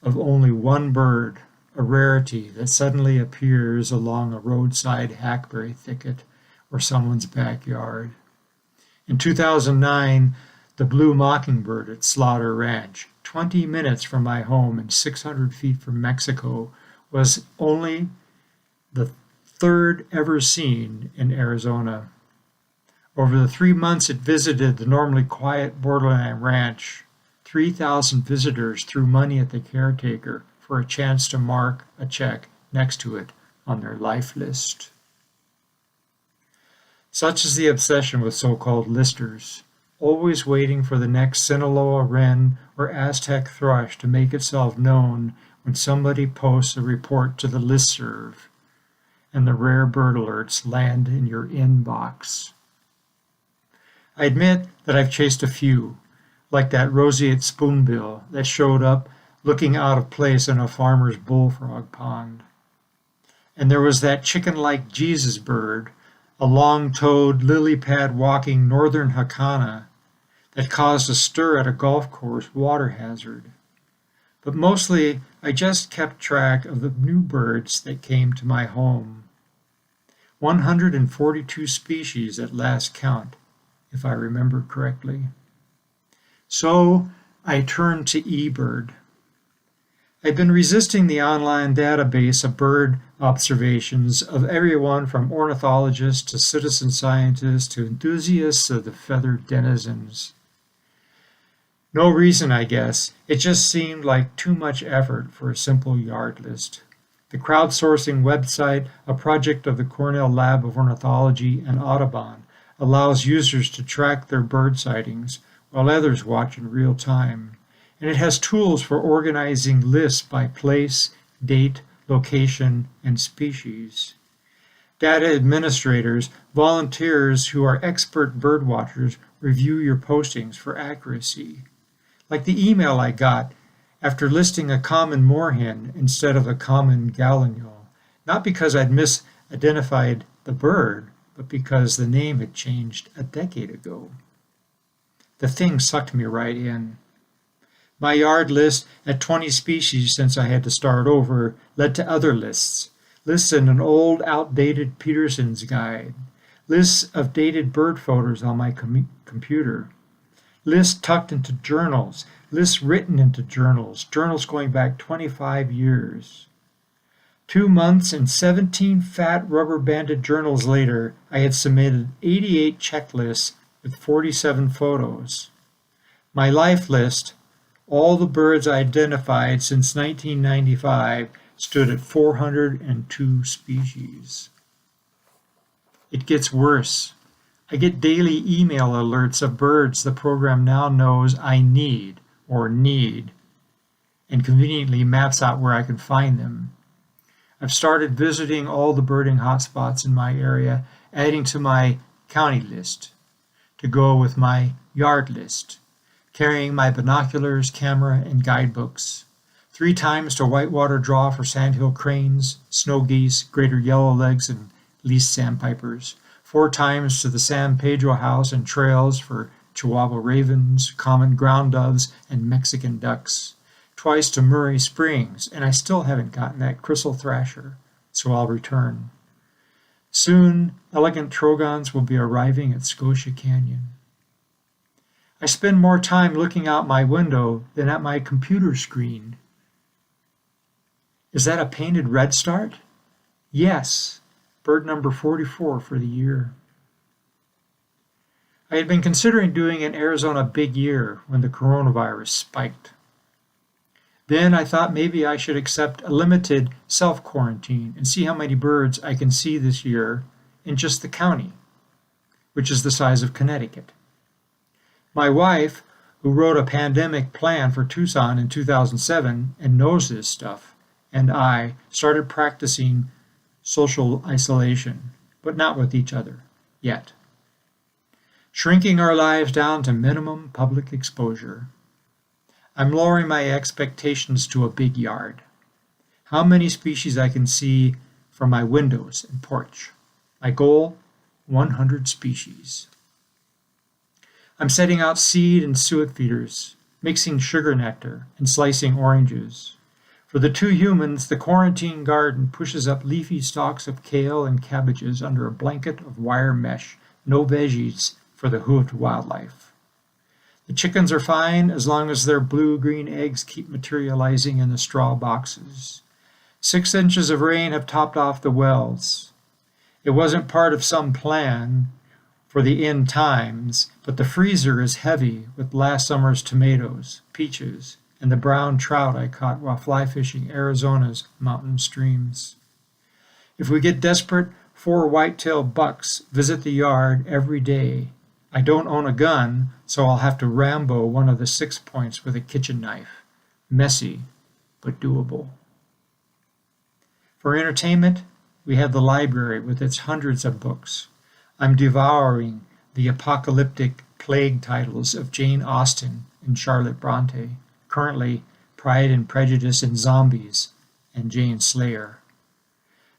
of only one bird, a rarity that suddenly appears along a roadside hackberry thicket or someone's backyard. In 2009, the blue mockingbird at Slaughter Ranch, 20 minutes from my home and 600 feet from Mexico, was only the 3rd ever seen in Arizona. Over the 3 months it visited the normally quiet borderland ranch, 3,000 visitors threw money at the caretaker for a chance to mark a check next to it on their life list. Such is the obsession with so-called listers, always waiting for the next Sinaloa wren or Aztec thrush to make itself known when somebody posts a report to the listserv and the rare bird alerts land in your inbox. I admit that I've chased a few, like that roseate spoonbill that showed up looking out of place in a farmer's bullfrog pond. And there was that chicken-like Jesus bird, a long-toed, lily-pad walking northern jacana that caused a stir at a golf course water hazard. But mostly, I just kept track of the new birds that came to my home. 142 species at last count, if I remember correctly. So I turned to eBird. I've been resisting the online database of bird observations of everyone from ornithologists to citizen scientists to enthusiasts of the feathered denizens. No reason, I guess. It just seemed like too much effort for a simple yard list. The crowdsourcing website, a project of the Cornell Lab of Ornithology and Audubon, allows users to track their bird sightings while others watch in real time. And it has tools for organizing lists by place, date, location, and species. Data administrators, volunteers who are expert bird watchers, review your postings for accuracy. Like the email I got after listing a common moorhen instead of a common gallinule, not because I'd misidentified the bird, but because the name had changed a decade ago. The thing sucked me right in. My yard list at 20 species since I had to start over led to other lists. Lists in an old, outdated Peterson's guide. Lists of dated bird photos on my computer. Lists tucked into journals. Lists written into journals. Journals going back 25 years. 2 months and 17 fat rubber-banded journals later, I had submitted 88 checklists with 47 photos. My life list, all the birds I identified since 1995, stood at 402 species. It gets worse. I get daily email alerts of birds the program now knows I need, and conveniently maps out where I can find them. I've started visiting all the birding hotspots in my area, adding to my county list to go with my yard list, carrying my binoculars, camera, and guidebooks. 3 times to whitewater draw for sandhill cranes, snow geese, greater yellowlegs, and least sandpipers. 4 times to the San Pedro House and trails for Chihuahua ravens, common ground doves, and Mexican ducks. Twice to Murray Springs, and I still haven't gotten that Crystal Thrasher, so I'll return. Soon, elegant trogons will be arriving at Scotia Canyon. I spend more time looking out my window than at my computer screen. Is that a painted redstart? Yes, bird number 44 for the year. I had been considering doing an Arizona Big Year when the coronavirus spiked. Then I thought maybe I should accept a limited self-quarantine and see how many birds I can see this year in just the county, which is the size of Connecticut. My wife, who wrote a pandemic plan for Tucson in 2007 and knows this stuff, and I started practicing social isolation, but not with each other, yet. Shrinking our lives down to minimum public exposure. I'm lowering my expectations to a big yard. How many species I can see from my windows and porch. My goal, 100 species. I'm setting out seed and suet feeders, mixing sugar nectar and slicing oranges. For the 2 humans, the quarantine garden pushes up leafy stalks of kale and cabbages under a blanket of wire mesh, no veggies for the hooved wildlife. The chickens are fine as long as their blue-green eggs keep materializing in the straw boxes. 6 inches of rain have topped off the wells. It wasn't part of some plan for the end times, but the freezer is heavy with last summer's tomatoes, peaches, and the brown trout I caught while fly fishing Arizona's mountain streams. If we get desperate, 4 white-tailed bucks visit the yard every day. I don't own a gun, so I'll have to Rambo one of the 6 points with a kitchen knife. Messy, but doable. For entertainment, we have the library with its hundreds of books. I'm devouring the apocalyptic plague titles of Jane Austen and Charlotte Bronte, currently Pride and Prejudice and Zombies, and Jane Slayer.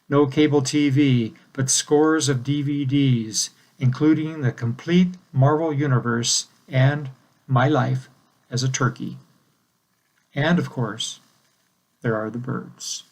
No cable TV, but scores of DVDs, including the complete Marvel Universe and My Life as a Turkey. And, of course, there are the birds.